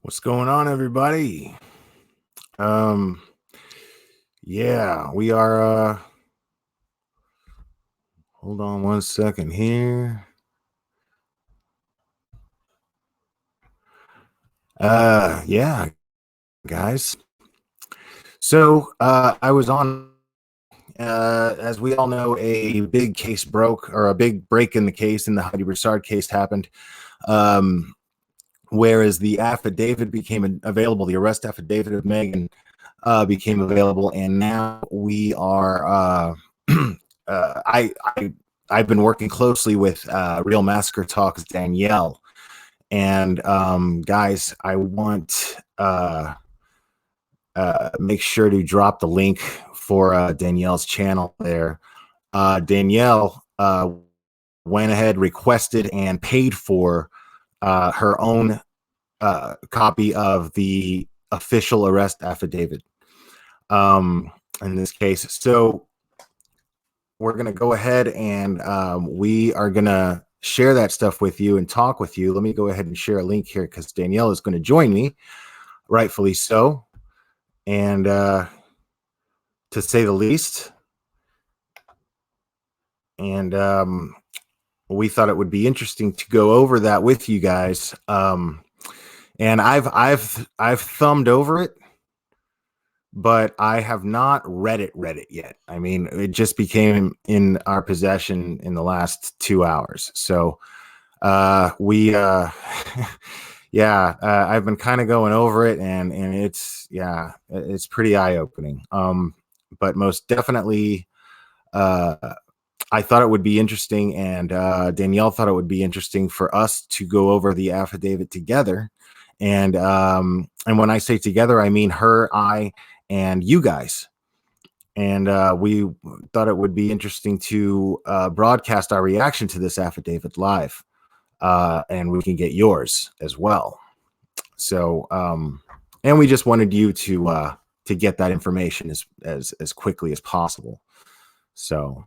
What's going on, everybody? Um, yeah, we are hold on one second here. Yeah, guys. So I was on as we all know, a big case broke, or a big break in the case, in the Heidi Broussard case happened. Um, whereas the affidavit became available, the arrest affidavit of Magen became available, and now we are I've been working closely with Real Massacre Talks Danielle, and guys, I want make sure to drop the link for Danielle's channel there. Danielle went ahead, requested, and paid for her own copy of the official arrest affidavit in this case. So we're going to go ahead and we are going to share that stuff with you and talk with you. Let me go ahead and share a link here because Danielle is going to join me, rightfully so. And to say the least, and we thought it would be interesting to go over that with you guys. And I've thumbed over it, but I have not read it yet. I mean, it just became in our possession in the last 2 hours. So we yeah, I've been kind of going over it, and it's pretty eye-opening. But most definitely I thought it would be interesting, and Danielle thought it would be interesting for us to go over the affidavit together. And when I say together, I mean her, I, and you guys. And we thought it would be interesting to broadcast our reaction to this affidavit live, and we can get yours as well. So, and we just wanted you to get that information as quickly as possible. So,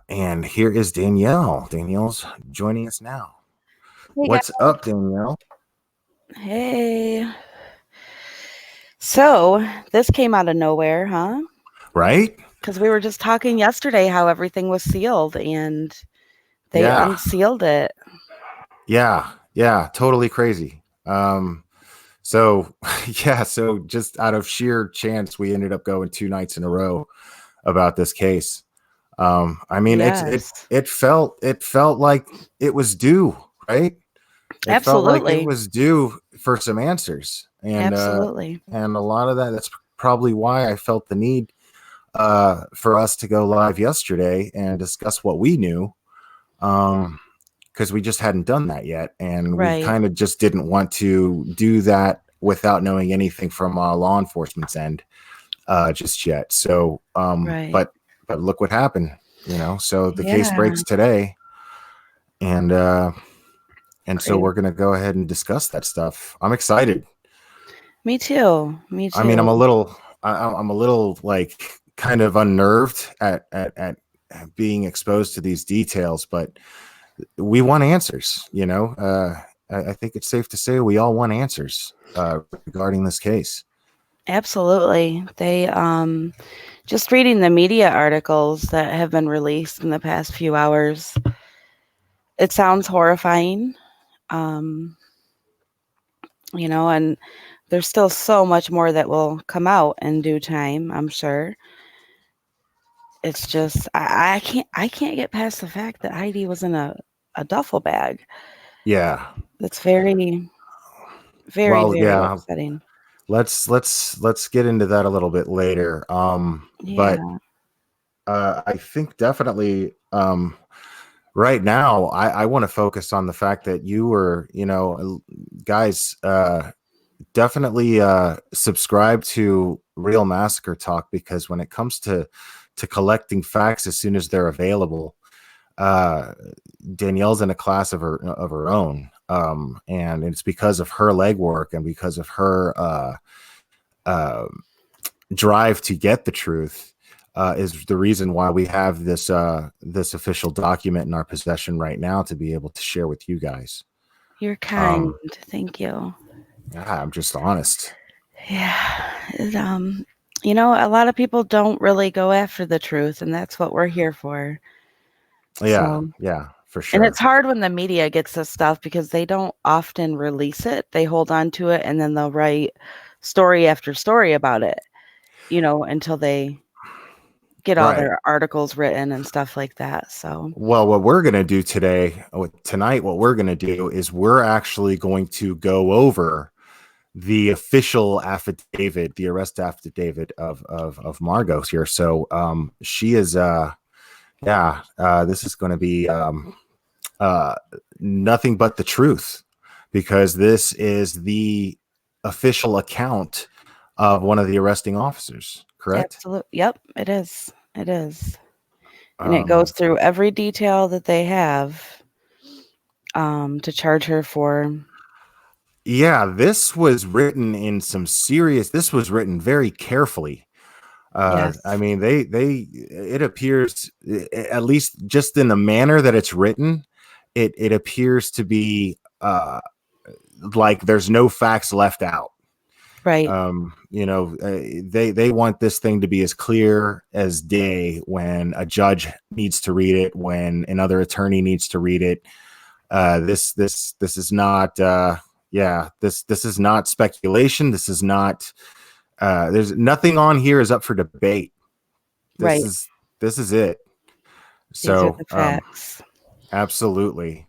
and here is Danielle. Danielle's joining us now. Hey, What's guys. up, Danielle? Hey. So this came out of nowhere, huh? Right? Because we were just talking yesterday how everything was sealed and they unsealed it. Yeah, totally crazy. So yeah, so just out of sheer chance, we ended up going 2 nights in a row about this case. I mean, Yes. it felt like it was due, right? It felt like it Absolutely. was due for some answers, and Absolutely. and a lot of that's probably why I felt the need for us to go live yesterday and discuss what we knew, because we just hadn't done that yet, and we Right. kind of just didn't want to do that without knowing anything from law enforcement's end just yet. So, Right. but look what happened, you know. So the case Yeah. breaks today, and so Crazy. we're gonna go ahead and discuss that stuff. I'm excited. Me too. Me too. I mean, I'm a little like kind of unnerved at being exposed to these details, but we want answers, you know. I think it's safe to say we all want answers regarding this case. Absolutely. They just reading the media articles that have been released in the past few hours, it sounds horrifying. Um, and there's still so much more that will come out in due time, I'm sure. It's just I can't get past the fact that Heidi was in a duffel bag. Yeah. That's very, very, Well, very yeah. upsetting. Let's get into that a little bit later. Yeah. But I think definitely right now I want to focus on the fact that you were, you know, guys, definitely subscribe to Real Massacre Talk, because when it comes to collecting facts as soon as they're available, Danielle's in a class of her own, and it's because of her legwork and because of her drive to get the truth, is the reason why we have this this official document in our possession right now to be able to share with you guys. You're kind. Thank you. I'm just honest. Yeah. A lot of people don't really go after the truth, and that's what we're here for. Yeah, So, yeah, for and it's sure. hard when the media gets this stuff because they don't often release it. They hold on to it and then they'll write story after story about it, until they get all Right. their articles written and stuff like that. So, Well, what we're going to do tonight, what we're going to do is we're actually going to go over the official affidavit, the arrest affidavit of Margot's here. So she is this is going to be uh nothing but the truth, because this is the official account of one of the arresting officers, correct? absolutely. Yep, it is. It is. And it goes Um through every detail that they have to charge her for. yeah, this was written very carefully. I Yes. mean, it appears, at least just in the manner that it's written, it appears to be like there's no facts left out. Right. They want this thing to be as clear as day when a judge needs to read it, when another attorney needs to read it. This is not this is not speculation. This is not there's nothing on here is up for debate. This Right. is this is it. These are So the facts. absolutely.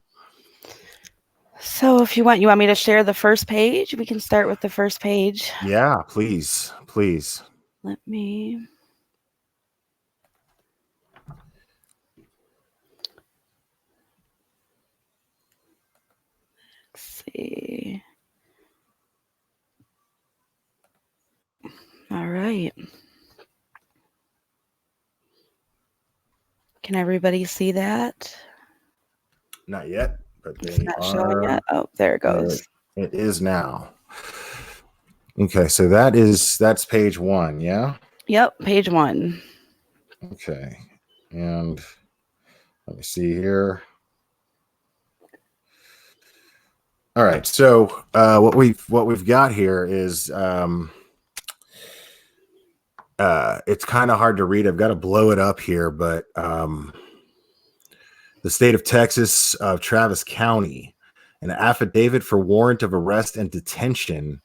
So if you want me to share the first page, we can start with the first page. Yeah, please, please. Let me see. All right. Can everybody see that? Not yet, but It's they not showing are. yet. Oh, there it goes. It is now. Okay, so that's page one. Yeah. Yep, page 1. Okay, and let me see here. All right, so what we've got here is it's kind of hard to read. I've got to blow it up here, but the state of Texas, Travis County, an affidavit for warrant of arrest and detention.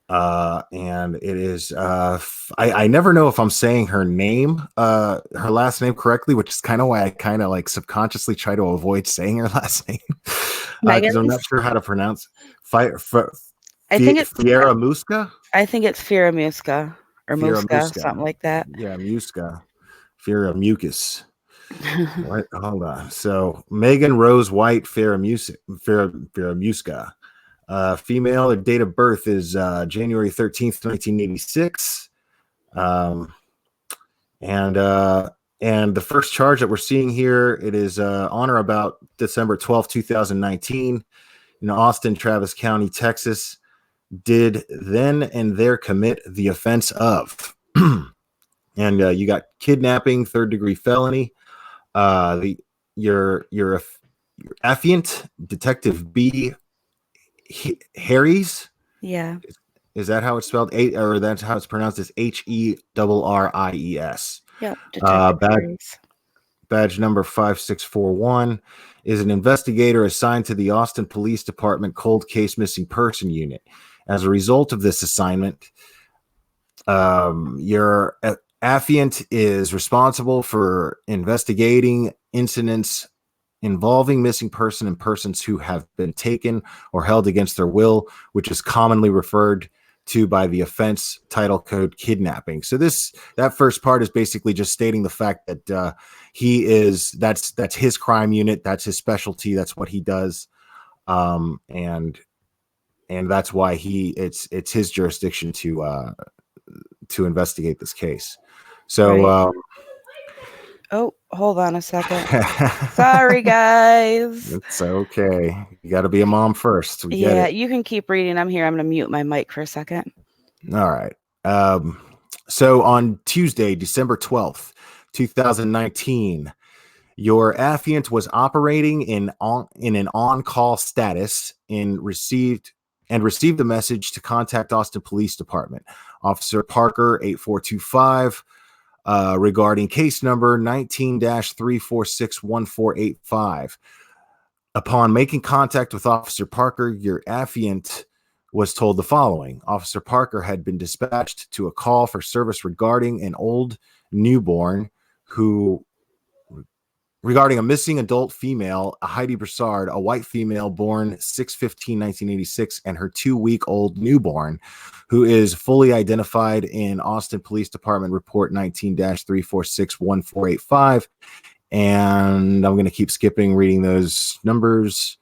And it is, I never know if I'm saying her name, her last name correctly, which is kind of why I kind of like subconsciously try to avoid saying her last name because I'm not Megan's? sure how to pronounce it. I think it's Fieramusca? I think it's Fieramusca or Muska, Fieramusca. something like that. Yeah, Musca. Fieramucus. What? Hold on. So Megan Rose White Fieramusca. Female, her date of birth is January 13th, 1986. Um, and and the first charge that we're seeing here, it is on or about December 12th, 2019 in Austin, Travis County, Texas, did then and there commit the offense of and you got kidnapping, third degree felony. The your affiant, Detective B. Harries. Yeah. Is that how it's spelled? Or that's how it's pronounced? Is Heries. Yep. Uh, Detective badge, Harris. badge number 5641 is an investigator assigned to the Austin Police Department Cold Case Missing Person Unit. As a result of this assignment, your affiant is responsible for investigating incidents involving missing person and persons who have been taken or held against their will, which is commonly referred to by the offense title code kidnapping. So that first part is basically just stating the fact that that's his crime unit, that's his specialty, that's what he does, and that's why it's his jurisdiction to investigate this case. So Right. Oh, hold on a second. Sorry, guys. it's okay. You got to be a mom first. We get Yeah, it. you can keep reading. I'm here. I'm going to mute my mic for a second. All right. So on Tuesday, December 12th, 2019, your affiant was operating in an on-call status and received and received a message to contact Austin Police Department. Officer Parker 8425 regarding case number 19-3461485. Upon making contact with Officer Parker, your affiant was told the following. Officer Parker had been dispatched to a call for service regarding an old newborn regarding a missing adult female, Heidi Broussard, a white female born 6/15/1986, and her 2-week-old newborn, who is fully identified in Austin Police Department Report 19-3461485. And I'm going to keep skipping reading those numbers.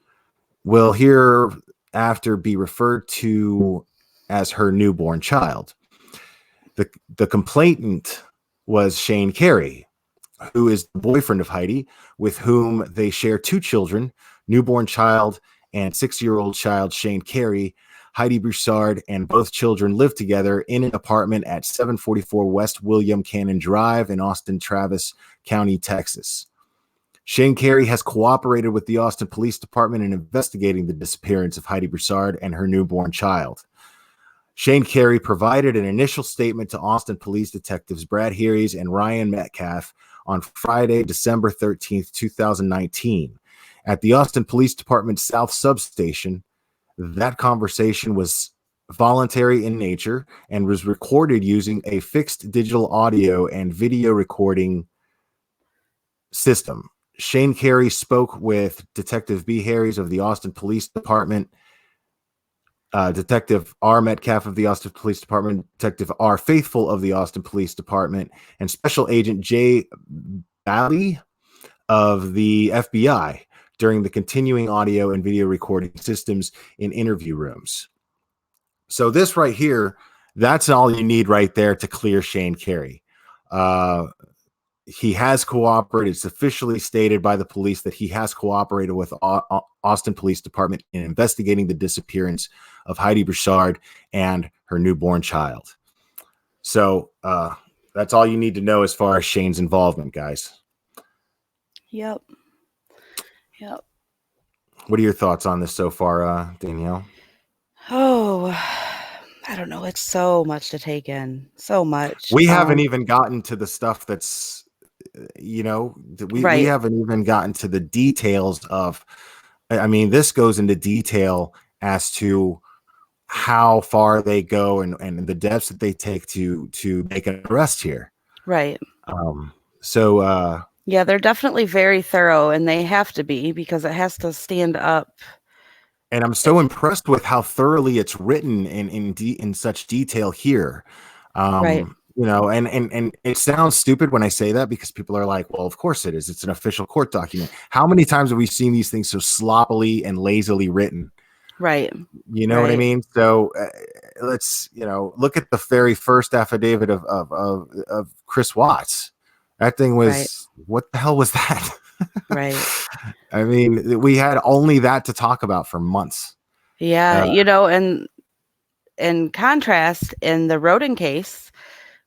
Will hereafter be referred to as her newborn child. The complainant was Shane Carey, who is the boyfriend of Heidi, with whom they share 2 children, newborn child and 6-year-old child Shane Carey. Heidi Broussard and both children live together in an apartment at 744 West William Cannon Drive in Austin, Travis County, Texas. Shane Carey has cooperated with the Austin Police Department in investigating the disappearance of Heidi Broussard and her newborn child. Shane Carey provided an initial statement to Austin Police Detectives Brad Harries and Ryan Metcalf on Friday, December 13th, 2019. At the Austin Police Department South Substation, that conversation was voluntary in nature and was recorded using a fixed digital audio and video recording system. Shane Carey spoke with Detective B. Harries of the Austin Police Department, Detective R. Metcalf of the Austin Police Department, Detective R. Faithful of the Austin Police Department, and Special Agent J. Bally of the FBI during the continuing audio and video recording systems in interview rooms. So this right here, that's all you need right there to clear Shane Carey. He has cooperated. It's officially stated by the police that he has cooperated with Austin Police Department in investigating the disappearance of Heidi Broussard and her newborn child. So that's all you need to know as far as Shane's involvement, guys. Yep. What are your thoughts on this so far, Danielle? Oh, I don't know. It's so much to take in. So much. We haven't even gotten to the stuff that's, we haven't even gotten to the details of, I mean, this goes into detail as to how far they go and the depths that they take to make an arrest here. Right. Yeah, they're definitely very thorough, and they have to be because it has to stand up. And I'm so impressed with how thoroughly it's written in such detail here. Right. And it sounds stupid when I say that because people are like, well, of course it is. It's an official court document. How many times have we seen these things so sloppily and lazily written? Right. You know what I mean? So let's, look at the very first affidavit of Chris Watts. That thing was, What the hell was that? Right. I mean, we had only that to talk about for months. Yeah. And in contrast, in the Roden case,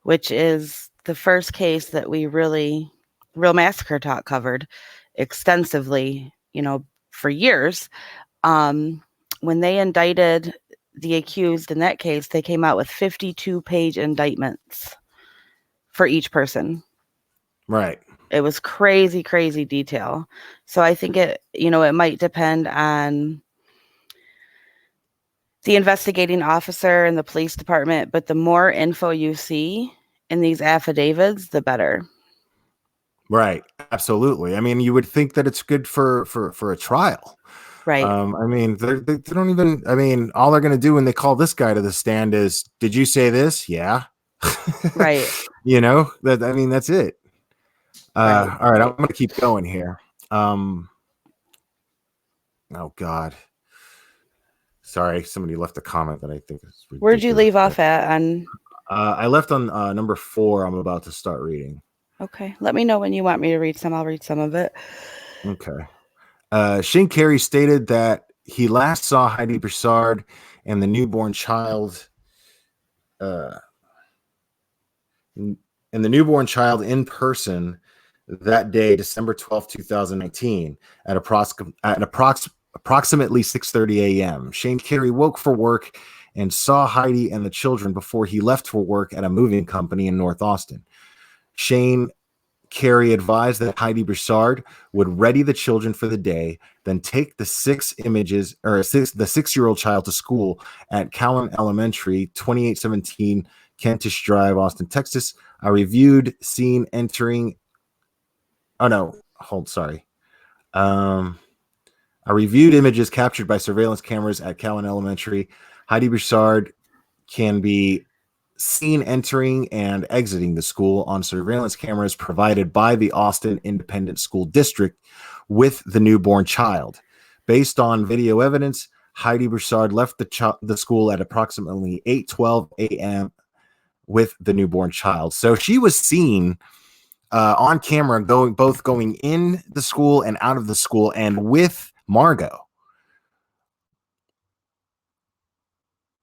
which is the first case that we Real Massacre Talk covered extensively, for years, when they indicted the accused in that case, they came out with 52-page indictments for each person. Right. It was crazy, crazy detail. So I think it might depend on the investigating officer and the police department, but the more info you see in these affidavits, the better. Right. Absolutely. I mean, you would think that it's good for a trial. Right. I mean, they don't even, I mean, all they're going to do when they call this guy to the stand is, did you say this? Yeah. Right. That's it. Right. All right. I'm going to keep going here. Oh God. Sorry. Somebody left a comment that I think is ridiculous. Where'd you leave off at? I left on number 4. I'm about to start reading. Okay. Let me know when you want me to read some. I'll read some of it. Okay. Shane Carey stated that he last saw Heidi Broussard and the newborn child in person that day, December 12th, 2019, at approximately 6:30 a.m. Shane Carey woke for work and saw Heidi and the children before he left for work at a moving company in North Austin. Shane Carey advised that Heidi Broussard would ready the children for the day, then take the the 6-year-old child to school at Callan Elementary, 2817 Kentish Drive, Austin, Texas. I reviewed scene entering. Oh no, sorry. I reviewed images captured by surveillance cameras at Callan Elementary. Heidi Broussard can be seen entering and exiting the school on surveillance cameras provided by the Austin Independent School District with the newborn child. Based on video evidence, Heidi Broussard left the school at approximately 8:12 a.m. with the newborn child. So she was seen on camera going in the school and out of the school, and with Margot.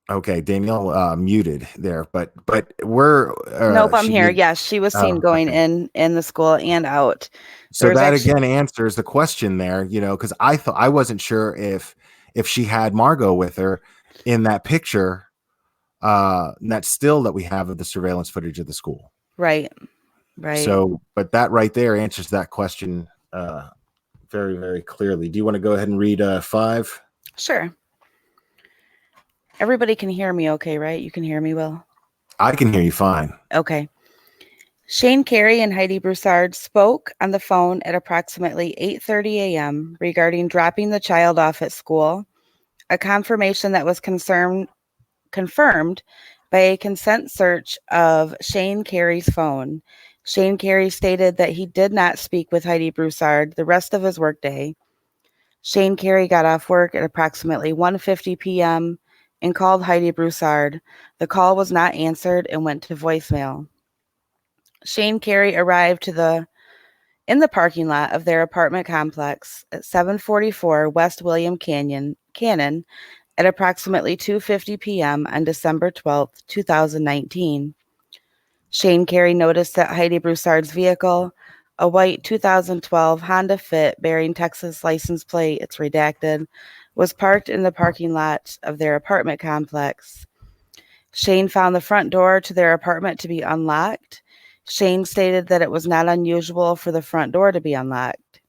Okay, Danielle muted there, but we're nope, I'm here. Yes, she was seen going in the school and out. So that again answers the question there, because I wasn't sure if she had Margot with her in that picture, that still that we have of the surveillance footage of the school. Right. So, but that right there answers that question very, very clearly. Do you want to go ahead and read 5? Sure. Everybody can hear me okay, right? You can hear me, Will? I can hear you fine. Okay. Shane Carey and Heidi Broussard spoke on the phone at approximately 8:30 a.m. regarding dropping the child off at school, a confirmation that was confirmed by a consent search of Shane Carey's phone. Shane Carey stated that he did not speak with Heidi Broussard the rest of his workday. Shane Carey got off work at approximately 1:50 p.m. and called Heidi Broussard. The call was not answered and went to voicemail. Shane Carey arrived in the parking lot of their apartment complex at 744 West William Cannon at approximately 2:50 p.m. on December 12, 2019. Shane Carey noticed that Heidi Broussard's vehicle, a white 2012 Honda Fit bearing Texas license plate, it's redacted, was parked in the parking lot of their apartment complex. Shane found the front door to their apartment to be unlocked. Shane stated that it was not unusual for the front door to be unlocked.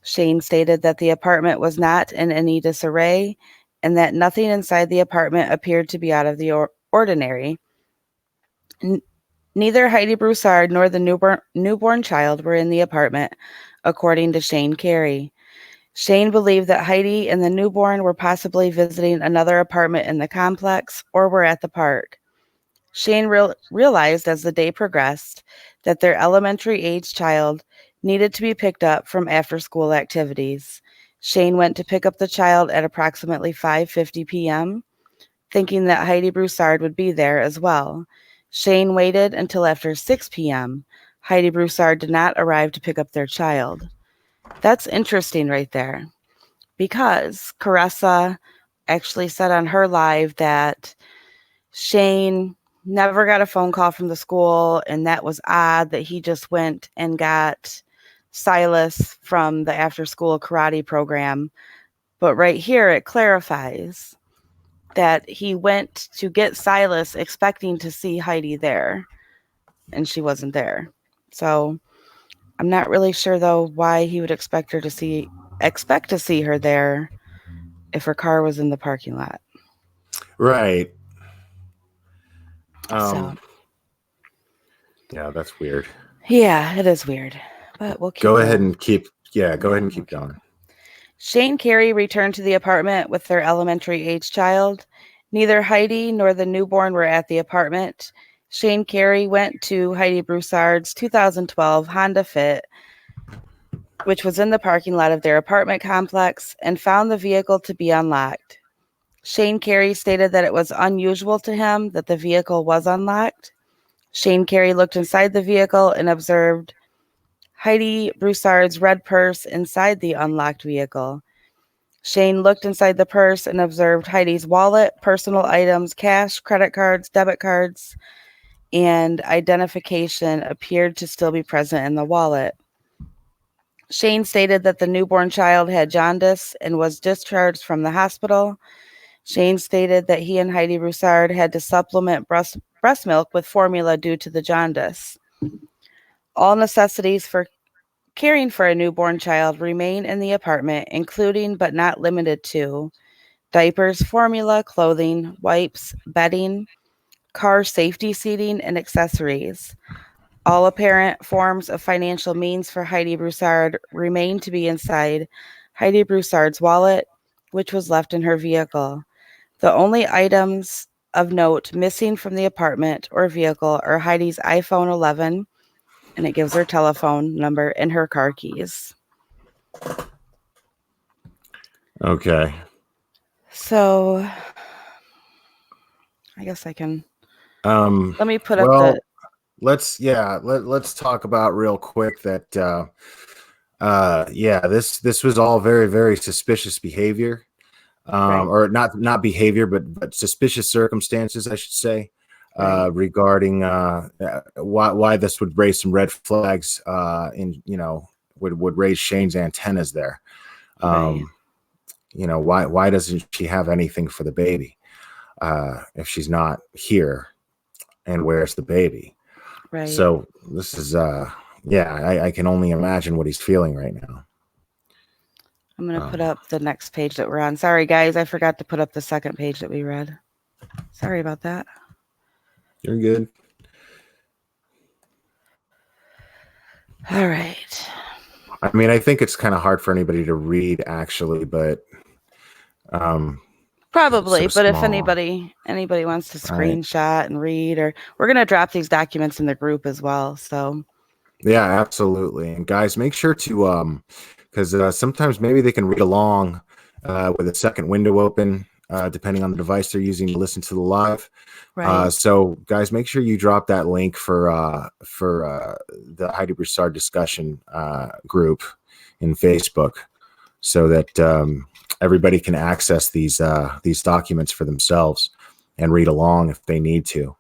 Shane stated that the apartment was not in any disarray and that nothing inside the apartment appeared to be out of the ordinary. Neither Heidi Broussard nor the newborn child were in the apartment, according to Shane Carey. Shane believed that Heidi and the newborn were possibly visiting another apartment in the complex or were at the park. Shane realized as the day progressed that their elementary-age child needed to be picked up from after-school activities. Shane went to pick up the child at approximately 5:50 p.m., thinking that Heidi Broussard would be there as well. Shane waited until after 6 p.m. Heidi Broussard did not arrive to pick up their child. That's interesting right there, because Caressa actually said on her live that Shane never got a phone call from the school, and that was odd that he just went and got Silas from the after-school karate program. But right here, it clarifies that he went to get Silas expecting to see Heidi there, and she wasn't there. So I'm not really sure, though, why he would expect to see her there if her car was in the parking lot. Right. So yeah, that's weird. Yeah, it is weird. But we'll keep go ahead and keep going. Shane Carey returned to the apartment with their elementary-age child. Neither Heidi nor the newborn were at the apartment. Shane Carey went to Heidi Broussard's 2012 Honda Fit, which was in the parking lot of their apartment complex, and found the vehicle to be unlocked. Shane Carey stated that it was unusual to him that the vehicle was unlocked. Shane Carey looked inside the vehicle and observed Heidi Broussard's red purse inside the unlocked vehicle. Shane looked inside the purse and observed Heidi's wallet, personal items, cash, credit cards, debit cards, and identification appeared to still be present in the wallet. Shane stated that the newborn child had jaundice and was discharged from the hospital. Shane stated that he and Heidi Broussard had to supplement breast milk with formula due to the jaundice. All necessities for caring for a newborn child remain in the apartment, including but not limited to diapers, formula, clothing, wipes, bedding, car safety seating, and accessories. All apparent forms of financial means for Heidi Broussard remain to be inside Heidi Broussard's wallet, which was left in her vehicle. The only items of note missing from the apartment or vehicle are Heidi's iPhone 11, and it gives her telephone number and her car keys. Okay. So I guess I can. Let me put up Well, the. let's talk about real quick that this was all very, very suspicious behavior. Right. Or not behavior, but suspicious circumstances, I should say, Right. regarding why this would raise some red flags, would raise Shane's antennas there. Right. Why doesn't she have anything for the baby if she's not here, and where's the baby? Right. So this is I can only imagine what he's feeling right now. I'm going to put up the next page that we're on. Sorry, guys. I forgot to put up the second page that we read. Sorry about that. You're good. All right. I mean, I think it's kind of hard for anybody to read, actually, but probably. So but if small. anybody wants to screenshot and read, or we're going to drop these documents in the group as well. So yeah, absolutely. And guys, make sure to because sometimes maybe they can read along with a second window open, depending on the device they're using to listen to the live. right. So guys, make sure you drop that link for the Heidi Broussard discussion group in Facebook, so that everybody can access these documents for themselves and read along if they need to.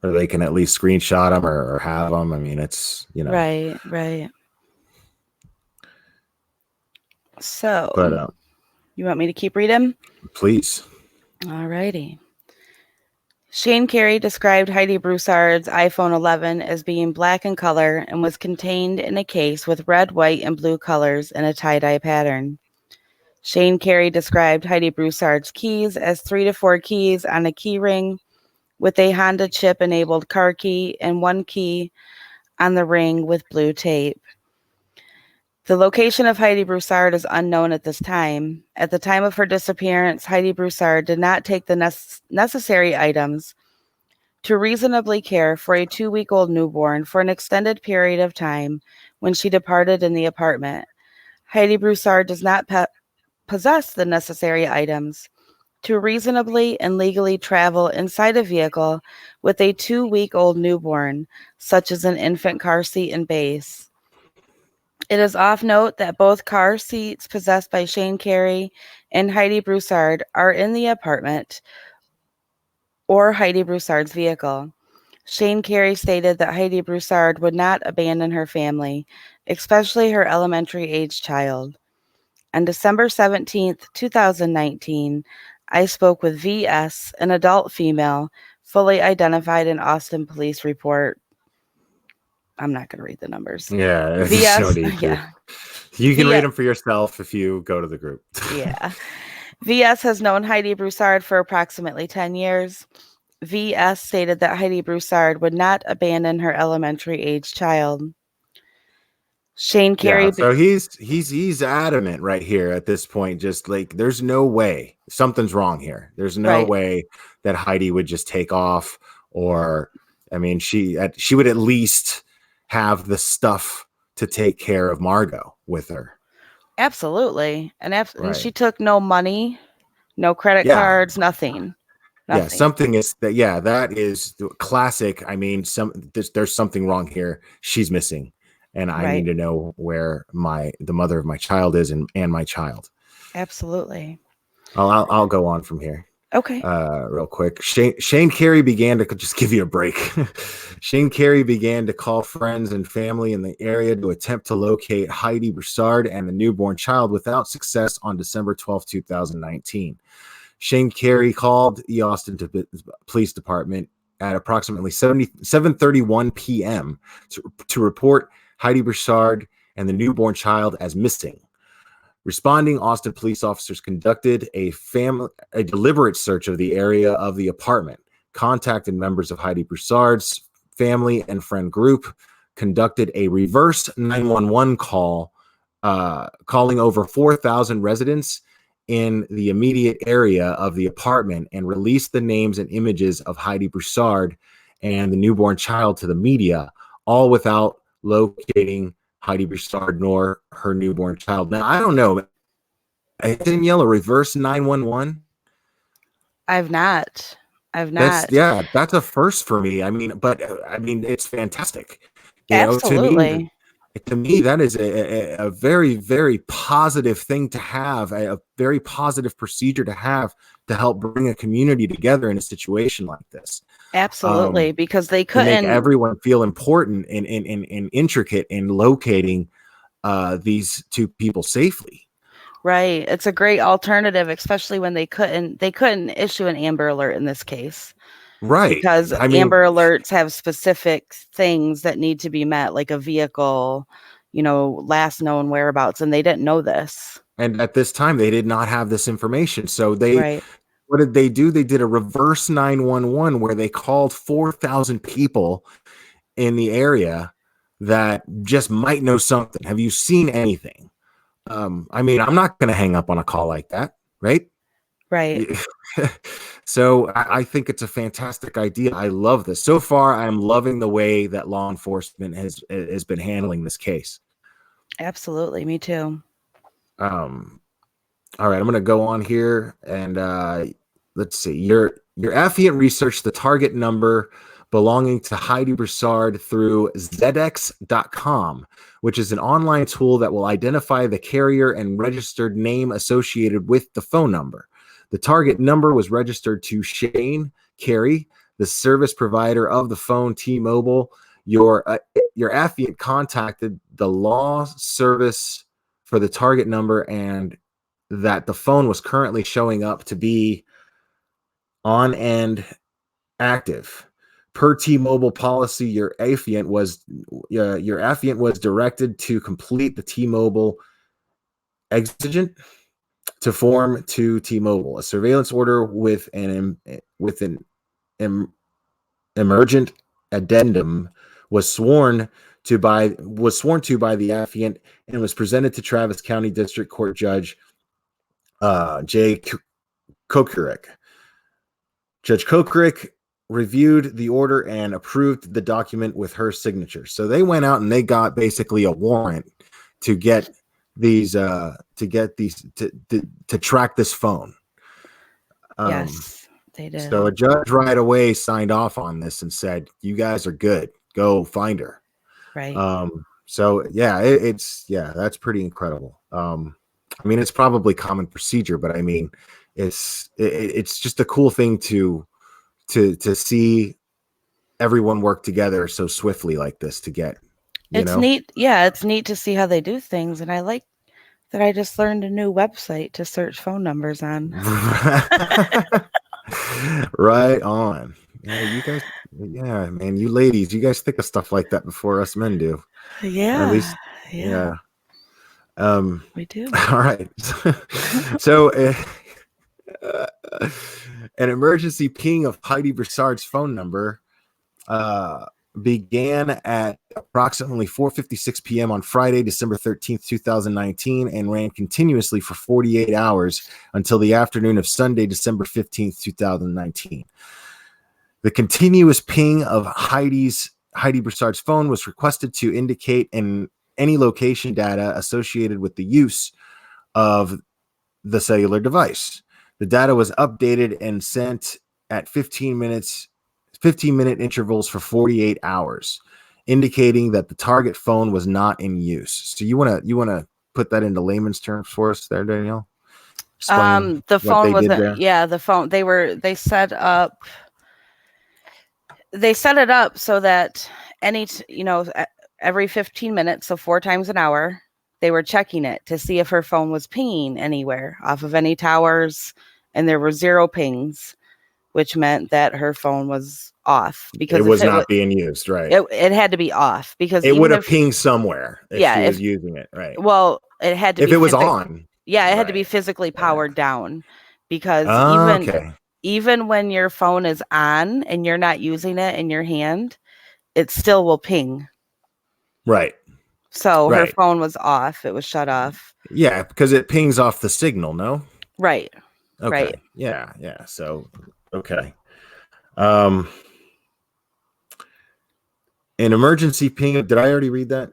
Or they can at least screenshot them or have them. I mean, it's, Right. So, but you want me to keep reading? Please. All righty. Shane Carey described Heidi Broussard's iPhone 11 as being black in color and was contained in a case with red, white, and blue colors in a tie-dye pattern. Shane Carey described Heidi Broussard's keys as 3 to 4 keys on a key ring with a Honda chip-enabled car key and 1 key on the ring with blue tape. The location of Heidi Broussard is unknown at this time. At the time of her disappearance, Heidi Broussard did not take the necessary items to reasonably care for a 2-week-old newborn for an extended period of time when she departed in the apartment. Heidi Broussard does not possess the necessary items to reasonably and legally travel inside a vehicle with a 2-week-old newborn, such as an infant car seat and base. It is off note that both car seats possessed by Shane Carey and Heidi Broussard are in the apartment or Heidi Broussard's vehicle. Shane Carey stated that Heidi Broussard would not abandon her family, especially her elementary-age child. On December 17th, 2019, I spoke with VS, an adult female, fully identified in Austin police report. I'm not going to read the numbers. Yeah, VS, no need to. yeah. You can read them for yourself if you go to the group. Yeah. VS has known Heidi Broussard for approximately 10 years. VS stated that Heidi Broussard would not abandon her elementary-age child. Shane Carey. Yeah, so he's adamant right here at this point. Just like, there's no way, something's wrong here. There's no way that Heidi would just take off, or I mean, she would at least have the stuff to take care of Margot with her. Absolutely, and she took no money, no credit cards, nothing. Yeah, something is that. Yeah, that is classic. I mean, there's something wrong here. She's missing. And I need to know where the mother of my child is and my child. Absolutely. I'll go on from here. Okay. Real quick. Shane Carey began to just give you a break. Shane Carey began to call friends and family in the area to attempt to locate Heidi Broussard and the newborn child without success on December 12, 2019. Shane Carey called the Austin Police Department at approximately 7:31 p.m. to report Heidi Broussard and the newborn child as missing. Responding Austin police officers conducted a deliberate search of the area of the apartment, contacted members of Heidi Broussard's family and friend group, conducted a reverse 911 call, calling over 4,000 residents in the immediate area of the apartment, and released the names and images of Heidi Broussard and the newborn child to the media, all without locating Heidi Broussard nor her newborn child. Now, I don't know. Danielle, a reverse 911? I've not. That's a first for me. I mean, but I mean, it's fantastic. Absolutely. To me, that is a very, very positive thing to have, a very positive procedure to have to help bring a community together in a situation like this. Absolutely. Because they To make couldn't. everyone feel important and intricate in locating these two people safely. Right. It's a great alternative, especially when they couldn't issue an Amber Alert in this case. Right. Because I mean, Amber Alerts have specific things that need to be met, like a vehicle, last known whereabouts, and they didn't know this. and at this time, they did not have this information. So Right. what did they do? They did a reverse 911 where they called 4,000 people in the area that just might know something. Have you seen anything? I mean, I'm not going to hang up on a call like that, right? Right. So I think it's a fantastic idea. I love this. So far, I'm loving the way that law enforcement has been handling this case. Absolutely. Me too. All right, I'm going to go on here and let's see. Your affiant researched the target number belonging to Heidi Broussard through Zdex.com, which is an online tool that will identify the carrier and registered name associated with the phone number. The target number was registered to Shane Carey, the service provider of the phone, T-Mobile. Your affiant contacted the law service for the target number and that the phone was currently showing up to be on and active. Per T-Mobile policy, your affiant was directed to complete the T-Mobile exigent to form to T-Mobile. A surveillance order with an emergent addendum was sworn to by the affiant and was presented to Travis County District Court Judge Jay Kokurek. Judge Kokurek reviewed the order and approved the document with her signature. So they went out and they got basically a warrant to get these to track this phone. Yes, they did. So a judge right away signed off on this and said, "You guys are good. Go find her." Right. So yeah, that's pretty incredible. I mean, it's probably common procedure, but I mean, it's just a cool thing to see everyone work together so swiftly like this to get. It's neat. Yeah, it's neat to see how they do things, and I like that I just learned a new website to search phone numbers on. Right on. Yeah, you guys. Yeah, man, you ladies, you guys think of stuff like that before us men do. Yeah. Or at least, yeah. We do. All right. So, an emergency ping of Heidi Broussard's phone number began at approximately 4:56 p.m. on Friday, December 13th, 2019, and ran continuously for 48 hours until the afternoon of Sunday, December 15th, 2019. The continuous ping of Heidi Broussard's phone was requested to indicate any location data associated with the use of the cellular device. The data was updated and sent at 15-minute intervals for 48 hours, indicating that the target phone was not in use. So you want to put that into layman's terms for us there, Danielle? explain The what phone they did wasn't, there? yeah, the phone, they set it up so that every 15 minutes, so 4 times an hour, they were checking it to see if her phone was pinging anywhere off of any towers, and there were 0 pings, which meant that her phone was off, It because if was it was, not being used, right? it had to be off, because It would even have if, pinged somewhere if yeah, she was if, using it, right? well, it had to If be it was on, yeah, it had to be right? physically Yeah. powered down, because Okay. even when your phone is on and you're not using it in your hand, it still will ping. Right. So her Right. phone was off. It was shut off. Yeah, because it pings off the signal, no? Right. Right. Okay. Yeah, yeah. So okay. Um an emergency ping. Did I already read that?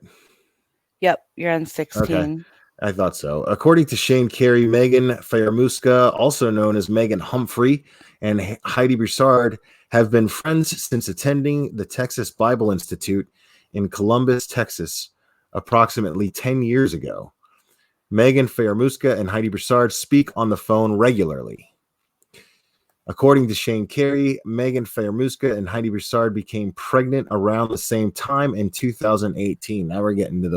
Yep. You're on Okay. 16. I thought so. According to Shane Carey, Megan Fieramusca, also known as Megan Humphrey, and Heidi Broussard have been friends since attending the Texas Bible Institute in Columbus, Texas, approximately 10 years ago. Megan Fieramusca and Heidi Broussard speak on the phone regularly. According to Shane Carey, Megan Fieramusca and Heidi Broussard became pregnant around the same time in 2018. Now we're getting to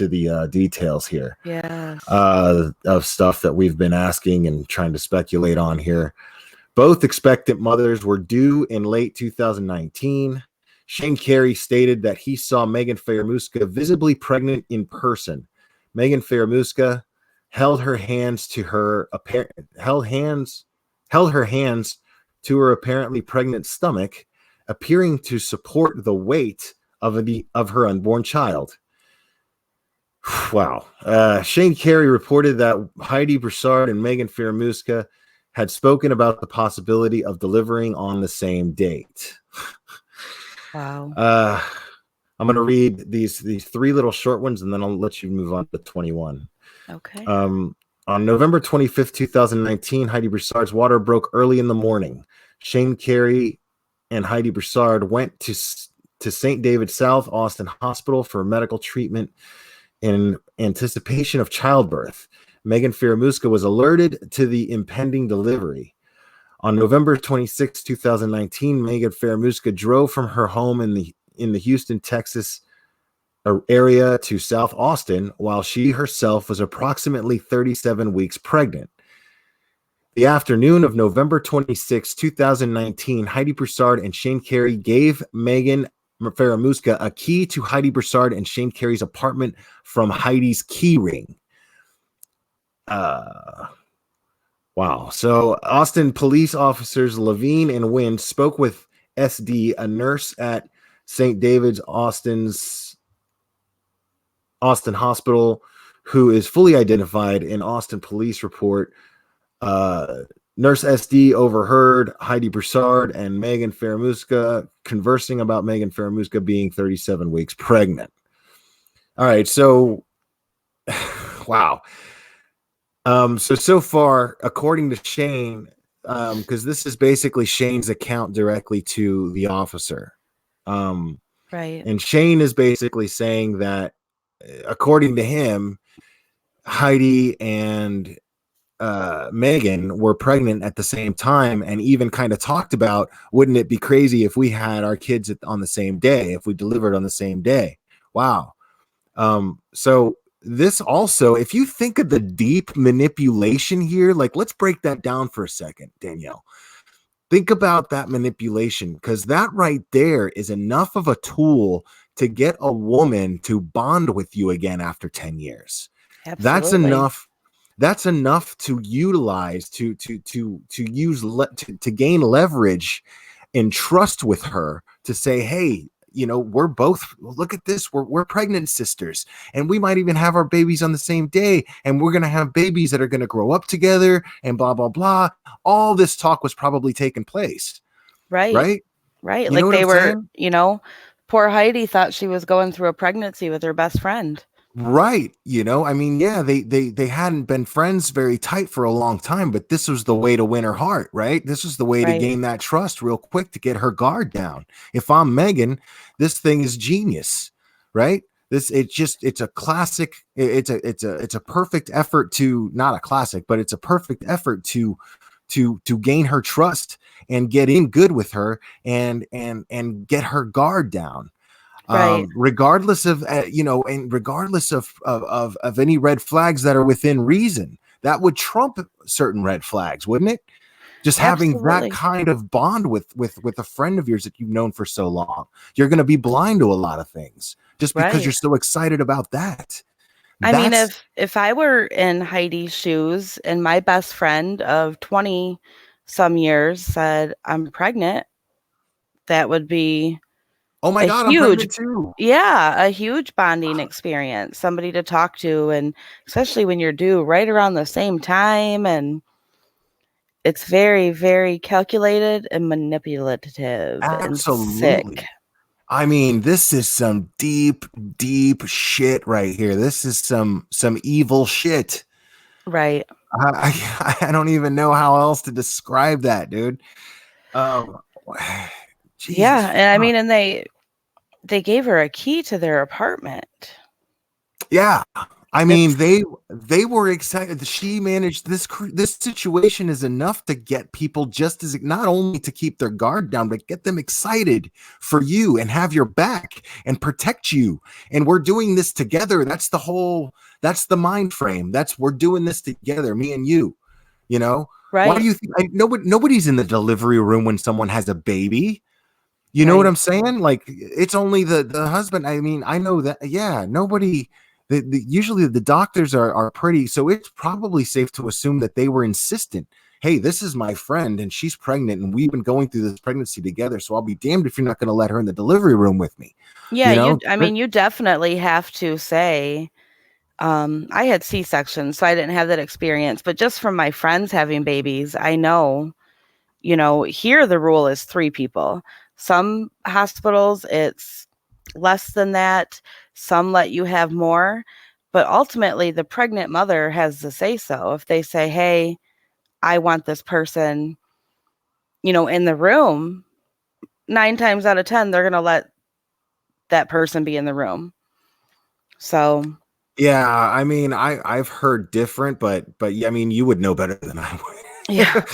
the details here Yes. of stuff that we've been asking and trying to speculate on here. Both expectant mothers were due in late 2019. Shane Carey stated that he saw Megan Fieramusca visibly pregnant in person. Megan Fieramusca held her hands to her held her hands to her apparently pregnant stomach, appearing to support the weight of her unborn child. Wow. Shane Carey reported that Heidi Broussard and Megan Fieramusca had spoken about the possibility of delivering on the same date. Wow. I'm going to read these 3 little short ones, and then I'll let you move on to 21. Okay. On November 25th, 2019, Heidi Broussard's water broke early in the morning. Shane Carey and Heidi Broussard went to St. David South Austin Hospital for medical treatment in anticipation of childbirth. Megan Fieramusca was alerted to the impending delivery. On November 26, 2019, Megan Fieramusca drove from her home in the Houston, Texas area to South Austin while she herself was approximately 37 weeks pregnant. The afternoon of November 26, 2019, Heidi Broussard and Shane Carey gave Megan Fieramusca a key to Heidi Broussard and Shane Carey's apartment from Heidi's key ring. Wow. So Austin police officers Levine and Wynn spoke with SD, a nurse at St. David's Austin Hospital, who is fully identified in Austin police report. Nurse SD overheard Heidi Broussard and Megan Fieramusca conversing about Megan Fieramusca being 37 weeks pregnant. All right, so wow. So far, according to Shane, because this is basically Shane's account directly to the officer. Right. And Shane is basically saying that, according to him, Heidi and Megan were pregnant at the same time, and even kind of talked about, wouldn't it be crazy if we had our kids on the same day, if we delivered on the same day? Wow. So this also, if you think of the deep manipulation here, like, let's break that down for a second, Danielle. Think about that manipulation, because that right there is enough of a tool to get a woman to bond with you again after 10 years. That's Absolutely. enough. That's enough to utilize to gain leverage and trust with her, to say, hey, we're both, look at this, we're pregnant sisters, and we might even have our babies on the same day, and we're going to have babies that are going to grow up together, and blah blah blah. All this talk was probably taking place. Right. You Like know what they I'm were, saying? poor Heidi thought she was going through a pregnancy with her best friend. Right. I mean, yeah, they hadn't been friends very tight for a long time, but this was the way to win her heart, right? This was the way to Right. gain that trust real quick, to get her guard down. If I'm Megan, this thing is genius, right? It's a classic. It's a perfect effort to, not a classic, but it's a perfect effort to gain her trust and get in good with her and get her guard down, Right. regardless of and regardless of any red flags that are within reason. That would trump certain red flags, wouldn't it? Just having that Absolutely. kind of bond with a friend of yours that you've known for so long. You're going to be blind to a lot of things just because you're Right. so excited about that. I mean, That's if I were in Heidi's shoes and my best friend of 20 some years said, "I'm pregnant," that would be oh my a god, I'm huge, pregnant too. yeah, a huge bonding experience, somebody to talk to, and especially when you're due right around the same time, and it's very, very calculated and manipulative and sick. Absolutely. I mean, this is some deep, deep shit right here. This is some evil shit. Right. I don't even know how else to describe that, dude. Um, Jesus Yeah, and I fuck. mean, and they gave her a key to their apartment. Yeah. I mean, It's they were excited. She managed this situation is enough to get people just as, not only to keep their guard down, but get them excited for you and have your back and protect you. And we're doing this together. That's the mind frame. We're doing this together, me and you. You know, why do right, you think nobody's in the delivery room when someone has a baby? You know what right. I'm saying? Like, it's only the husband. I mean, I know that. Yeah, nobody. Usually the doctors are pretty, so it's probably safe to assume that they were insistent. Hey, this is my friend, and she's pregnant, and we've been going through this pregnancy together. So I'll be damned if you're not going to let her in the delivery room with me. Yeah, You know? I mean, you definitely have to say, I had C-sections, so I didn't have that experience, but just from my friends having babies, I know, here the rule is 3 people. Some hospitals, it's less than that. Some let you have more, but ultimately the pregnant mother has the say so. If they say, "Hey, I want this person, in the room," 9 times out of 10, they're going to let that person be in the room. So, Yeah, I mean, I've heard different, but yeah, I mean, you would know better than I yeah. would.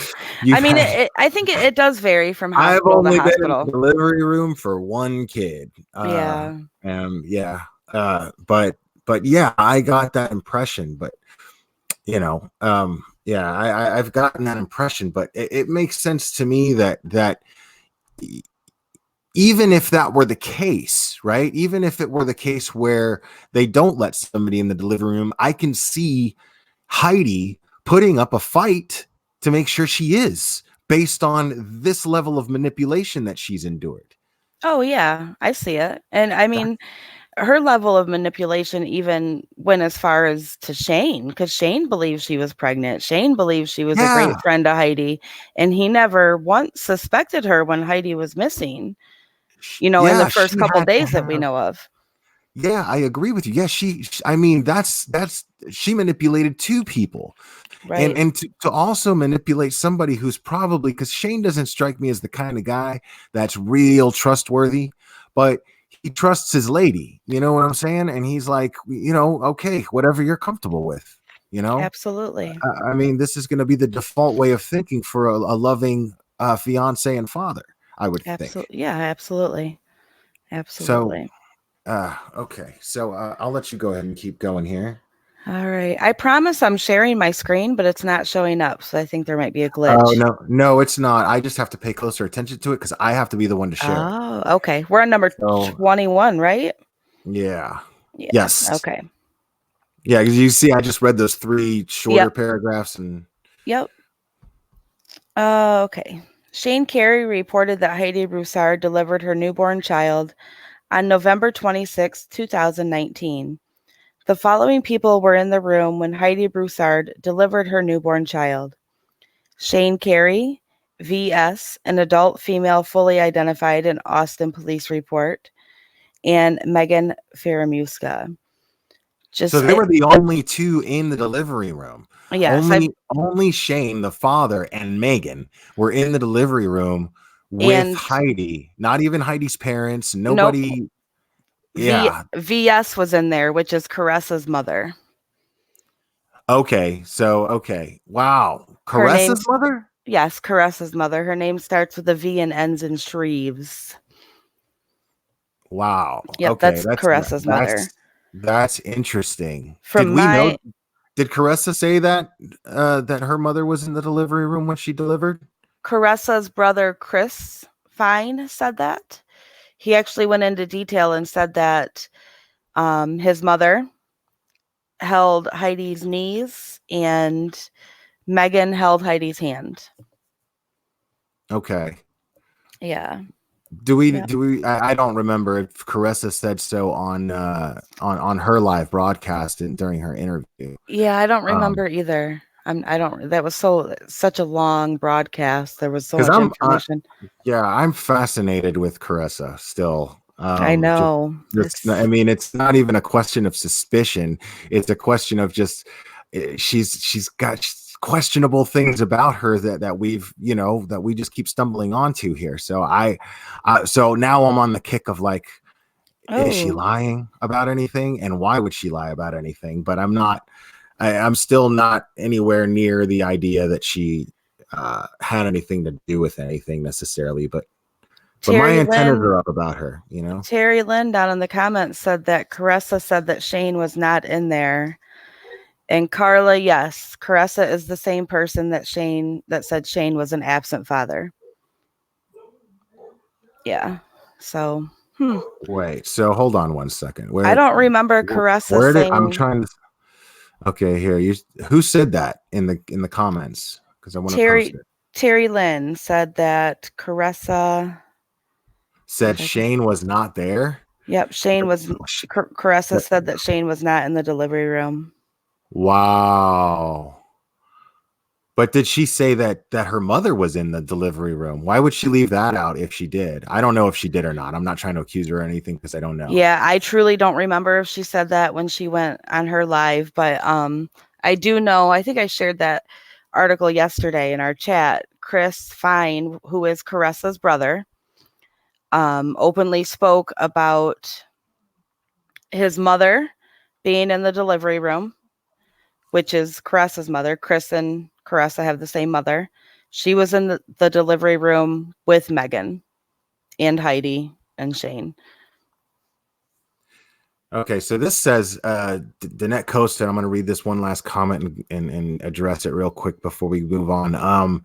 You've I mean, had I think it does vary from I've hospital to only been in hospital. the delivery room for one kid. Yeah. Yeah. But yeah, I got that impression. But yeah, I've gotten that impression. But it makes sense to me that e- even if that were the case, right? Even if it were the case where they don't let somebody in the delivery room, I can see Heidi putting up a fight to make sure she is, based on this level of manipulation that she's endured. Oh, yeah, I see it. And I That, mean, her level of manipulation even went as far as to Shane, because Shane believes she was pregnant. Shane believes she was a yeah, great friend to Heidi, and he never once suspected her when Heidi was missing, in the yeah, first she couple had to days that we have. know of. Yeah, I agree with you. Yeah, I mean, that's she manipulated 2 people, and Right. to also manipulate somebody who's probably, because Shane doesn't strike me as the kind of guy that's real trustworthy, but he trusts his lady. You know what I'm saying? And he's like, okay, whatever you're comfortable with. You know, Absolutely. I mean, this is going to be the default way of thinking for a loving fiance and father, I would think. Absolutely. Yeah, absolutely. So, Absolutely. okay, so I'll let you go ahead and keep going here. All right. I promise I'm sharing my screen, but it's not showing up. So I think there might be a Oh glitch. no, no, it's not. I just have to pay closer attention to it because I have to be the one to share it. Oh, okay. We're on number So 21, right? yeah, Yeah. yes, Okay. yeah. Because you see, I just read those 3 shorter Yep. paragraphs, and Yep. Okay. Shane Carey reported that Heidi Broussard delivered her newborn child on November 26, 2019. The following people were in the room when Heidi Broussard delivered her newborn child: Shane Carey, VS, an adult female fully identified in Austin police report, and Megan Fieramusca. so Just they it, were the only 2 in the delivery room. yes, Only Shane, the father, and Megan were in the delivery room with and Heidi. Not even Heidi's parents. nope, Nobody. Yeah. VS was in there, which is Caressa's mother. Okay. So okay. Wow. Her Caressa's name's mother? Yes, Caressa's mother. Her name starts with a V and ends in Shreves. Wow. Yep, Okay. that's Caressa's mother. That's interesting. Did From we know my did Caressa say that that her mother was in the delivery room when she delivered? Caressa's brother Chris Fine said that. He actually went into detail and said that his mother held Heidi's knees and Magen held Heidi's hand. Okay. Yeah. Yeah. Do we I don't remember if Caressa said so on her live broadcast during her interview. Yeah, I don't Um remember either. I don't that was such a long broadcast. There was so because much information. yeah, I'm fascinated with Caressa still. I know. I It's mean, it's not even a question of suspicion. It's a question of just she's got questionable things about her that we've that we just keep stumbling onto here. So so now I'm on the kick of like, is she oh, lying about anything, and why would she lie about anything? But I'm not. I'm still not anywhere near the idea that she had anything to do with anything necessarily. But my Terry antennas Lynn are up about her. Terry Lynn down in the comments said that Caressa said that Shane was not in there. And Carla, yes, Caressa is the same person that said Shane was an absent father. Yeah. So, Wait, so hold on one second. I don't remember Caressa Where did I'm saying trying to? Okay, here you. Who said that in the comments? Because I want to post Terry it. Terry Lynn said that Caressa. Said If I can, Shane was not there. yep, Shane was. Caressa said that Shane was not in the delivery room. Wow. But did she say that her mother was in the delivery room? Why would she leave that out if she did? I don't know if she did or not. I'm not trying to accuse her or anything because I don't know. Yeah, I truly don't remember if she said that when she went on her live, but I do know, I think I shared that article yesterday in our chat. Chris Fine, who is Caressa's brother, openly spoke about his mother being in the delivery room, which is Caressa's mother. Chris and Caressa have the same mother. She was in the delivery room with Magen and Heidi and Shane. Okay, so this says Danette Costa. I'm going to read this one last comment and address it real quick before we move on.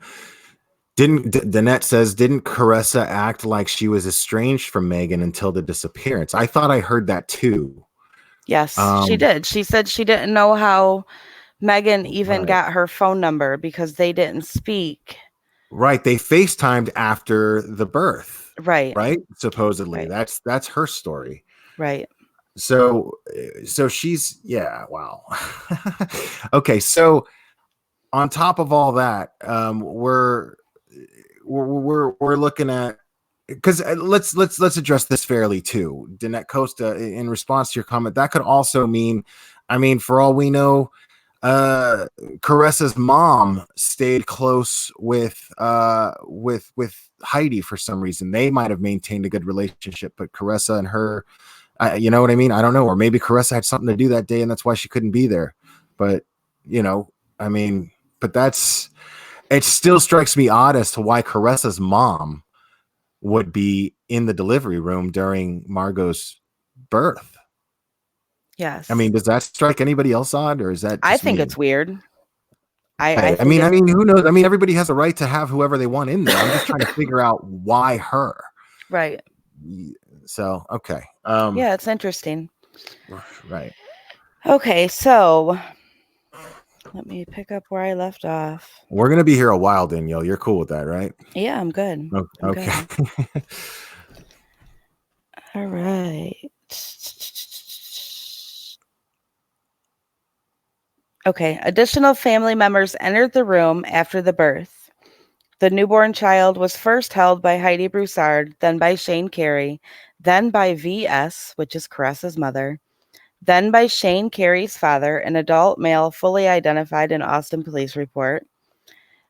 Didn't Danette says, didn't Caressa act like she was estranged from Magen until the disappearance? I thought I heard that too. Yes, she did. She said she didn't know how Magen even Right. got her phone number because they didn't speak. Right. They FaceTimed after the birth. Right. Right. Supposedly. Right. That's her story. Right. So she's, yeah, wow. Okay, so on top of all that, we're looking at, because let's address this fairly too. Danette Costa, in response to your comment, that could also mean, I mean, for all we know, Caressa's mom stayed close with Heidi for some reason. They might have maintained a good relationship, but Caressa and her, you know what I mean? I don't know. Or maybe Caressa had something to do that day and that's why she couldn't be there. But, I mean, but it still strikes me odd as to why Caressa's mom would be in the delivery room during Margot's birth. I Yes. mean, does that strike anybody else odd, or is that I just think me? it's weird. I Hey, think I it's mean, who knows? I mean, everybody has a right to have whoever they want in there. I'm just trying to figure out why her. right. So, okay. Yeah, it's interesting. Right. Okay, so let me pick up where I left off. We're gonna be here a while, Danielle. You're cool with that, right? Yeah, I'm good. I'm Okay. good. All right. Okay, additional family members entered the room after the birth. The newborn child was first held by Heidi Broussard, then by Shane Carey, then by V.S., which is Caressa's mother, then by Shane Carey's father, an adult male fully identified in Austin police report.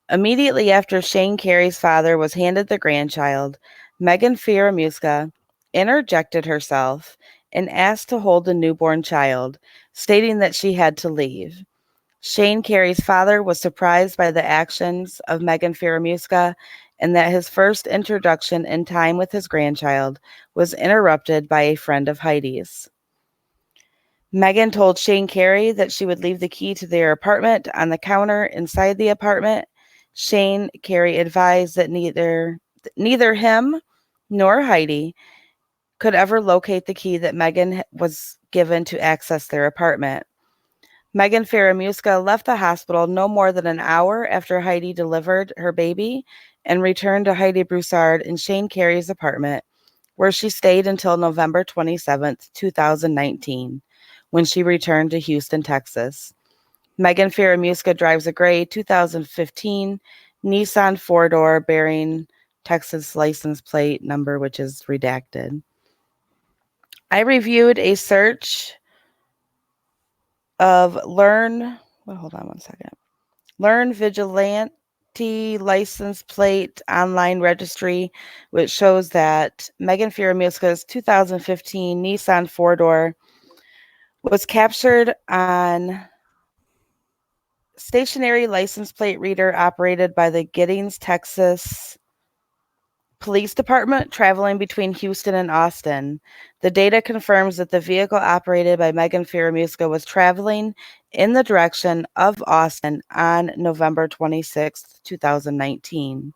Immediately after Shane Carey's father was handed the grandchild, Megan Fieramusca interjected herself and asked to hold the newborn child, stating that she had to leave. Shane Carey's father was surprised by the actions of Magen Fieramusca and that his first introduction in time with his grandchild was interrupted by a friend of Heidi's. Magen told Shane Carey that she would leave the key to their apartment on the counter inside the apartment. Shane Carey advised that neither him nor Heidi could ever locate the key that Magen was given to access their apartment. Magen Fieramusca left the hospital no more than an hour after Heidi delivered her baby and returned to Heidi Broussard in Shane Carey's apartment, where she stayed until November 27th, 2019, when she returned to Houston, Texas. Magen Fieramusca drives a gray 2015 Nissan four-door bearing Texas license plate number, which is redacted. I reviewed a search of Learn Vigilante license plate online registry, which shows that Magen Fieramusca's 2015 Nissan four-door was captured on stationary license plate reader operated by the Giddings, Texas Police Department traveling between Houston and Austin. The data confirms that the vehicle operated by Magen Fieramusca was traveling in the direction of Austin on November 26th, 2019.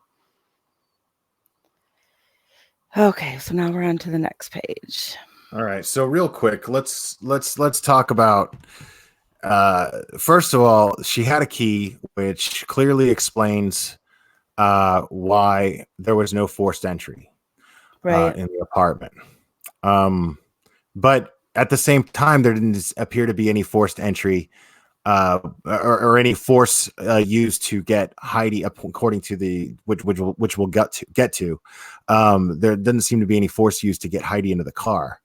Okay, so now we're on to the next page. All right. So real quick, let's talk about first of all, she had a key, which clearly explains why there was no forced entry in the apartment. But at the same time, there didn't appear to be any forced entry or any force used to get Heidi, according to the which we'll get to. There doesn't seem to be any force used to get Heidi into the car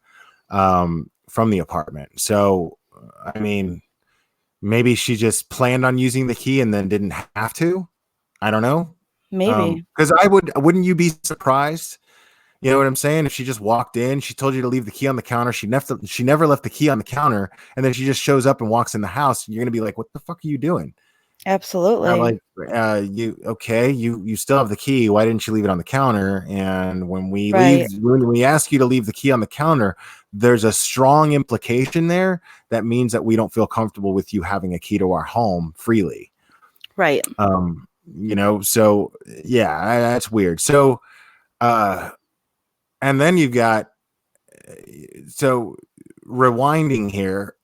from the apartment. So, I mean, maybe she just planned on using the key and then didn't have to. I don't know. Maybe. Because wouldn't you be surprised? You know what I'm saying? If she just walked in, she told you to leave the key on the counter. She never left the key on the counter. And then she just shows up and walks in the house. And you're going to be like, what the fuck are you doing? Absolutely. Like, you still have the key. Why didn't you leave it on the counter? And when we ask you to leave the key on the counter, there's a strong implication there that means that we don't feel comfortable with you having a key to our home freely. Right. So yeah, that's weird. So, and then you've got, so rewinding here.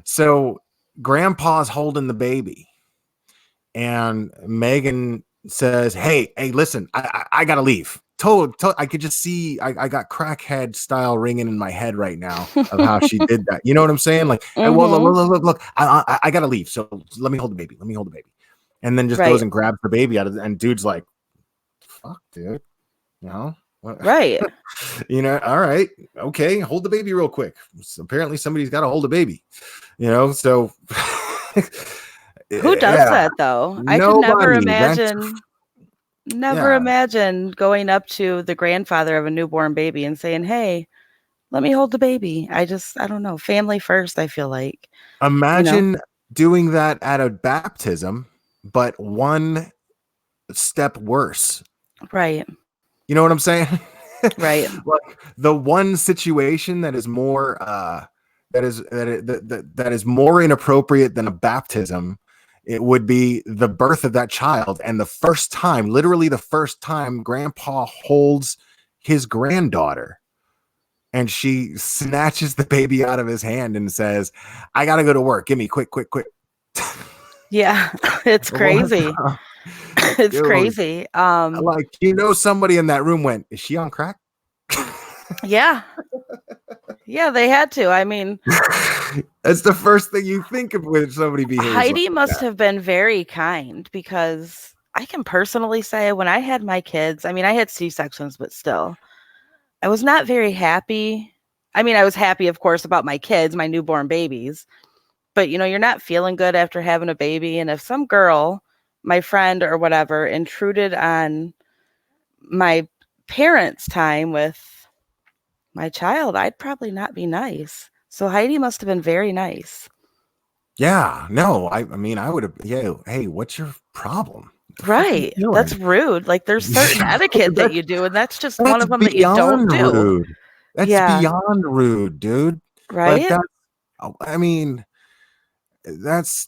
So grandpa's holding the baby and Magen says, hey, listen, I gotta leave. I could just see, I got crackhead style ringing in my head right now of how she did that. You know what I'm saying? Like, hey, well, look, I gotta leave. So let me hold the baby. And then just goes and grabs the baby out of it. And dude's like, fuck, dude. You know? Right. All right. Okay. Hold the baby real quick. So apparently somebody's got to hold a baby, so. Who does that though? I could never imagine going up to the grandfather of a newborn baby and saying, hey, let me hold the baby. I don't know. Family first, I feel like. Imagine doing that at a baptism, but one step worse. Right. You know what I'm saying? Right. Like the one situation that is more that is more inappropriate than a baptism, it would be the birth of that child. And literally the first time grandpa holds his granddaughter and she snatches the baby out of his hand and says, I gotta go to work. Give me quick. Yeah, it's crazy. It's crazy. Like, somebody in that room went, is she on crack? Yeah. Yeah, they had to. I mean, that's the first thing you think of when somebody behaves. Heidi must have been very kind, because I can personally say when I had my kids, I mean, I had C-sections, but still, I was not very happy. I mean, I was happy, of course, about my kids, my newborn babies, but you're not feeling good after having a baby. And if some girl, my friend or whatever, intruded on my parents' time with my child, I'd probably not be nice. So Heidi must have been very nice. Yeah, no, I mean, I would have. Yeah, hey, what's your problem? What the fuck are you Right. That's doing? rude. Like there's certain etiquette that that's you do, and that's just one that's of them that you don't beyond do. rude. That's Yeah. beyond rude, dude. Like Right? that. I mean, that's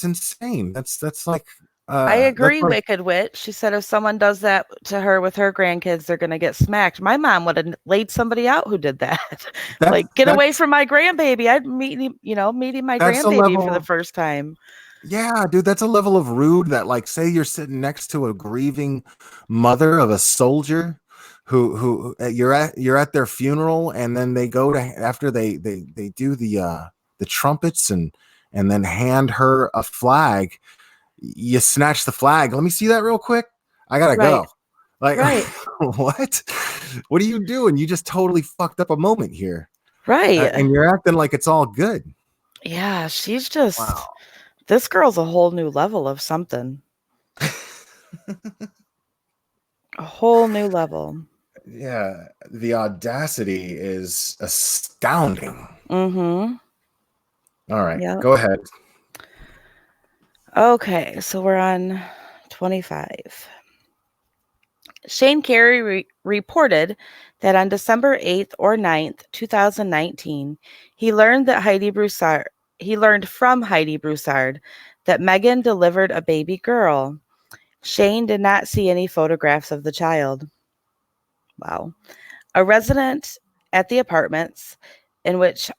insane. That's like I that's agree, like Wicked Witch. She said if someone does that to her with her grandkids, they're going to get smacked. My mom would have laid somebody out who did that. that's Like, get away that's from my grandbaby. I'd meeting my that's a grandbaby for level the of first time. yeah, dude, that's a level of rude that like say you're sitting next to a grieving mother of a soldier who you're at their funeral and then they go to after they do the trumpets and then hand her a flag. You snatch the flag. Let me see that real quick. I gotta Right. go. Like Right. what? What are you doing? You just totally fucked up a moment here, Right. and you're acting like it's all good. Yeah, she's just Wow. this girl's a whole new level of something. A whole new level. Yeah, the audacity is astounding. Mhm. All right, Yep. go ahead. Okay, so we're on 25. Shane Carey reported that on December 8th or 9th, 2019, he learned from Heidi Broussard that Magen delivered a baby girl. Shane did not see any photographs of the child. Wow. A resident at the apartments in which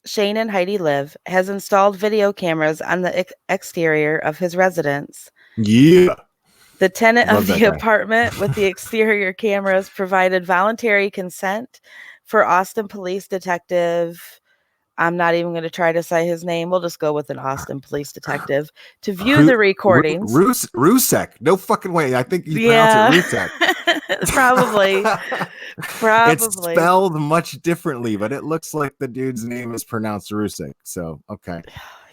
Shane and Heidi live has installed video cameras on the exterior of his residence. Yeah, The tenant of love that the guy. apartment with the exterior cameras provided voluntary consent for Austin Police Detective. I'm not even going to try to say his name. We'll just go with an Austin Police Detective to view the recordings. Rusek. No fucking way. I think you pronounce it Yeah, Rusek. probably. It's Probably. spelled much differently, but it looks like the dude's name is pronounced Rusek. So okay.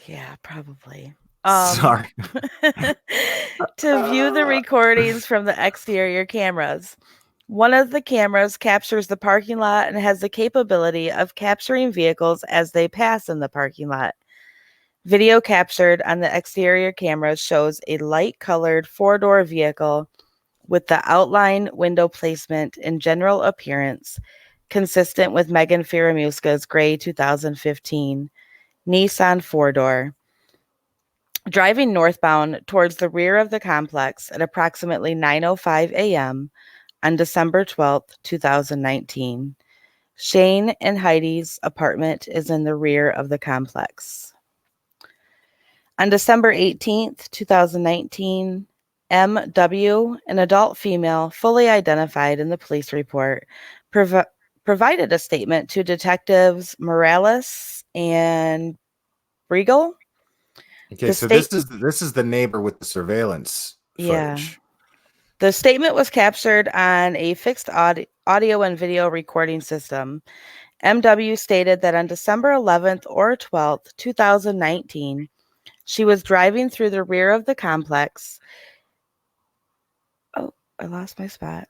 Yeah, probably. Um, Sorry. to view the recordings from the exterior cameras. One of the cameras captures the parking lot and has the capability of capturing vehicles as they pass in the parking lot. Video captured on the exterior cameras shows a light-colored four-door vehicle with the outline window placement and general appearance consistent with Megan Fieramusca's gray 2015 Nissan four-door. Driving northbound towards the rear of the complex at approximately 9:05 a.m. on December 12th, 2019. Shane and Heidi's apartment is in the rear of the complex. On December 18th, 2019, M.W., an adult female fully identified in the police report, provided a statement to detectives Morales and Briegel. Okay, The so state, this is the neighbor with the surveillance yeah, footage. the statement was captured on a fixed audio and video recording system. MW stated that on December 11th or 12th, 2019, she was driving through the rear of the complex. Oh, I lost my spot.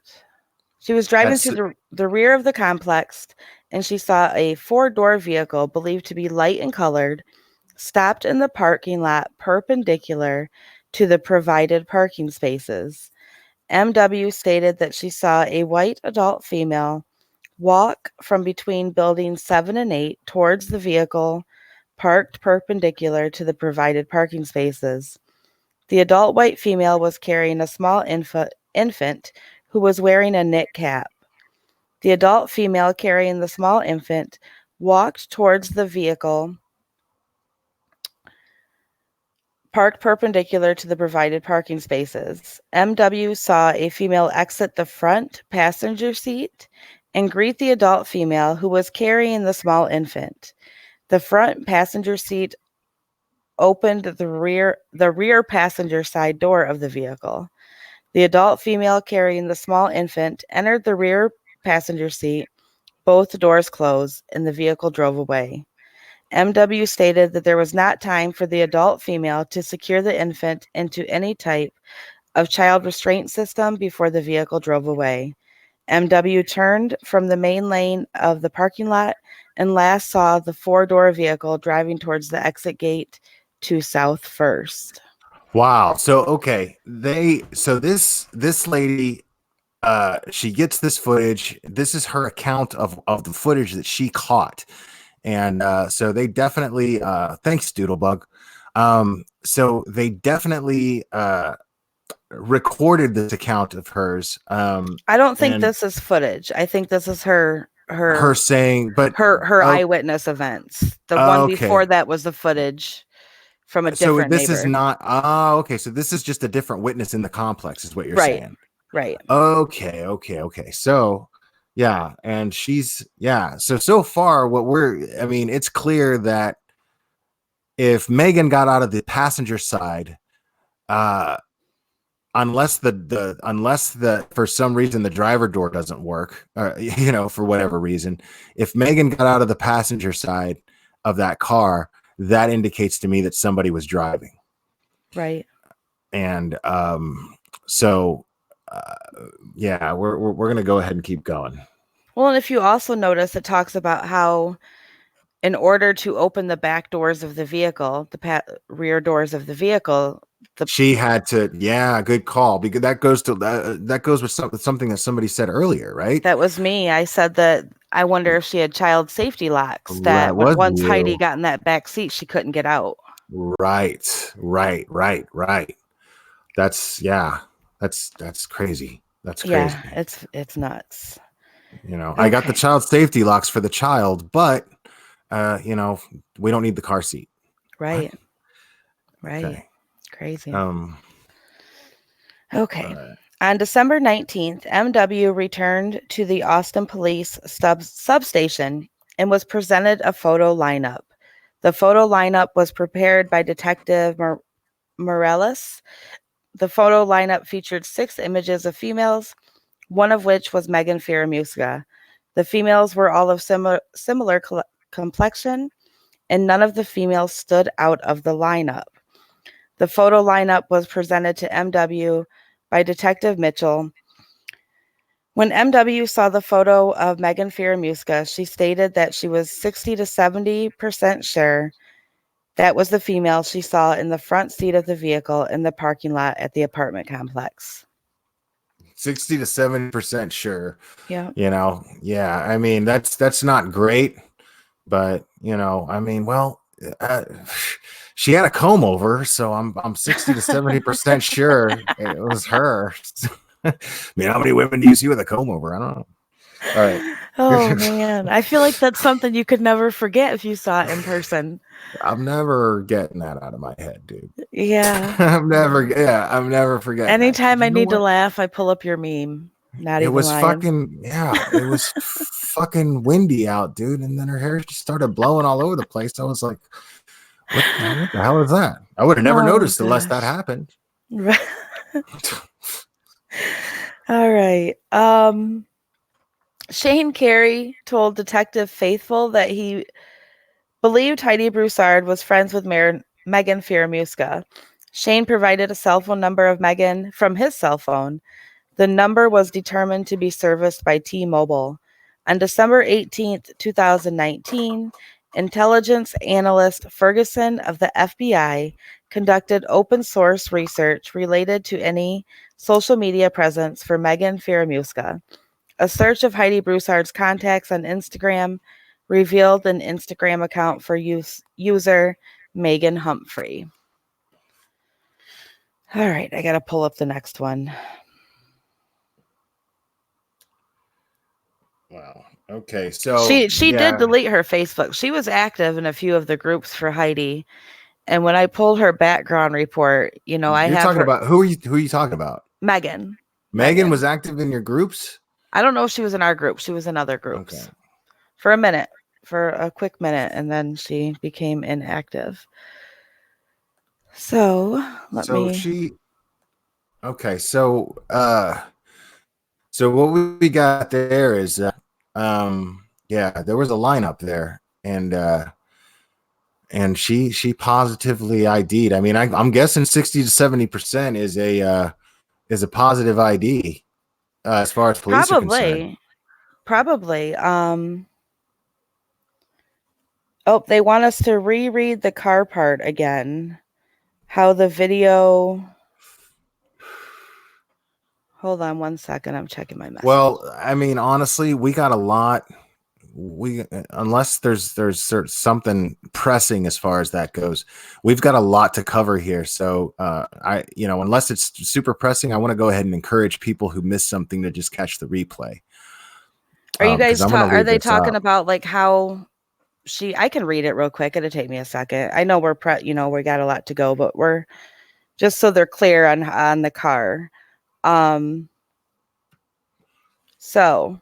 She was driving That's through the rear of the complex and she saw a four-door vehicle believed to be light and colored stopped in the parking lot perpendicular to the provided parking spaces. MW stated that she saw a white adult female walk from between buildings 7 and 8 towards the vehicle parked perpendicular to the provided parking spaces. The adult white female was carrying a small infant who was wearing a knit cap. The adult female carrying the small infant walked towards the vehicle parked perpendicular to the provided parking spaces. MW saw a female exit the front passenger seat and greet the adult female who was carrying the small infant. The front passenger seat opened the rear passenger side door of the vehicle. The adult female carrying the small infant entered the rear passenger seat. Both doors closed and the vehicle drove away. MW stated that there was not time for the adult female to secure the infant into any type of child restraint system before the vehicle drove away. MW turned from the main lane of the parking lot and last saw the four-door vehicle driving towards the exit gate to South First. Wow. So okay, this lady, she gets this footage. This is her account of the footage that she caught, and so they definitely thanks Doodlebug. So they definitely recorded this account of hers. I don't think And this is footage. I think this is her her saying, but eyewitness events. The one before okay. that was the footage from a So different this is neighbor. not okay. So this is just a different witness in the complex, is what you're Right. saying. Right. Okay. So yeah, and she's yeah. So far, I mean, it's clear that if Megan got out of the passenger side, uh, unless the for some reason the driver door doesn't work, for whatever reason, if Megan got out of the passenger side of that car, that indicates to me that somebody was driving. Right. And so yeah, we're gonna go ahead and keep going. Well, and if you also notice, it talks about how in order to open the back doors of the vehicle, the rear doors of the vehicle, She had to, yeah, good call, because that goes to that goes with something that somebody said earlier, right? that was me. I said that I wonder if she had child safety locks, That that was once Heidi you. got in that back seat, she couldn't get out. Right. That's yeah. That's crazy. That's crazy. Yeah, it's nuts. I got the Okay. child safety locks for the child, but we don't need the car seat. What? Right. Right. Okay. Crazy. Um. Okay. On December 19th, MW returned to the Austin Police substation and was presented a photo lineup. The photo lineup was prepared by Detective Morales. The photo lineup featured 6 images of females, one of which was Magen Fieramusca. The females were all of similar complexion, and none of the females stood out of the lineup. The photo lineup was presented to MW by Detective Mitchell. When MW saw the photo of Magen Fieramusca, she stated that she was 60 to 70% sure that was the female she saw in the front seat of the vehicle in the parking lot at the apartment complex. 60 to 70% sure. Yeah. Yeah. I mean, that's not great, but I mean, well, she had a comb over, so I'm 60 to 70% sure it was her. I mean, how many women do you see with a comb over? I don't know. All right. Oh man, I feel like that's something you could never forget if you saw it in person. I'm never getting that out of my head, dude. Yeah. I'm never forgetting that. Anytime I You know need to what? laugh, I pull up your meme. Not It even was lying. fucking yeah. It was fucking windy out, dude. And then her hair just started blowing all over the place. I was like, what the hell is that? I would have never Oh noticed unless that gosh. happened. All right. Shane Carey told Detective Faithful that he believed Heidi Broussard was friends with Megan Fieramusca. Shane provided a cell phone number of Megan from his cell phone. The number was determined to be serviced by T-Mobile. On December 18th, 2019, intelligence analyst Ferguson of the FBI conducted open source research related to any social media presence for Megan Fieramusca. A search of Heidi Broussard's contacts on Instagram revealed an Instagram account for user Megan Humphrey. All right, I got to pull up the next one. Wow. Okay. So She did delete her Facebook. She was active in a few of the groups for Heidi. And when I pulled her background report, I You're have talking her about who are you talking about? Megan. Megan was active in your groups? I don't know if she was in our group. She was in other groups. Okay. For a minute, for a quick minute, and then she became inactive. So okay, so what we got there is yeah, there was a lineup there, and she positively ID'd. I mean, I'm guessing 60 to 70% is a positive ID. as far as police are concerned. Probably. Oh, they want us to reread the car part again. How the video. Hold on one second. I'm checking my message. Well, I mean, honestly, we got a lot. Unless there's something pressing as far as that goes, we've got a lot to cover here. So unless it's super pressing, I want to go ahead and encourage people who missed something to just catch the replay. Are you guys are they talking up. about like how I can read it real quick. It'll take me a second. I know we got a lot to go, but we're just so they're clear on the car. So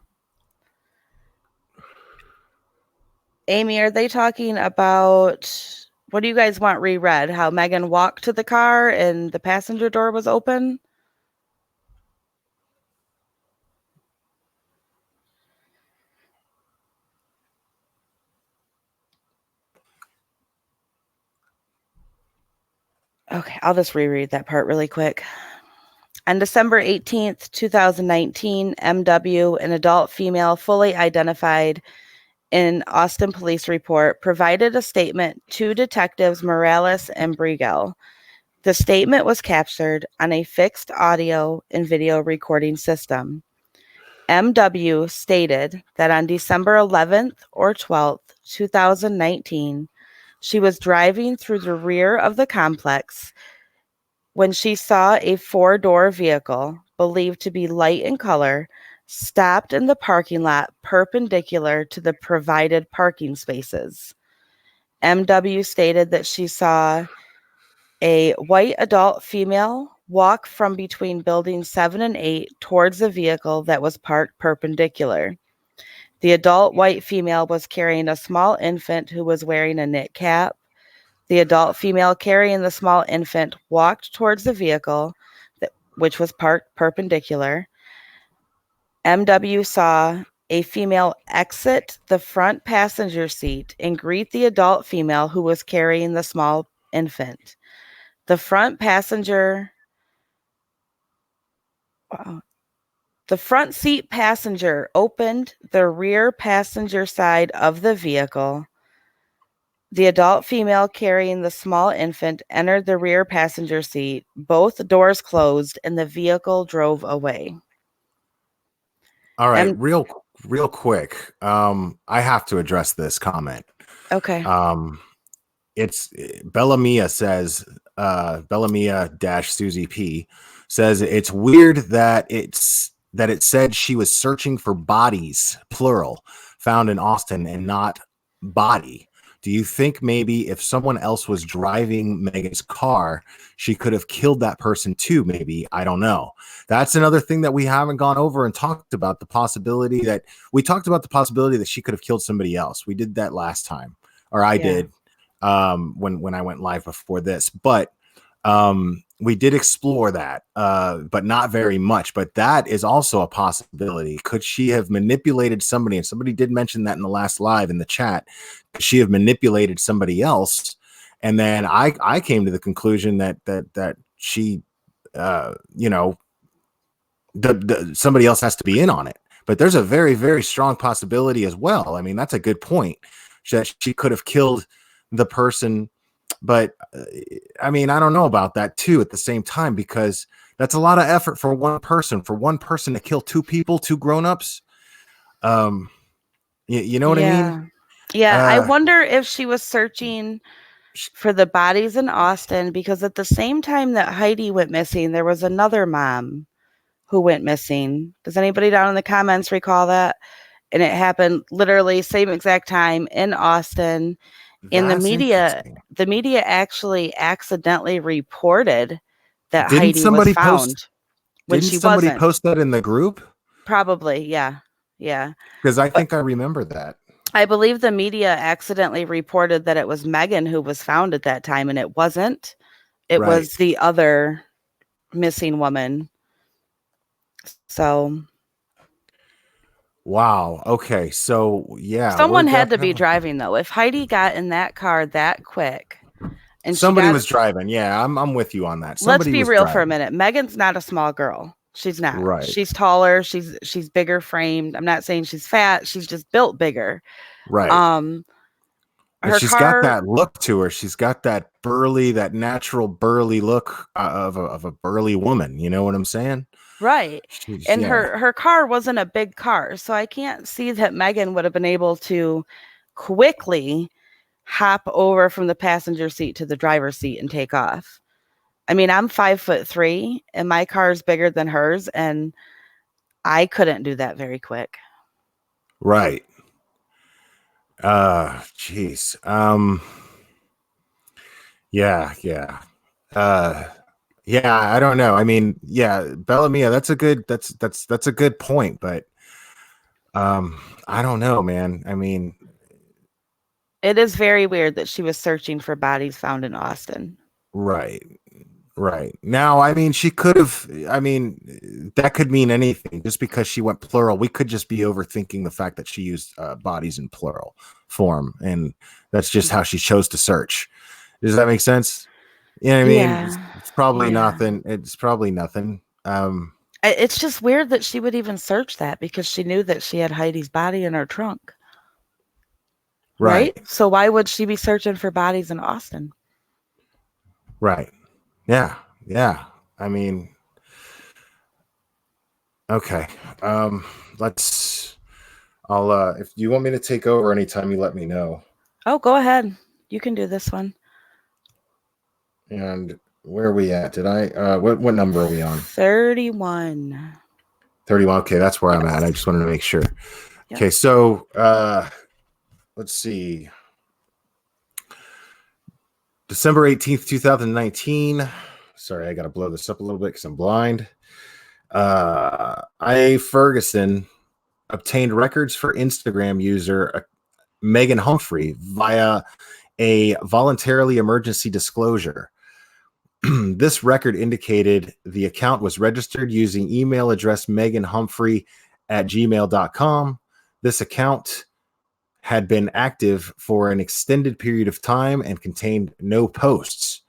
Amy, are they talking about, what do you guys want reread? How Magen walked to the car and the passenger door was open? Okay, I'll just reread that part really quick. On December 18th, 2019, MW, an adult female fully identified in Austin police report, provided a statement to detectives Morales and Briegel. The statement was captured on a fixed audio and video recording system. MW stated that on December 11th or 12th, 2019, she was driving through the rear of the complex when she saw a 4-door vehicle, believed to be light in color, stopped in the parking lot perpendicular to the provided parking spaces. MW stated that she saw a white adult female walk from between buildings 7 and 8 towards the vehicle that was parked perpendicular. The adult white female was carrying a small infant who was wearing a knit cap. The adult female carrying the small infant walked towards the vehicle, which was parked perpendicular. MW saw a female exit the front passenger seat and greet the adult female who was carrying the small infant. The front seat passenger opened the rear passenger side of the vehicle. The adult female carrying the small infant entered the rear passenger seat. Both doors closed and the vehicle drove away. All right, real quick. I have to address this comment. Okay. It's Bellamia says, Bellamia-Susie P says it's weird that it said she was searching for bodies, plural, found in Austin and not body. Do you think maybe if someone else was driving Megan's car, she could have killed that person too? Maybe. I don't know. That's another thing that we haven't gone over and talked about, the possibility that she could have killed somebody else. We did that last time, or I did when I went live before this. But we did explore that, but not very much. But that is also a possibility. Could she have manipulated somebody? And somebody did mention that in the last live in the chat. Could she have manipulated somebody else? And then I came to the conclusion that she, somebody else has to be in on it. But there's a very, very strong possibility as well. I mean, that's a good point. That she could have killed the person. But I mean, I don't know about that too at the same time, because that's a lot of effort for one person to kill 2 people, 2 grown-ups. You know what I mean? Yeah. I wonder if she was searching for the bodies in Austin, because at the same time that Heidi went missing, there was another mom who went missing. Does anybody down in the comments recall that? And it happened literally same exact time in Austin. In the media actually accidentally reported that Heidi was found when she wasn't. Didn't somebody post that in the group? Probably, yeah. Because I think I remember that. I believe the media accidentally reported that it was Magen who was found at that time, and it wasn't. It was the other missing woman. So... Wow. Okay. So yeah, someone had to be driving though. If Heidi got in that car that quick, and somebody was driving, yeah, I'm with you on that. Let's be real for a minute. Megan's not a small girl. She's not. Right. She's taller. She's bigger framed. I'm not saying she's fat. She's just built bigger. Right. Um, But her she's got car, that look to her. She's got that burly, that natural burly look of a burly woman. You know what I'm saying? right, and Yeah. her car wasn't a big car, so I can't see that Megan would have been able to quickly hop over from the passenger seat to the driver's seat and take off. I mean, I'm 5'3", and my car is bigger than hers, and I couldn't do that very quick. Right. Jeez. Yeah, yeah. Uh, yeah, I don't know. I mean, yeah, Bellamia, that's a good point, but I don't know, man. I mean, It is very weird that she was searching for bodies found in Austin. right. Right. Now, I mean, she could have, I mean, that could mean anything. Just because she went plural, we could just be overthinking the fact that she used bodies in plural form. And that's just how she chose to search. Does that make sense? You know what I mean? Yeah. It's probably Yeah. nothing. It's probably nothing. It's just weird that she would even search that because she knew that she had Heidi's body in her trunk. Right. Right? So why would she be searching for bodies in Austin? Right. Yeah. Yeah. I mean, okay. Let's, if you want me to take over anytime, you let me know. Oh, go ahead. You can do this one. And where are we at? Did I, what number are we on? 31. 31. Okay, that's where I'm Yes. at. I just wanted to make sure. Yep. Okay, so let's see. December 18th, 2019. Sorry, I got to blow this up a little bit because I'm blind. I Ferguson obtained records for Instagram user Megan Humphrey via a voluntarily emergency disclosure. This record indicated the account was registered using email address meganhumphrey@gmail.com. This account had been active for an extended period of time and contained no posts.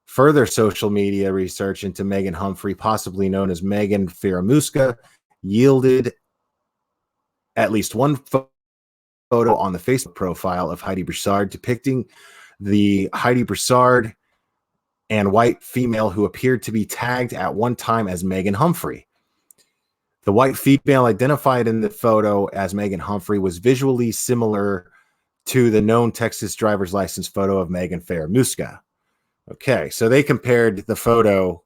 Further social media research into Megan Humphrey, possibly known as Magen Fieramusca, yielded at least one photo on the Facebook profile of Heidi Broussard depicting the Heidi Broussard and white female who appeared to be tagged at one time as Megan Humphrey. The white female identified in the photo as Megan Humphrey was visually similar to the known Texas driver's license photo of Megan Fieramusca. Okay, so they compared the photo.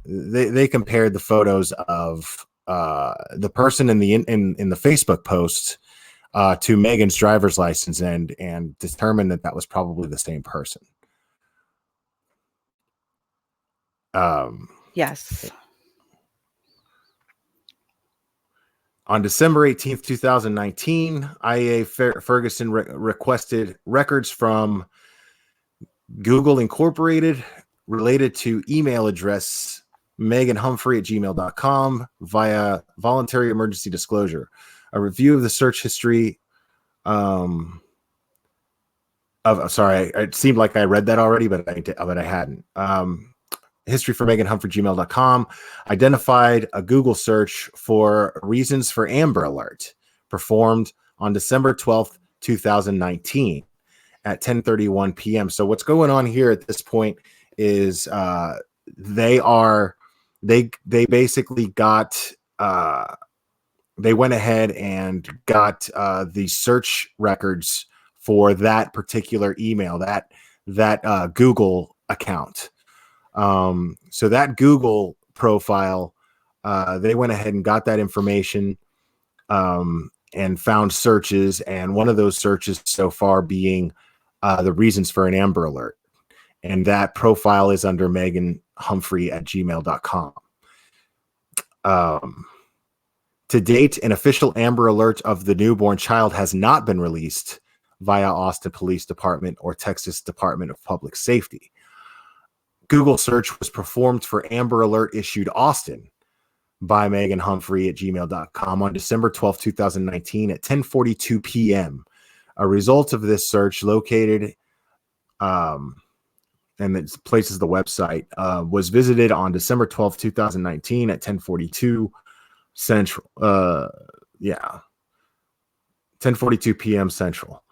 They compared the photos of the person in the Facebook post to Megan's driver's license and determined that was probably the same person. Yes. On December 18th, 2019, IAA Ferguson requested records from Google Incorporated related to email address meganhumphrey@gmail.com via voluntary emergency disclosure. A review of the search history sorry, it seemed like I read that already, but I hadn't. History for meganhumphrey@gmail.com identified a Google search for reasons for Amber Alert performed on December 12th, 2019 at 10:31 p.m. So what's going on here at this point is they basically got they went ahead and got the search records for that particular email, that Google account. So that Google profile, they went ahead and got that information and found searches, and one of those searches so far being the reasons for an Amber Alert. And that profile is under meganhumphrey@gmail.com. To date, an official Amber Alert of the newborn child has not been released via Austin Police Department or Texas Department of Public Safety. Google search was performed for Amber Alert issued Austin by meganhumphrey@gmail.com on December 12, 2019 at 10:42 p.m. A result of this search located and it places the website, was visited on December 12th, 2019 at 10:42 Central. 10:42 p.m. Central.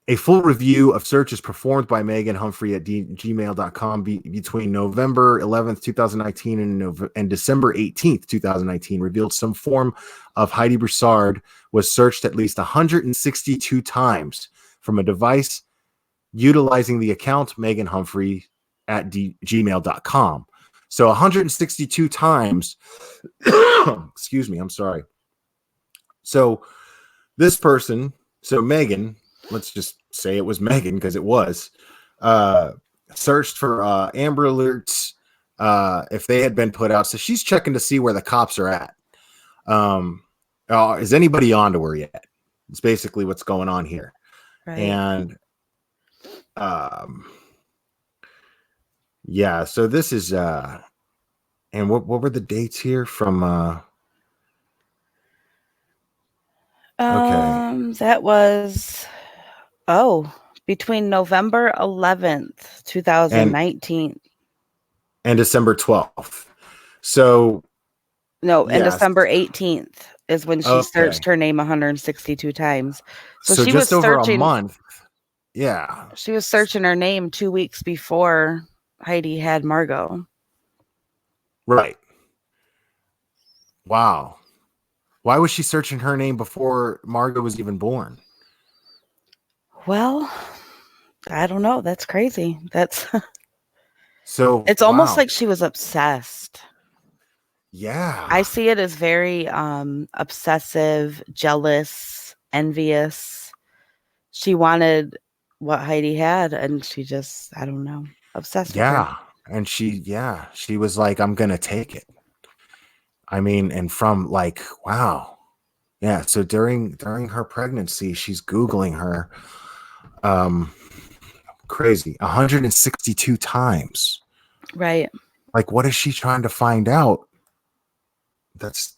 A full review of searches performed by Magen Humphrey at gmail.com between November 11th, 2019 and December 18th, 2019 revealed some form of Heidi Broussard was searched at least 162 times from a device utilizing the account Magen Humphrey at gmail.com. So 162 times. Excuse me, I'm sorry. So this person, so Magen, let's just say it was Magen because it was, searched for Amber Alerts if they had been put out. So she's checking to see where the cops are at. Is anybody on to her yet? It's basically what's going on here. Right. And yeah, so this is and what were the dates here from okay. That was between November 11th, 2019 and December 12th. So no, and December 18th is when she searched her name 162 times. So she just was over searching, a month. Yeah. She was searching her name 2 weeks before Heidi had Margot. Right. Wow. Why was she searching her name before Margot was even born? Well, I don't know. That's crazy. That's so it's almost like she was obsessed. Yeah. I see it as very obsessive, jealous, envious. She wanted what Heidi had, and she just, I don't know, obsessed with her. And she was like, I'm gonna take it. I mean, and from like, wow. Yeah, so during her pregnancy, she's Googling her crazy 162 times. Right. Like, what is she trying to find out? That's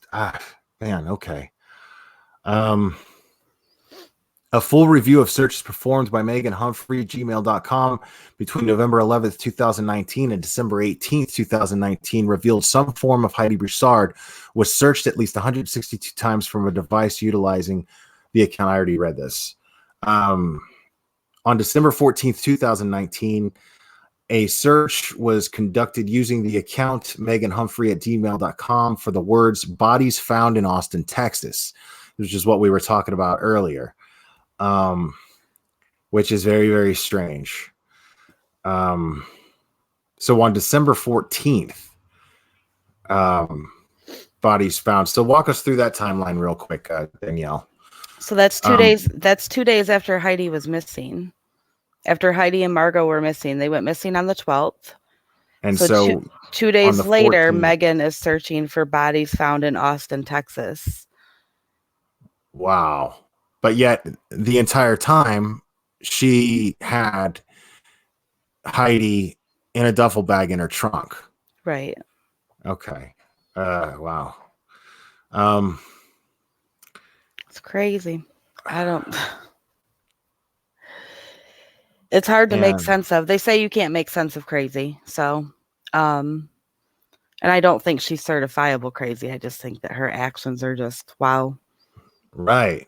man, okay. A full review of searches performed by Magen Humphrey, gmail.com between November 11th, 2019 and December 18th, 2019 revealed some form of Heidi Broussard was searched at least 162 times from a device utilizing the account. I already read this. On December 14th, 2019, a search was conducted using the account Magen Humphrey at gmail.com for the words bodies found in Austin, Texas, which is what we were talking about earlier. Which is very, very strange. So on December 14th, bodies found. So walk us through that timeline real quick, Danielle. So that's 2 days. That's 2 days after Heidi was missing. After Heidi and Margot were missing, they went missing on the 12th. And so 2 days later, Magen is searching for bodies found in Austin, Texas. Wow. But yet the entire time she had Heidi in a duffel bag in her trunk. Right. Okay. Wow. It's crazy. It's hard to make sense of. They say you can't make sense of crazy. So, and I don't think she's certifiable crazy. I just think that her actions are just wow. Right.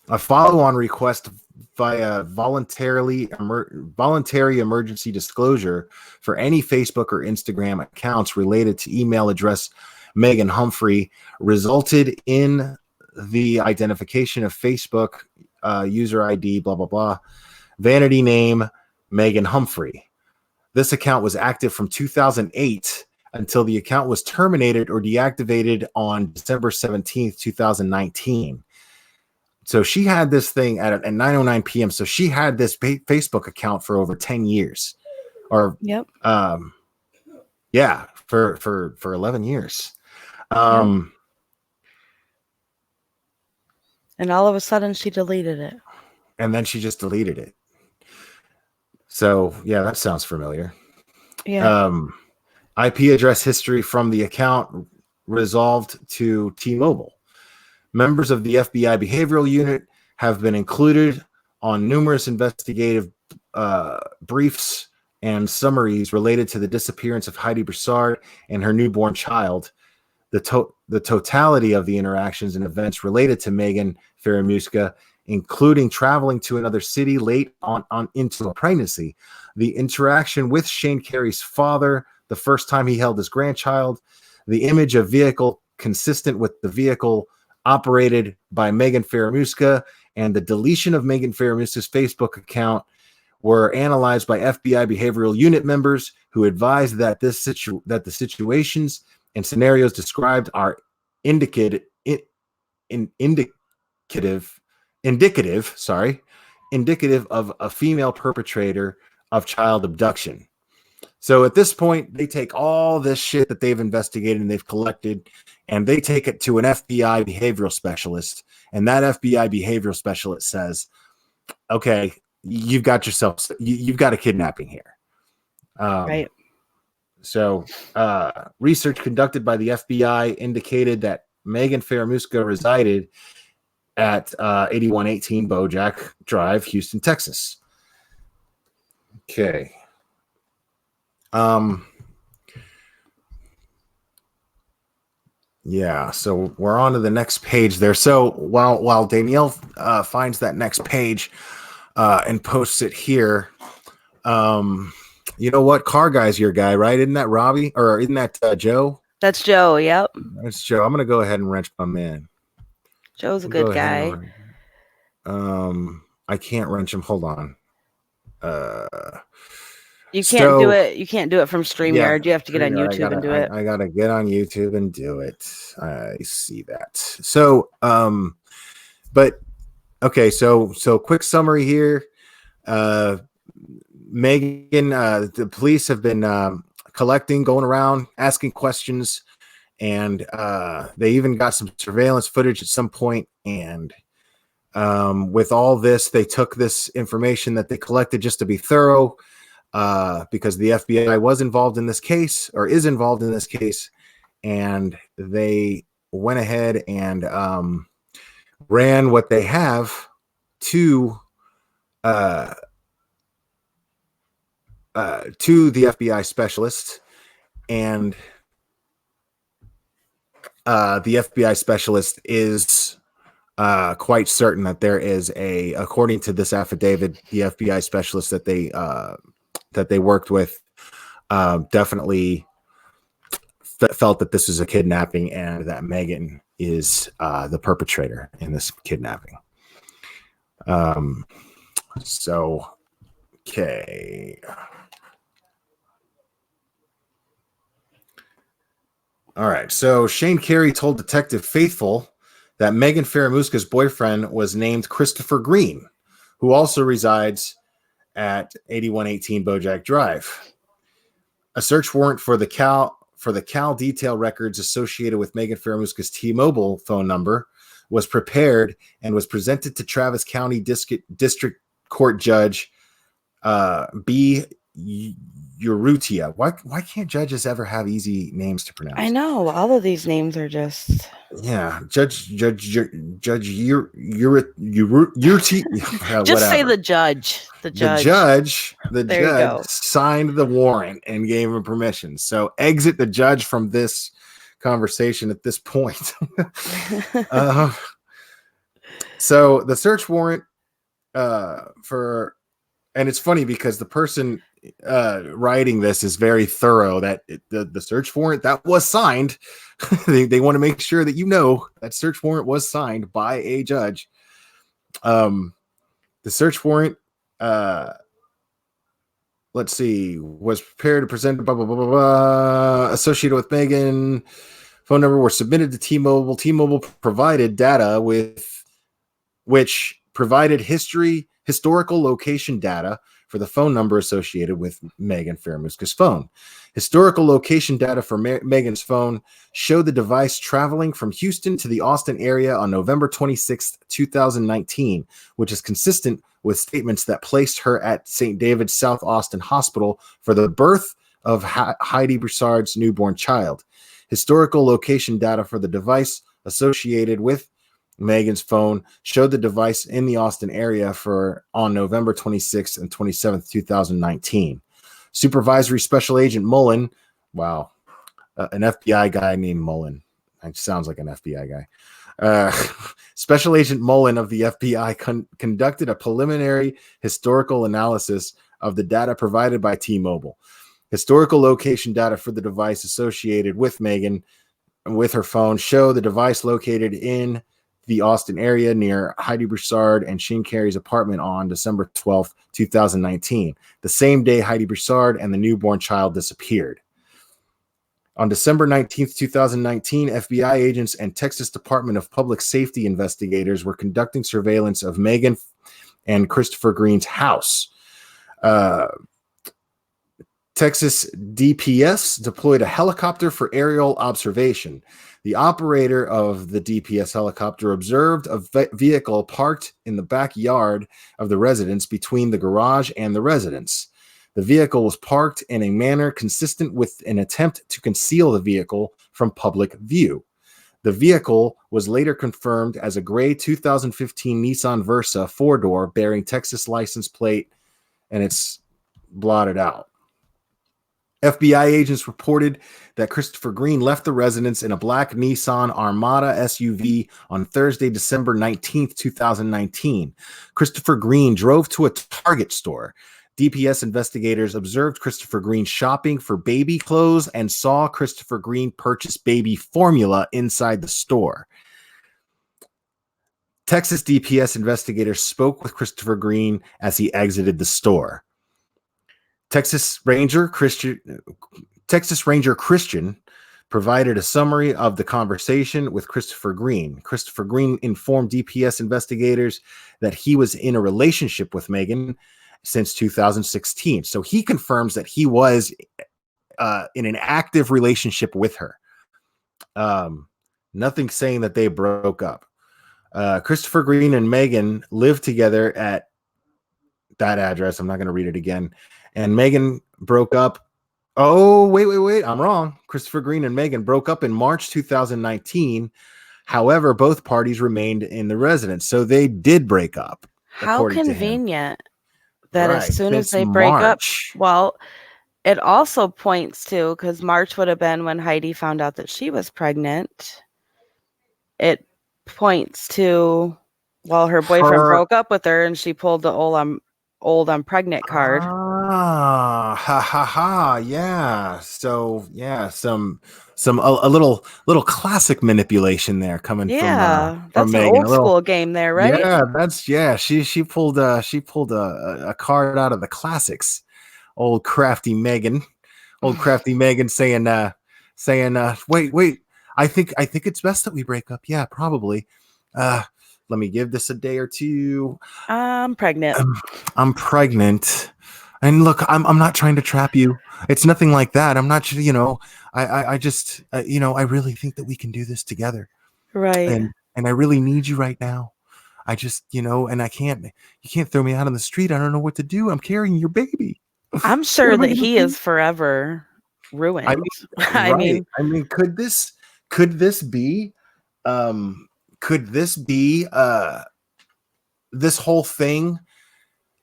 A follow-on request via voluntary emergency disclosure for any Facebook or Instagram accounts related to email address Magen Humphrey resulted in the identification of Facebook user ID, blah, blah, blah, vanity name Magen Humphrey. This account was active from 2008 until the account was terminated or deactivated on December 17th, 2019. So she had this thing at 9:09 p.m. So she had this Facebook account for over 10 years, or for 11 years. And all of a sudden she deleted it. And then she just deleted it. So yeah, that sounds familiar. Yeah. IP address history from the account resolved to T-Mobile. Members of the FBI behavioral unit have been included on numerous investigative briefs and summaries related to the disappearance of Heidi Broussard and her newborn child. The totality of the interactions and events related to Magen Fieramusca, including traveling to another city late on into a pregnancy, the interaction with Shane Carey's father, the first time he held his grandchild, the image of vehicle consistent with the vehicle operated by Magen Fieramusca, and the deletion of Magen Fieramusca's Facebook account were analyzed by FBI behavioral unit members who advised that that the situations and scenarios described are indicative of a female perpetrator of child abduction. So at this point, they take all this shit that they've investigated and they've collected, and they take it to an FBI behavioral specialist. And that FBI behavioral specialist says, okay, you've got a kidnapping here. Right. So research conducted by the FBI indicated that Magen Fieramusca resided at 8118 Bojack Drive, Houston, Texas. Okay. Yeah, so we're on to the next page there. So while Danielle finds that next page and posts it here, you know what? Car Guy's your guy, right? Isn't that Robbie? Or isn't that Joe? That's Joe, yep. That's Joe. I'm going to go ahead and wrench my man. Joe's a good guy. I can't wrench him. Hold on. You can't do it. You can't do it from StreamYard. You have to get on YouTube and do it. I gotta get on YouTube and do it. I see that. So, but okay. So quick summary here. Magen, the police have been collecting, going around, asking questions, and they even got some surveillance footage at some point. And with all this, they took this information that they collected just to be thorough. Because the FBI was involved in this case, or is involved in this case, and they went ahead and ran what they have to the FBI specialist, and the FBI specialist is quite certain that there is according to this affidavit, the FBI specialist that they worked with definitely felt that this was a kidnapping and that Magen is the perpetrator in this kidnapping. So, okay. All right. So Shane Carey told Detective Faithful that Magen Fieramusca's boyfriend was named Christopher Green, who also resides at 8118 Bojack Drive. A search warrant for the Cal detail records associated with Magen Fieramusca's T-Mobile phone number was prepared and was presented to Travis County District Court Judge B. Urrutia. Why can't judges ever have easy names to pronounce? I know all of these names are just Judge Urrutia. Just say the judge. The judge signed the warrant and gave him permission. So exit the judge from this conversation at this point. So the search warrant and it's funny because the person writing this is very thorough that the search warrant that was signed. they want to make sure that that search warrant was signed by a judge. The search warrant, let's see, was prepared to present blah, blah, blah, blah, blah, associated with Magen. Phone number were submitted to T-Mobile. T-Mobile provided data which provided historical location data for the phone number associated with Magen Fieramusca's phone. Historical location data for Magen's phone showed the device traveling from Houston to the Austin area on November 26, 2019, which is consistent with statements that placed her at St. David's South Austin Hospital for the birth of Heidi Broussard's newborn child. Historical location data for the device associated with Megan's phone showed the device in the Austin area on November 26th and 27th, 2019. Supervisory Special Agent Mullen, wow, an FBI guy named Mullen. It sounds like an FBI guy. Special Agent Mullen of the FBI conducted a preliminary historical analysis of the data provided by T-Mobile. Historical location data for the device associated with Megan with her phone show the device located in the Austin area near Heidi Broussard and Shane Carey's apartment on December 12th, 2019, the same day Heidi Broussard and the newborn child disappeared. On December 19th, 2019, FBI agents and Texas Department of Public Safety investigators were conducting surveillance of Magen and Christopher Green's house. Texas DPS deployed a helicopter for aerial observation. The operator of the DPS helicopter observed a vehicle parked in the backyard of the residence between the garage and the residence. The vehicle was parked in a manner consistent with an attempt to conceal the vehicle from public view. The vehicle was later confirmed as a gray 2015 Nissan Versa four-door bearing Texas license plate, and it's blotted out. FBI agents reported that Christopher Green left the residence in a black Nissan Armada SUV on Thursday, December 19th, 2019. Christopher Green drove to a Target store. DPS investigators observed Christopher Green shopping for baby clothes and saw Christopher Green purchase baby formula inside the store. Texas DPS investigators spoke with Christopher Green as he exited the store. Texas Ranger Christian provided a summary of the conversation with Christopher Green. Christopher Green informed DPS investigators that he was in a relationship with Megan since 2016. So he confirms that he was in an active relationship with her. Nothing saying that they broke up. Christopher Green and Megan lived together at that address. I'm not going to read it again. And Megan broke up. Oh, wait. I'm wrong. Christopher Green and Megan broke up in March 2019. However, both parties remained in the residence. So they did break up. How convenient that right. as soon Since as they March. break up, well, it also points to, because March would have been when Heidi found out that she was pregnant. It points to, well, her boyfriend broke up with her and she pulled the old I'm pregnant card. Yeah. So yeah, a little classic manipulation there coming from that's Megan. an old school game there, right? Yeah, she pulled a card out of the classics. Old crafty Megan saying wait, I think it's best that we break up. Yeah, probably. Let me give this a day or two. I'm pregnant. I'm pregnant. And look, I'm not trying to trap you. It's nothing like that. I'm not, I just, I really think that we can do this together. Right. And I really need you right now. I just, and you can't throw me out on the street. I don't know what to do. I'm carrying your baby. I'm sure that he is forever ruined. I mean, could this be this whole thing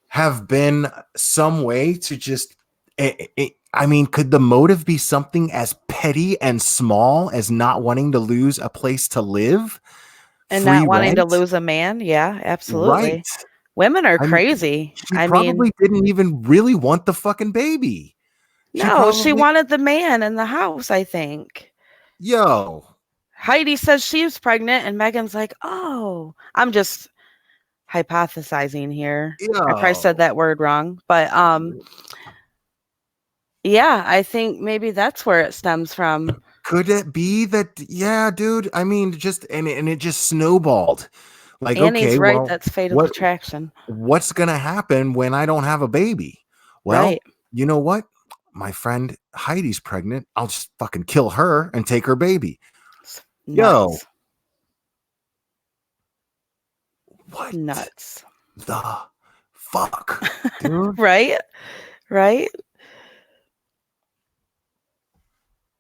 have been some way to just could the motive be something as petty and small as not wanting to lose a place to live and not wanting to lose a man? Yeah, absolutely. Right. Women are crazy. She probably didn't even really want the fucking baby. She wanted the man in the house, I think. Yo. Heidi says she's pregnant and Megan's like, oh, I'm just hypothesizing here. Yo. I probably said that word wrong, but yeah, I think maybe that's where it stems from. Could it be that? Yeah, dude. I mean, just and it just snowballed. Like, Annie's right. Well, that's fatal attraction. What's gonna happen when I don't have a baby? Well, you know what? My friend Heidi's pregnant. I'll just fucking kill her and take her baby. Yo. What? Nuts. The fuck, dude? Right?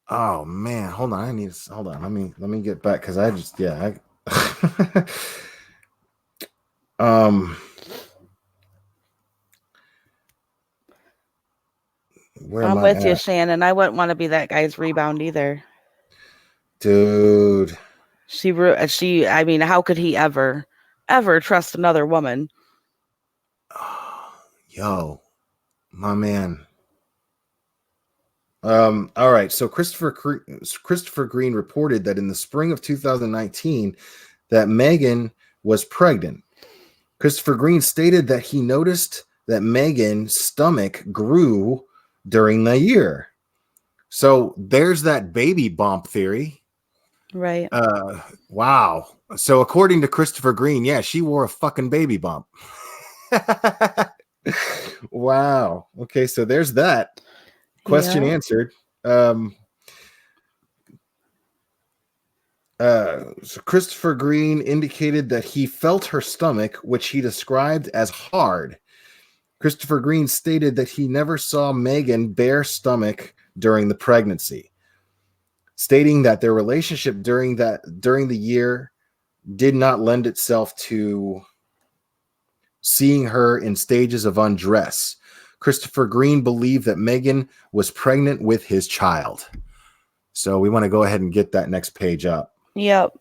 Oh man, hold on. Let me get back because I just um, where am I'm I with you, at, Shannon. I wouldn't want to be that guy's rebound either. dude? I mean, how could he ever trust another woman? Yo, my man. All right. So Christopher Green reported that in the spring of 2019 that Megan was pregnant. Christopher Green stated that he noticed that Megan's stomach grew during the year. So there's that baby bump theory. Right. Wow. So according to Christopher Green, yeah, she wore a fucking baby bump. Wow. Okay, so there's that. Question Yeah. answered. Um, so Christopher Green indicated that he felt her stomach, which he described as hard. Christopher Green stated that he never saw Megan bare stomach during the pregnancy, stating that their relationship during the year did not lend itself to seeing her in stages of undress. Christopher Green believed that Megan was pregnant with his child. So we want to go ahead and get that next page up. Yep.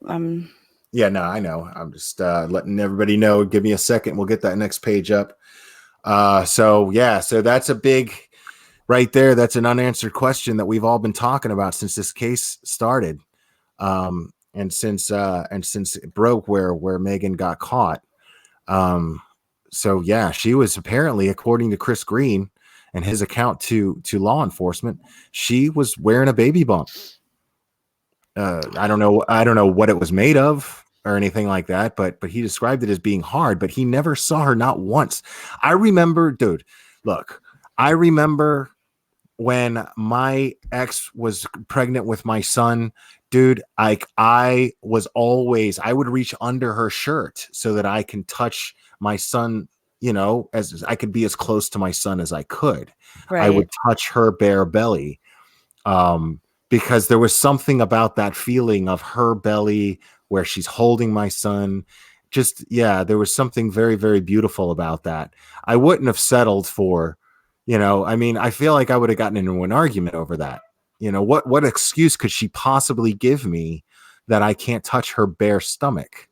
Yeah, no, I know. I'm just letting everybody know. Give me a second. We'll get that next page up. So that's a big right there. That's an unanswered question that we've all been talking about since this case started. And since it broke where Megan got caught. So yeah, she was apparently, according to Chris Green and his account to law enforcement, she was wearing a baby bump. I don't know what it was made of or anything like that, but he described it as being hard, but he never saw her, not once. I remember, dude, look, I remember when my ex was pregnant with my son, dude, I would reach under her shirt so that I can touch my son, as I could be as close to my son as I could. I Right. would touch her bare belly. Because there was something about that feeling of her belly where she's holding my son. Just, yeah, there was something very, very beautiful about that. I wouldn't have settled for, I mean, I feel like I would have gotten into an argument over that. What excuse could she possibly give me that I can't touch her bare stomach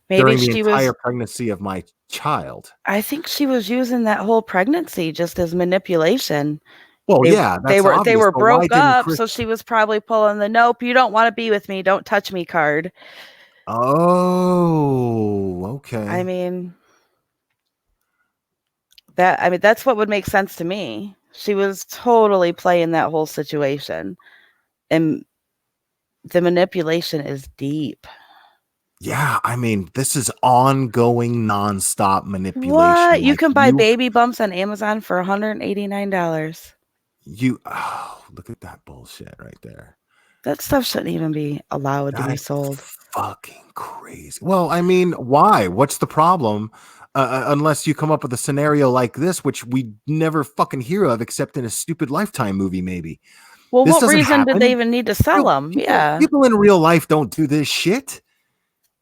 Maybe during the she entire was pregnancy of my child? I think she was using that whole pregnancy just as manipulation. Well, They yeah, they that's were they obvious, were but why broke didn't up, Chris? so she was probably pulling the nope, you don't want to be with me, don't touch me card. Oh, I okay. mean, that's what would make sense to me. She was totally playing that whole situation. And the manipulation is deep. Yeah, I mean, this is ongoing, nonstop manipulation. What? You Like can buy baby bumps on Amazon for $189. look at that bullshit right there. That stuff shouldn't even be allowed to be That's sold. fucking crazy. Well, I mean, why? What's the problem? Unless you come up with a scenario like this, which we never fucking hear of except in a stupid Lifetime movie, maybe. Well, This what doesn't reason did they happen. even need to sell them? Yeah. People in real life don't do this shit.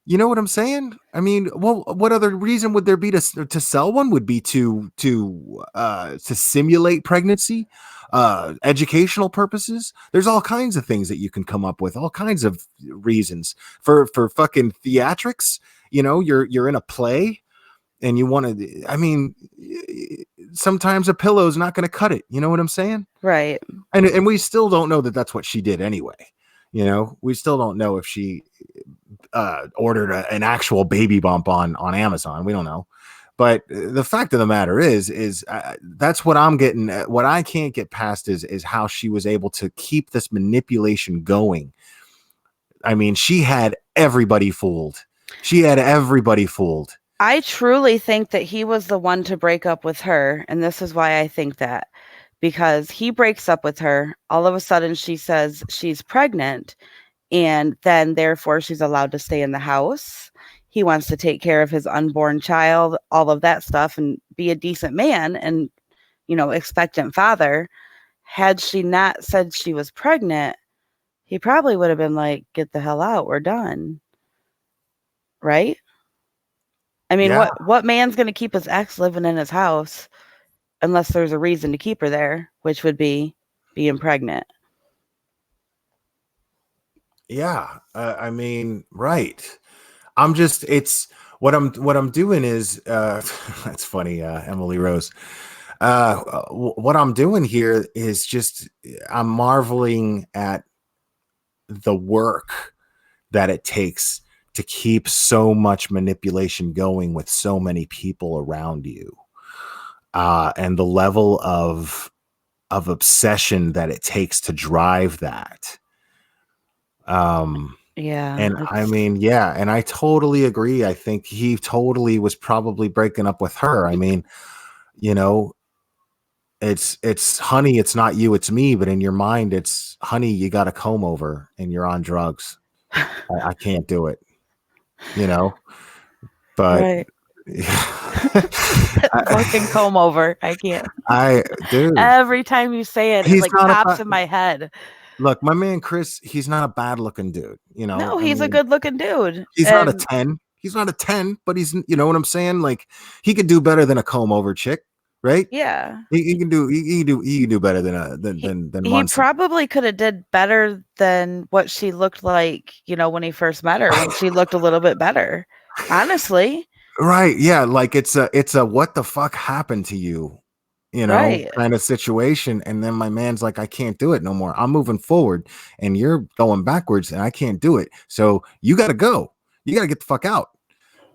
You know what I'm saying? I mean, well, what other reason would there be to sell one? Would be to simulate pregnancy, educational purposes. There's all kinds of things that you can come up with, all kinds of reasons for fucking theatrics. You're in a play and you want to. I mean, sometimes a pillow is not going to cut it. You know what I'm saying? Right. And we still don't know that that's what she did anyway. We still don't know if she ordered an actual baby bump on Amazon. We don't know. But the fact of the matter is that's what I'm getting at. What I can't get past is how she was able to keep this manipulation going. I mean, she had everybody fooled. I truly think that he was the one to break up with her. And this is why I think that. Because he breaks up with her. All of a sudden, she says she's pregnant. And then, therefore, she's allowed to stay in the house. He wants to take care of his unborn child, all of that stuff, and be a decent man and, expectant father. Had she not said she was pregnant, he probably would have been like, get the hell out. We're done. right? I mean, Yeah, what man's going to keep his ex living in his house unless there's a reason to keep her there, which would be being pregnant. yeah. I mean, right. I'm just it's what I'm doing is that's funny, Emily Rose. What I'm doing here is just I'm marveling at the work that it takes to keep so much manipulation going with so many people around you, and the level of obsession that it takes to drive that. Um, Yeah, and I it's mean, yeah, and I totally agree. I think he totally was probably breaking up with her. I mean, you know, it's honey, it's not you, it's me, but in your mind, it's honey, you got a comb over and you're on drugs. I can't do it, you know, but right. I, Fucking comb over. I can't. dude, Every time you say it, it he's like not pops a in my head. look, my man Chris, he's not a bad looking dude, you know. No, I he's a mean, good looking dude. he's not a And 10. He's not a 10, but he's, you know what I'm saying? Like, he could do better than a comb over chick, right? yeah, He can do better than than he Muncie. probably could have did better than what she looked like, when he first met her, when she looked a little bit better. Honestly. Right. Yeah. Like it's a what the fuck happened to you, Right. kind of situation. And then my man's like, I can't do it no more. I'm moving forward and you're going backwards and I can't do it. So you gotta go. You gotta get the fuck out.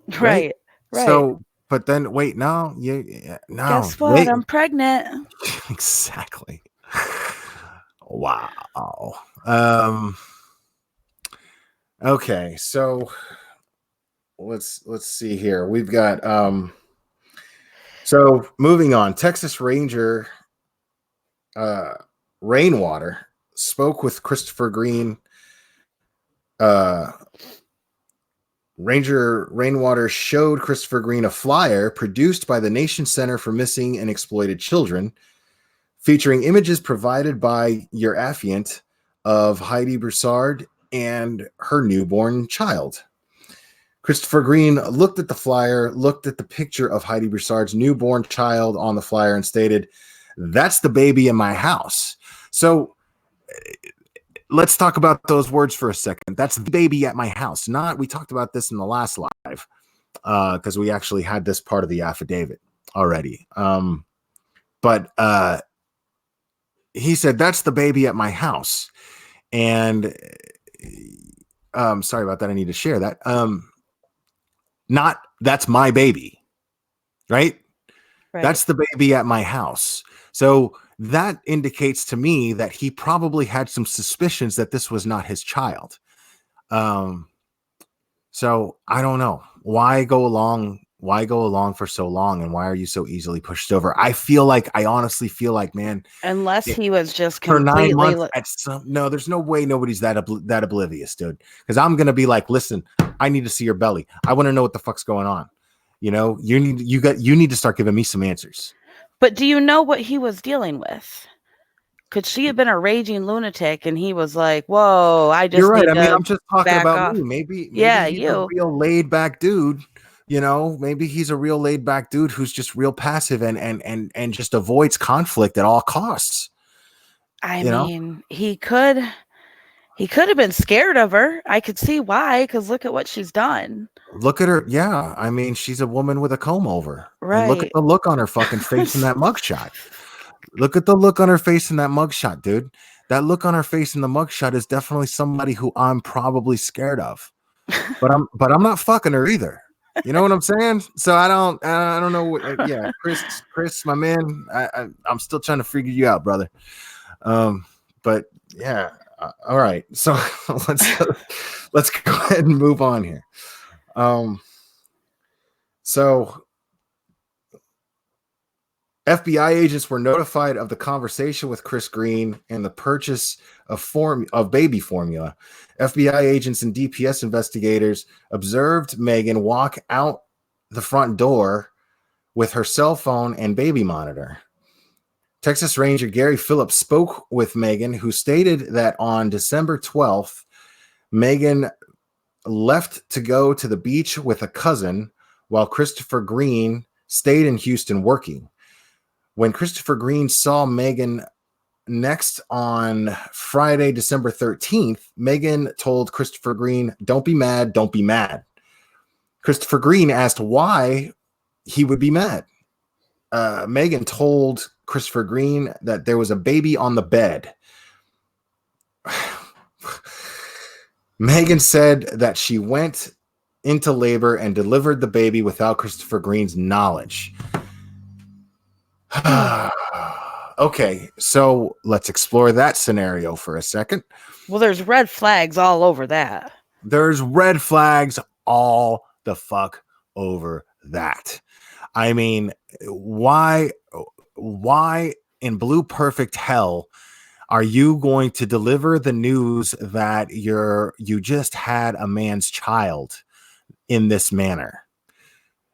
Right. Right. Right. So, but then wait, no, no, Guess what? wait. I'm pregnant. Exactly. Wow. Um, okay, so let's see here. We've got so moving on. Texas Ranger uh Rainwater spoke with Christopher Green. Uh Ranger Rainwater showed Christopher Green a flyer produced by the Nation Center for Missing and Exploited Children, featuring images provided by your affiant of Heidi Broussard and her newborn child. Christopher Green looked at the flyer, looked at the picture of Heidi Broussard's newborn child on the flyer, and stated, "That's the baby in my house." So let's talk about those words for a second. That's the baby at my house. Not, we talked about this in the last live because we actually had this part of the affidavit already. But he said, "That's the baby at my house." And sorry about that. I need to share that. Not that's my baby, right? Right. That's the baby at my house. So that indicates to me that he probably had some suspicions that this was not his child. Um, so I don't know why go along. Why go along for so long, and why are you so easily pushed over? I honestly feel like, man, Unless he was just for 9 completely months at some no, there's no way nobody's that oblivious, dude. Because I'm gonna be like, listen, I need to see your belly. I want to know what the fuck's going on. You need to start giving me some answers. But do you know what he was dealing with? Could she have been a raging lunatic and he was like, "Whoa, I You're just right. need I mean, to I'm just talking back about me. off." Maybe Yeah, he's a you. real laid back dude. Maybe he's a real laid back dude who's just real passive and just avoids conflict at all costs. I You know, mean, he could have been scared of her. I could see why, cuz look at what she's done. look at her. Yeah, I mean, she's a woman with a comb over, and look at Right. the look on her fucking face in that mugshot. Look at the look on her face in that mugshot, dude. That look on her face in the mugshot is definitely somebody who I'm probably scared of. But I'm not fucking her either. You know what I'm saying? So I don't know what. Yeah, Chris, my man, I'm still trying to figure you out, brother. Um, but yeah, all right. So let's go ahead and move on here. So FBI agents were notified of the conversation with Chris Green and the purchase of baby formula. FBI agents and DPS investigators observed Magen walk out the front door with her cell phone and baby monitor. Texas Ranger Gary Phillips spoke with Magen, who stated that on December 12th, Magen left to go to the beach with a cousin while Christopher Green stayed in Houston working. When Christopher Green saw Magen next on Friday, December 13th, Magen told Christopher Green, "Don't be mad, don't be mad." Christopher Green asked why he would be mad. Magen told Christopher Green that there was a baby on the bed. Magen said that she went into labor and delivered the baby without Christopher Green's knowledge. Okay, so let's explore that scenario for a second. Well, there's red flags all over that. There's red flags all the fuck over that. I mean, why in blue perfect hell are you going to deliver the news that you just had a man's child in this manner?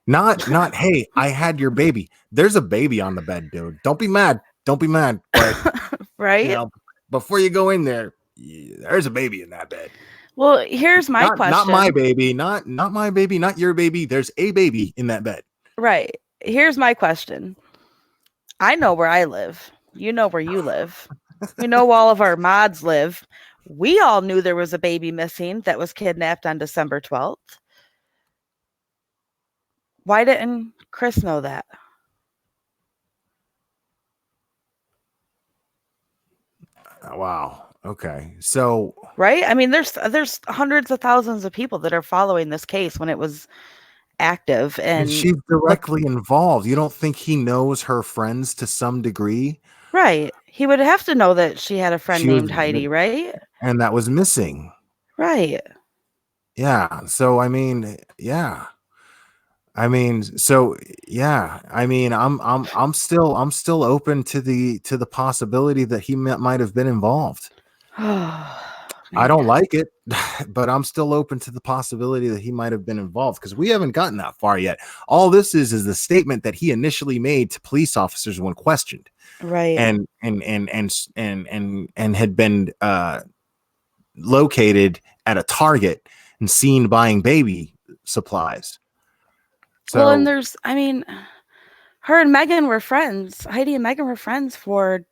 Not hey, I had your baby. There's a baby on the bed, dude. Don't be mad. Don't be mad. But right? You know, before you go in there, there's a baby in that bed. Well, here's my question. Not my baby, not my baby, not your baby. There's a baby in that bed. Right. Here's my question. I know where I live. You know where you live. We know all of our mods live. We all knew there was a baby missing that was kidnapped on December 12th. Why didn't Chris know that? Wow. Okay. So right? I mean, there's hundreds of thousands of people that are following this case when it was active, and she's directly involved. You don't think he knows her friends to some degree? Right. He would have to know that she had a friend named Heidi, right? And that was missing. Right. Yeah. So I mean, yeah. I mean, so yeah. I mean, I'm still open to the possibility that he might have been involved. I don't like it, but I'm still open to the possibility that he might have been involved because we haven't gotten that far yet. All this is the statement that he initially made to police officers when questioned, right? And had been located at a Target and seen buying baby supplies. So, well, and there's, I mean, her and Magen were friends. Heidi and Magen were friends for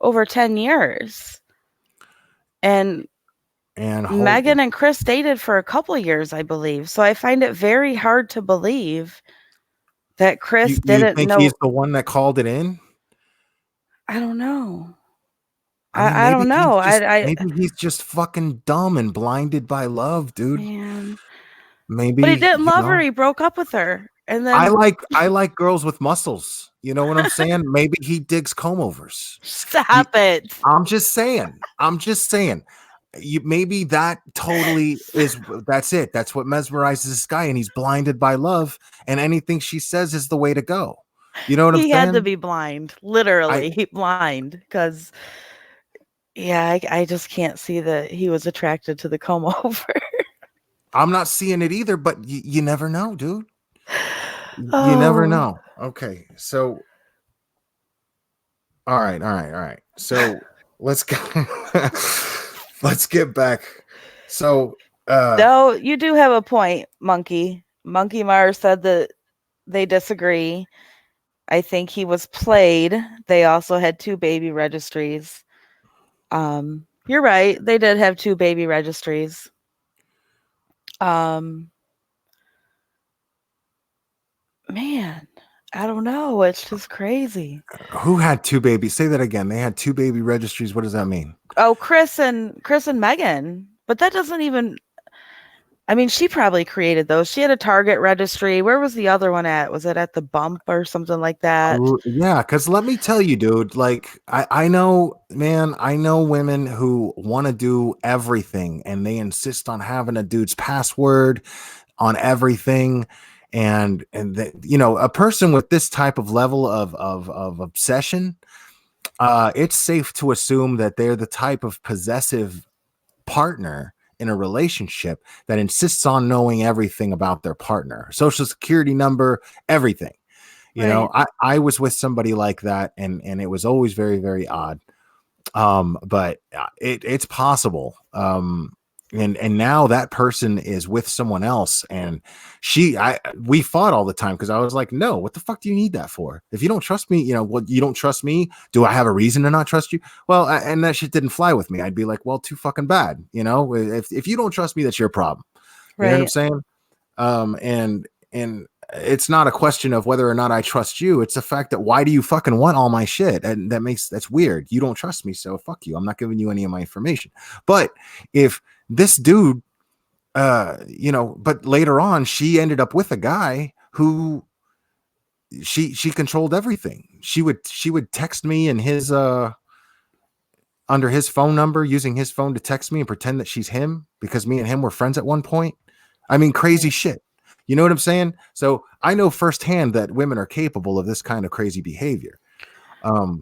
over 10 years. And Magen and Chris dated for a couple of years, I believe. So I find it very hard to believe that Chris didn't know. He's the one that called it in? I don't know. I don't know. Maybe he's just fucking dumb and blinded by love, dude. Man. Maybe. But he didn't love her. He broke up with her. And then I like girls with muscles. You know what I'm saying? Maybe he digs comb overs. Stop it. I'm just saying. Maybe that totally that's it. That's what mesmerizes this guy, and he's blinded by love, and anything she says is the way to go. You know what I'm saying? He had to be blind, literally blind, because I just can't see that he was attracted to the comb over. I'm not seeing it either, but you never know, dude. You never know. Okay, so all right. So let's go. Let's get back. So no, you do have a point, Monkey Mars said that they disagree. I think he was played. They also had 2 baby registries. You're right, they did have 2 baby registries. Man, I don't know. It's just crazy. Who had 2 babies? Say that again. They had 2 baby registries. What does that mean? Oh, Chris and Magen. But that doesn't even. I mean, she probably created those. She had a Target registry. Where was the other one at? Was it at the Bump or something like that? Yeah, because let me tell you, dude. Like, I know, man. I know women who want to do everything, and they insist on having a dude's password on everything. And a person with this type of level of obsession, it's safe to assume that they're the type of possessive partner in a relationship that insists on knowing everything about their partner, social security number, everything. You know, I was with somebody like that, and it was always very, very odd. But it's possible. and now that person is with someone else, and we fought all the time because I was like, no, what the fuck do you need that for? If you don't trust me, well, you don't trust me, do I have a reason to not trust you? Well, and that shit didn't fly with me. I'd be like, well, too fucking bad. If you don't trust me, that's your problem. You know what I'm Right. saying? And it's not a question of whether or not I trust you. It's the fact that why do you fucking want all my shit? And that's weird. You don't trust me, so fuck you. I'm not giving you any of my information. But if this dude, but later on, she ended up with a guy who she controlled everything. She would text me and his under his phone number, using his phone to text me and pretend that she's him because me and him were friends at one point. I mean, crazy shit. You know what I'm saying? So I know firsthand that women are capable of this kind of crazy behavior. I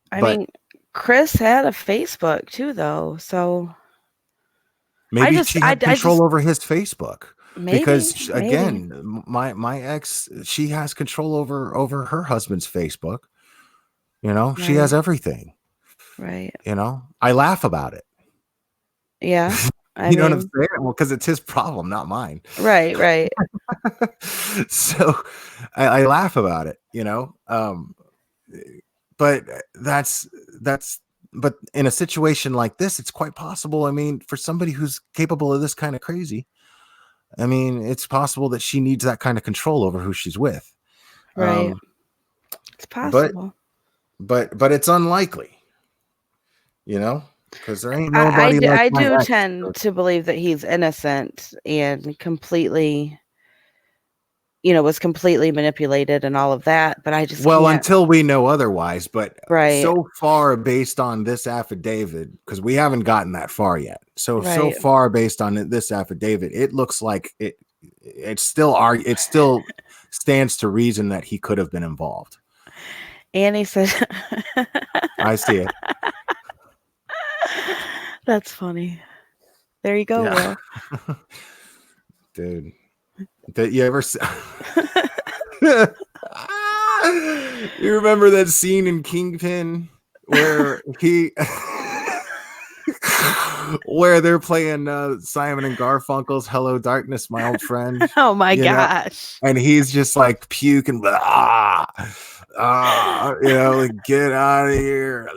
But mean, Chris had a Facebook too, though. So maybe she had control over his Facebook because maybe. again, my ex, she has control over her husband's Facebook. She has everything. Right. I laugh about it. Yeah. You know what I'm saying? Well, because it's his problem, not mine. Right. So I laugh about it, but but in a situation like this, it's quite possible. I mean, for somebody who's capable of this kind of crazy, I mean, it's possible that she needs that kind of control over who she's with. Right. It's possible. But it's unlikely, because there ain't nobody like I my do ex. tend to believe that he's innocent and completely, was completely manipulated and all of that. But I just can't. Until we know otherwise. But Right. so far, based on this affidavit, because we haven't gotten that far yet. So Right. far, based on this affidavit, it looks like it still stands to reason that he could have been involved. Annie said, I see it. That's funny. There you go, Will. Dude. Did you ever you remember that scene in Kingpin where where they're playing Simon and Garfunkel's Hello Darkness, My Old Friend? Oh my gosh. And he's just like puking, like, get out of here.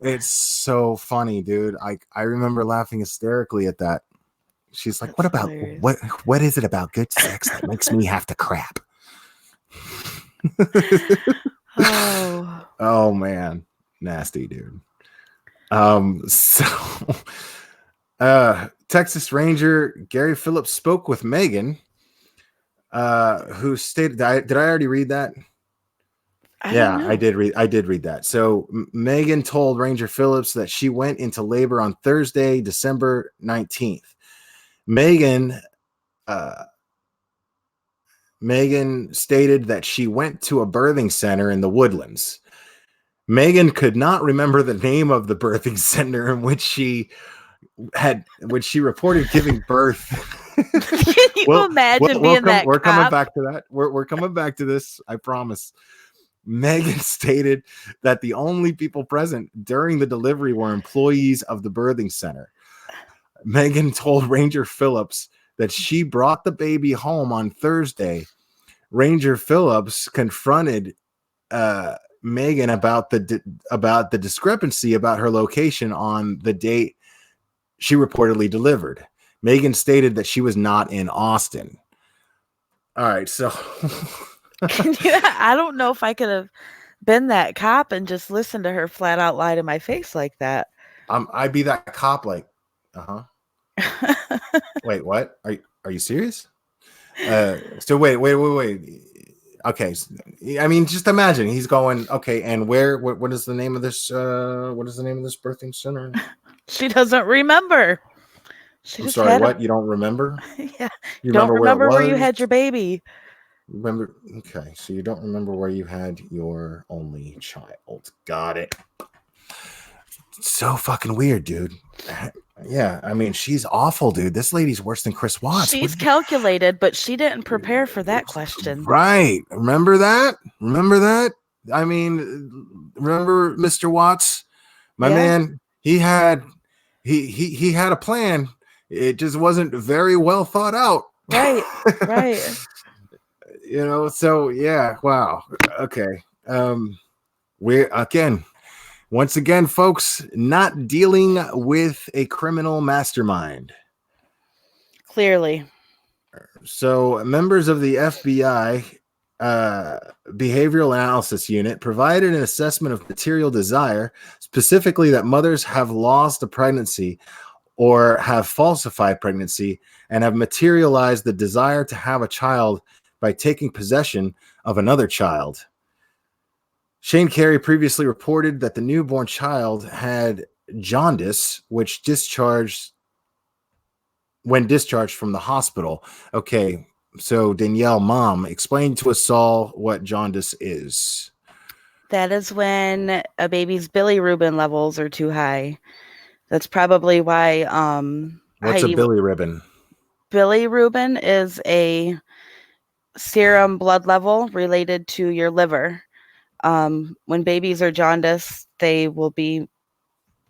It's so funny, dude. I remember laughing hysterically at that. She's like, That's what is it about good sex that makes me have to crap? Oh man, nasty, dude. So Texas Ranger Gary Phillips spoke with Magen, who stated, did I already read that? I did read that. So Magen told Ranger Phillips that she went into labor on Thursday, December 19th. Magen stated that she went to a birthing center in the Woodlands. Magen could not remember the name of the birthing center in which she reported giving birth. Can you imagine being that We're cop? coming back to that. We're coming back to this, I promise. Magen stated that the only people present during the delivery were employees of the birthing center. Magen told Ranger Phillips that she brought the baby home on Thursday. Ranger Phillips confronted Magen about the discrepancy about her location on the date she reportedly delivered. Magen stated that she was not in Austin. All right, so I don't know if I could have been that cop and just listened to her flat out lie to my face like that. I'd be that cop, like, wait, what? Are you serious? So wait. Okay, I mean, just imagine he's going, okay, and what is the name of this birthing center? She doesn't remember. I'm sorry, what? You don't remember? Yeah. You don't remember where you was? had your baby. Remember? Okay, so you don't remember where you had your only child. Got it. So fucking weird, dude. Yeah, I mean, she's awful, dude. This lady's worse than Chris Watts. She's calculated, but she didn't prepare for that question. Right. Remember that? I mean, remember Mr. Watts? My man, he had he had a plan. It just wasn't very well thought out. Right. Right. So yeah, wow. Okay. We're again, once again, folks, not dealing with a criminal mastermind. Clearly. So members of the FBI behavioral analysis unit provided an assessment of material desire, specifically that mothers have lost a pregnancy or have falsified pregnancy and have materialized the desire to have a child by taking possession of another child. Shane Carey previously reported that the newborn child had jaundice, which discharged when discharged from the hospital. Okay, so Danielle, mom, explain to us all what jaundice is. That is when a baby's bilirubin levels are too high. That's probably why What's a Heidi bilirubin? bilirubin is a serum blood level related to your liver. When babies are jaundiced, they will be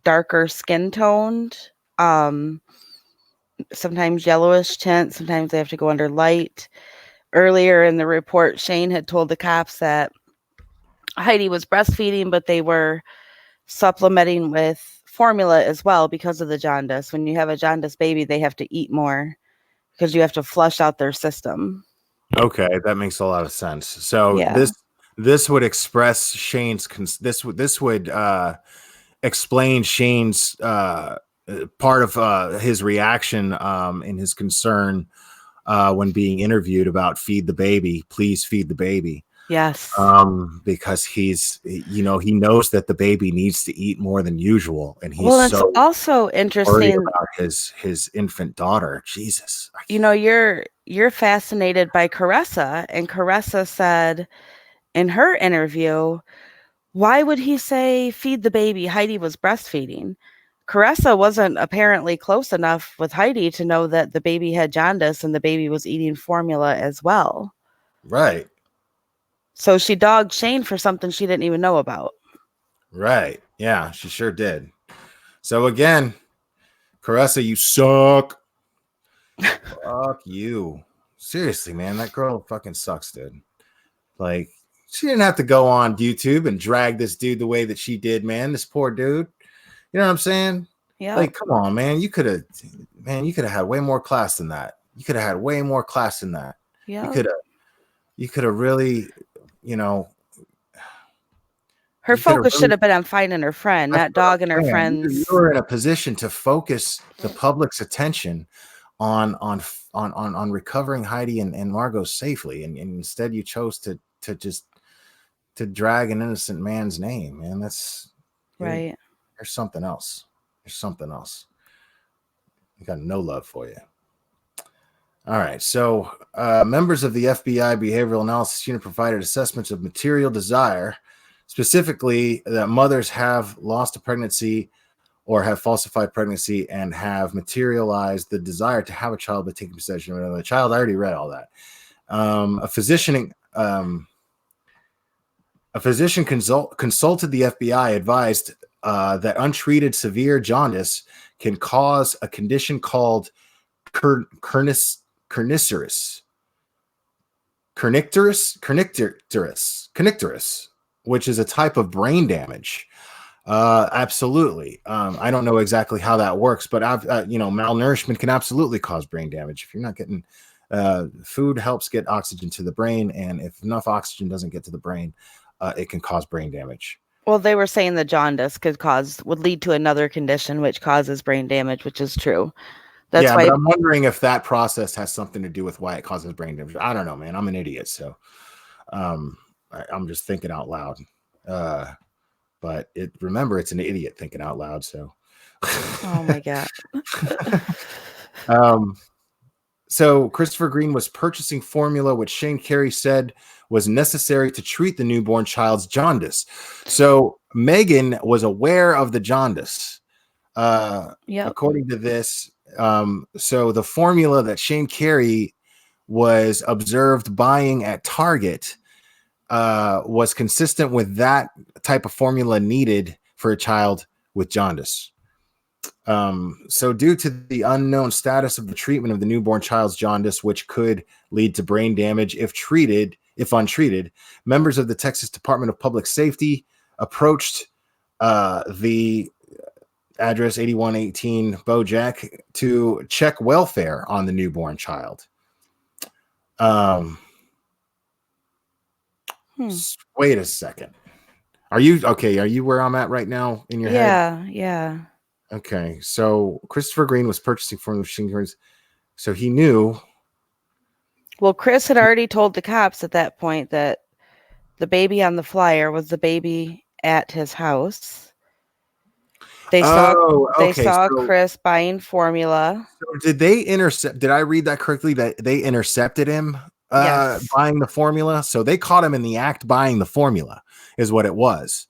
darker skin toned, um, sometimes yellowish tint. Sometimes they have to go under light. Earlier in the report, Shane had told the cops that Heidi was breastfeeding, but they were supplementing with formula as well because of the jaundice. When you have a jaundiced baby, they have to eat more because you have to flush out their system. Okay, that makes a lot of sense. So Yeah. this would express Shane's this would explain Shane's part of his reaction and his concern when being interviewed about feed the baby, please feed the baby. Yes. Because he knows that the baby needs to eat more than usual, and he's Well, it's so also worried interesting. about his infant daughter. Jesus, You're fascinated by Caressa, and Caressa said in her interview, why would he say feed the baby? Heidi was breastfeeding. Caressa wasn't apparently close enough with Heidi to know that the baby had jaundice and the baby was eating formula as well. right, So she dogged Shane for something she didn't even know about. right, yeah, she sure did. So again, Caressa, you suck. Fuck you. Seriously, man, that girl fucking sucks, dude. Like, she didn't have to go on YouTube and drag this dude the way that she did, man. This poor dude. You know what I'm saying? Yeah. Like, come on, man. You could have had way more class than that. You could have had way more class than that. Yeah. You could have really, you know. Her focus should have been on finding her friend, not dogging her friends. You were in a position to focus the public's attention on recovering Heidi and Margot safely, and instead you chose to drag an innocent man's name, man. That's right. There's something else. There's something else. I got no love for you. All right. So members of the FBI Behavioral Analysis Unit provided assessments of material desire, specifically that mothers have lost a pregnancy or have falsified pregnancy and have materialized the desire to have a child by taking possession of another child. I already read all that. A physician consulted the FBI, advised that untreated severe jaundice can cause a condition called kernicterus, which is a type of brain damage. Absolutely. I don't know exactly how that works, but malnourishment can absolutely cause brain damage. If you're not getting food helps get oxygen to the brain, and if enough oxygen doesn't get to the brain, it can cause brain damage. Well, they were saying the jaundice would lead to another condition which causes brain damage, which is true. That's why. But I'm wondering if that process has something to do with why it causes brain damage. I don't know, man. I'm an idiot, so I'm just thinking out loud. But remember, it's an idiot thinking out loud. So, oh my god. So Christopher Green was purchasing formula, which Shane Carey said was necessary to treat the newborn child's jaundice. So Magen was aware of the jaundice. According to this, so the formula that Shane Carey was observed buying at Target was consistent with that type of formula needed for a child with jaundice. So due to the unknown status of the treatment of the newborn child's jaundice, which could lead to brain damage if untreated, members of the Texas Department of Public Safety approached the address 8118 Bojack to check welfare on the newborn child. Wait a second. Are you okay? Are you where I'm at right now in your head? Yeah. Okay. So Christopher Green was purchasing from the machine guns. So he knew. Well, Chris had already told the cops at that point that the baby on the flyer was the baby at his house. They saw Chris buying formula. So did they intercept? Did I read that correctly? That they intercepted him buying the formula. So they caught him in the act buying the formula, is what it was.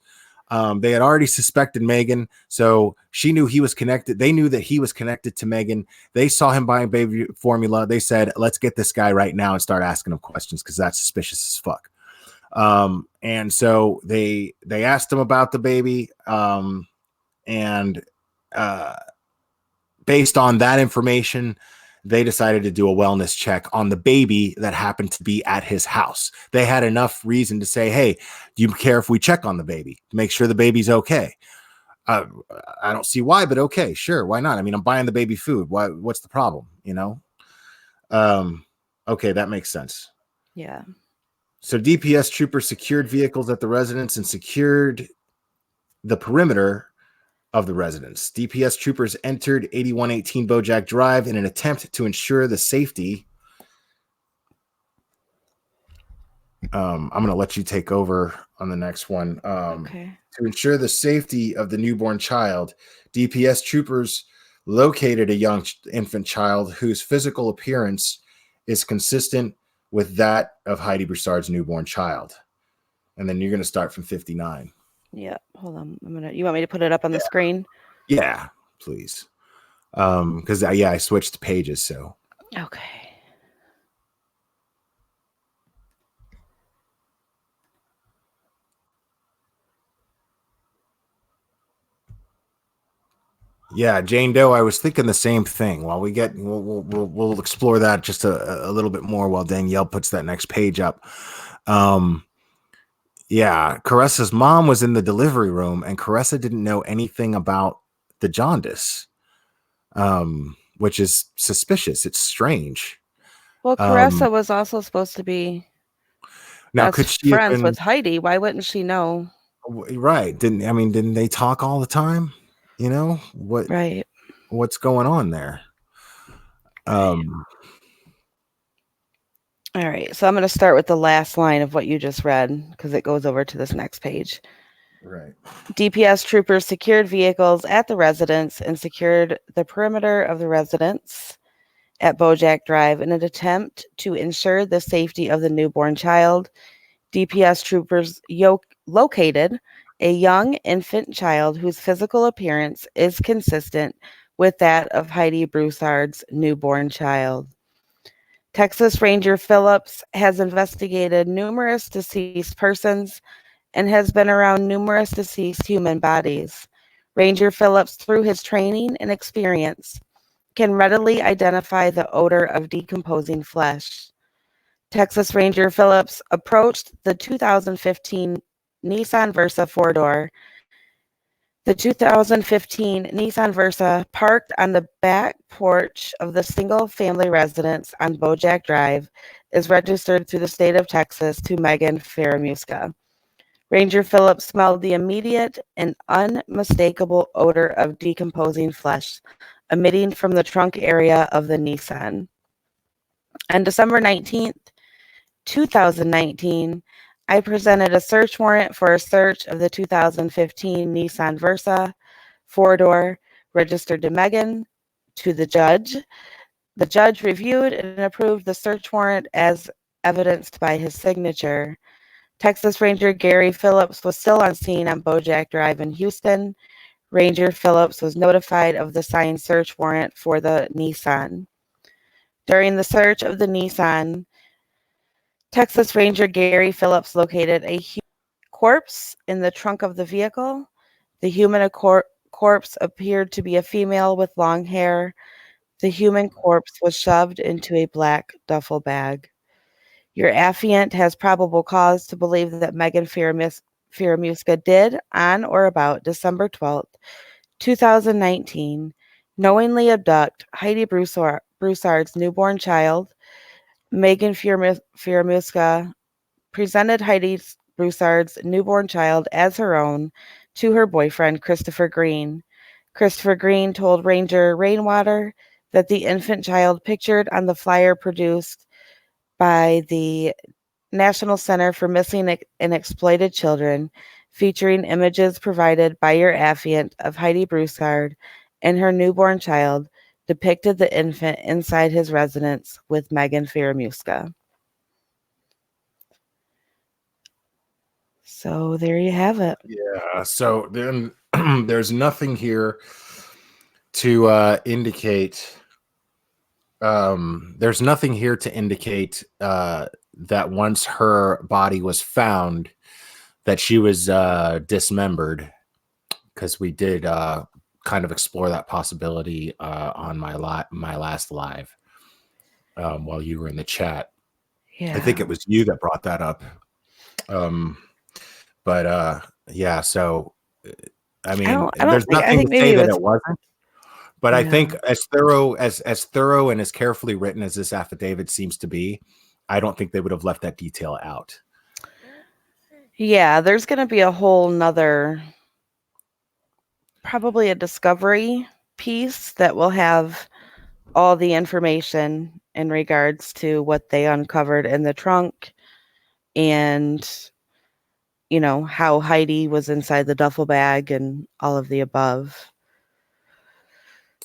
They had already suspected Magen, so she knew he was connected. They knew that he was connected to Magen. They saw him buying baby formula. They said, "Let's get this guy right now and start asking him questions because that's suspicious as fuck." And so they asked him about the baby, and based on that information, they decided to do a wellness check on the baby that happened to be at his house. They had enough reason to say, hey, do you care if we check on the baby to make sure the baby's okay? I don't see why, but okay, sure. Why not? I mean, I'm buying the baby food. What's the problem? You know? Okay, that makes sense. Yeah. So DPS troopers secured vehicles at the residence and secured the perimeter of the residence. DPS troopers entered 8118 Bojack Drive in an attempt to ensure the safety. I'm going to let you take over on the next one. Okay. To ensure the safety of the newborn child, DPS troopers located a young infant child whose physical appearance is consistent with that of Heidi Broussard's newborn child. And then you're going to start from 59. Yeah, hold on. You want me to put it up on the screen? Yeah, please. Because I switched pages, so. Okay. Yeah, Jane Doe. I was thinking the same thing. While we'll explore that just a little bit more while Danielle puts that next page up. Yeah, Caressa's mom was in the delivery room, and Caressa didn't know anything about the jaundice, which is suspicious. It's strange. Well, Caressa was also supposed to be now could she friends with Heidi. Why wouldn't she know? Right? Didn't they talk all the time? You know what? Right. What's going on there? Right. All right. So I'm going to start with the last line of what you just read because it goes over to this next page. Right. DPS troopers secured vehicles at the residence and secured the perimeter of the residence at Bojack Drive in an attempt to ensure the safety of the newborn child. DPS troopers located a young infant child whose physical appearance is consistent with that of Heidi Broussard's newborn child. Texas Ranger Phillips has investigated numerous deceased persons and has been around numerous deceased human bodies. Ranger Phillips, through his training and experience, can readily identify the odor of decomposing flesh. Texas Ranger Phillips approached the 2015 Nissan Versa four-door. The 2015 Nissan Versa, parked on the back porch of the single-family residence on Bojack Drive, is registered through the state of Texas to Magen Fieramusca. Ranger Phillips smelled the immediate and unmistakable odor of decomposing flesh emitting from the trunk area of the Nissan. On December 19th, 2019, I presented a search warrant for a search of the 2015 Nissan Versa four-door registered to Magen to the judge. The judge reviewed and approved the search warrant as evidenced by his signature. Texas Ranger Gary Phillips was still on scene on Bojack Drive in Houston. Ranger Phillips was notified of the signed search warrant for the Nissan. During the search of the Nissan, Texas Ranger Gary Phillips located a corpse in the trunk of the vehicle. The human corpse appeared to be a female with long hair. The human corpse was shoved into a black duffel bag. Your affiant has probable cause to believe that Magen Fieramusca did, on or about December 12th, 2019, knowingly abduct Heidi Broussard's newborn child. Magen Fieramusca presented Heidi Broussard's newborn child as her own to her boyfriend, Christopher Green. Christopher Green told Ranger Rainwater that the infant child pictured on the flyer produced by the National Center for Missing and Exploited Children, featuring images provided by your affiant of Heidi Broussard and her newborn child, depicted the infant inside his residence with Magen Fieramusca. So there you have it. Yeah. So then there's nothing here to indicate. There's nothing here to indicate that once her body was found, that she was dismembered, because we did kind of explore that possibility on my last live while you were in the chat. Yeah. I think it was you that brought that up. But yeah, so I mean, there's nothing to say that it wasn't. But I think as thorough and as carefully written as this affidavit seems to be, I don't think they would have left that detail out. Yeah, there's going to be a whole nother, probably a discovery piece that will have all the information in regards to what they uncovered in the trunk and, you know, how Heidi was inside the duffel bag and all of the above.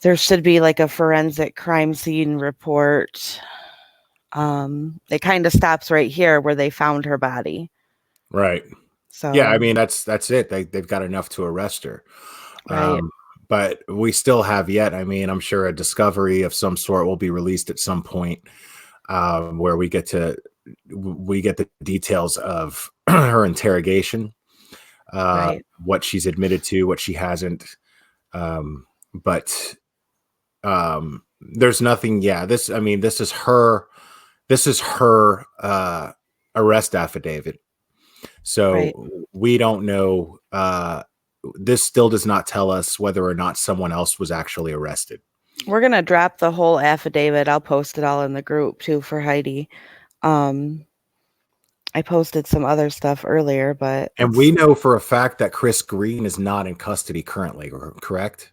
There should be like a forensic crime scene report. It kind of stops right here where they found her body. Right. So yeah, I mean, that's it. They've got enough to arrest her. Right. But we still have yet. I mean, I'm sure a discovery of some sort will be released at some point where we get the details of her interrogation, Right. what she's admitted to, what she hasn't. But there's nothing. Yeah, this is her. This is her arrest affidavit. So Right. we don't know. This still does not tell us whether or not someone else was actually arrested. We're going to drop the whole affidavit. I'll post it all in the group too for Heidi. I posted some other stuff earlier, but And we know for a fact that Chris Green is not in custody currently, correct?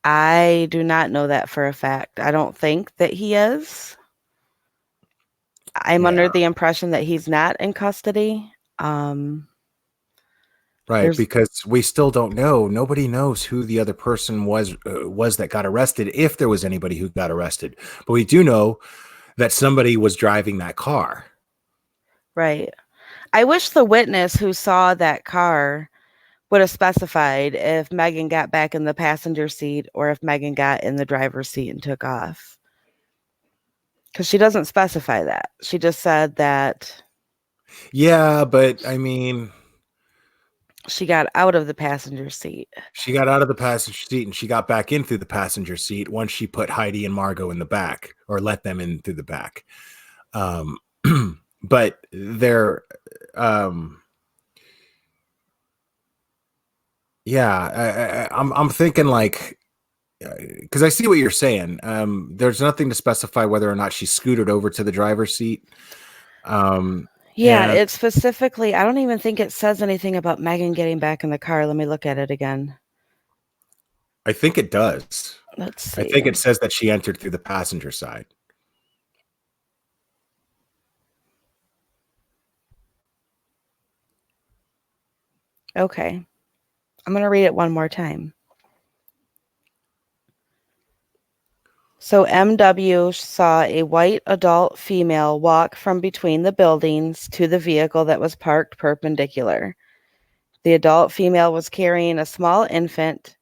I do not know that for a fact. I don't think that he is. I'm under the impression that he's not in custody. Right, because we still don't know. Nobody knows who the other person was that got arrested, if there was anybody who got arrested. But we do know that somebody was driving that car. Right. I wish the witness who saw that car would have specified if Magen got back in the passenger seat or if Magen got in the driver's seat and took off. Because she doesn't specify that. She just said that. Yeah, but I mean, she got out of the passenger seat. She got out of the passenger seat and she got back in through the passenger seat once she put Heidi and Margot in the back, or let them in through the back. But they're, yeah, I'm thinking like, because I see what you're saying. There's nothing to specify whether or not she scooted over to the driver's seat. Yeah, it specifically, I don't even think it says anything about Magen getting back in the car. Let me look at it again. I think it does. Let's see. I think it says that she entered through the passenger side. Okay. I'm going to read it one more time. So MW saw a white adult female walk from between the buildings to the vehicle that was parked perpendicular. The adult female was carrying a small infant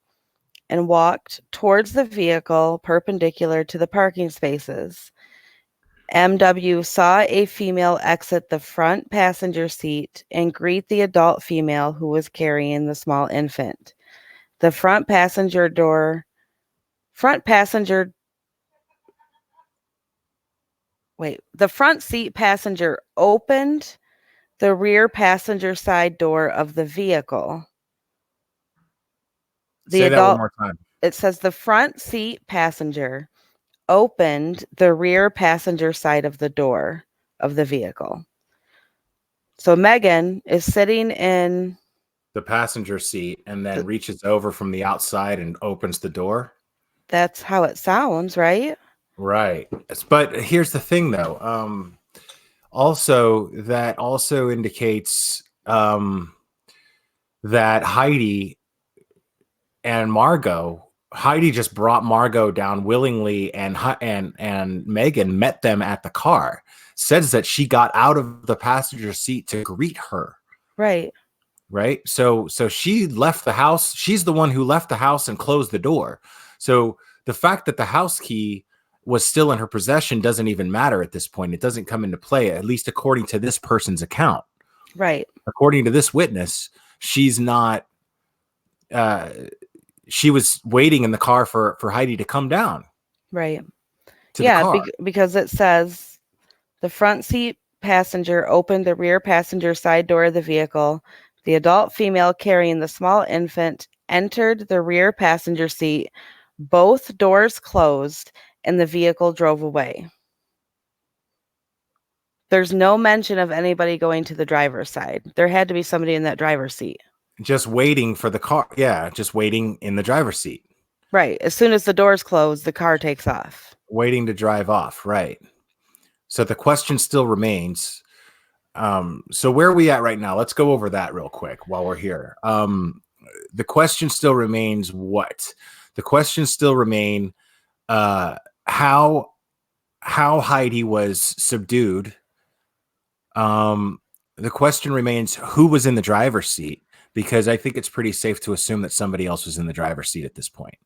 and walked towards the vehicle perpendicular to the parking spaces. MW saw a female exit the front passenger seat and greet the adult female who was carrying the small infant. The front passenger door, front passenger, the front seat passenger opened the rear passenger side door of the vehicle. The Say that one adult, more time. it says the front seat passenger opened the rear passenger side of the door of the vehicle. So Magen is sitting in The passenger seat and then reaches over from the outside and opens the door. that's how it sounds, right? Right. But here's the thing though. Also that also indicates that Heidi just brought Margot down willingly, and Magen met them at the car. Says that she got out of the passenger seat to greet her. Right. Right. So she left the house. She's the one who left the house and closed the door. So the fact that the house key was still in her possession doesn't even matter at this point. It doesn't come into play, at least according to this person's account. Right. According to this witness, she's not. She was waiting in the car for Heidi to come down. Right. To the car. Because it says the front seat passenger opened the rear passenger side door of the vehicle. The adult female carrying the small infant entered the rear passenger seat. Both doors closed and the vehicle drove away. There's no mention of anybody going to the driver's side. There had to be somebody in that driver's seat. Just waiting for the car. Yeah, just waiting in the driver's seat. Right. As soon as the doors close, the car takes off. Waiting to drive off. Right. So the question still remains. So where are we at right now? Let's go over that real quick while we're here. The question still remains what? The question still remain how Heidi was subdued. The question remains who was in the driver's seat, because I think it's pretty safe to assume that somebody else was in the driver's seat at this point.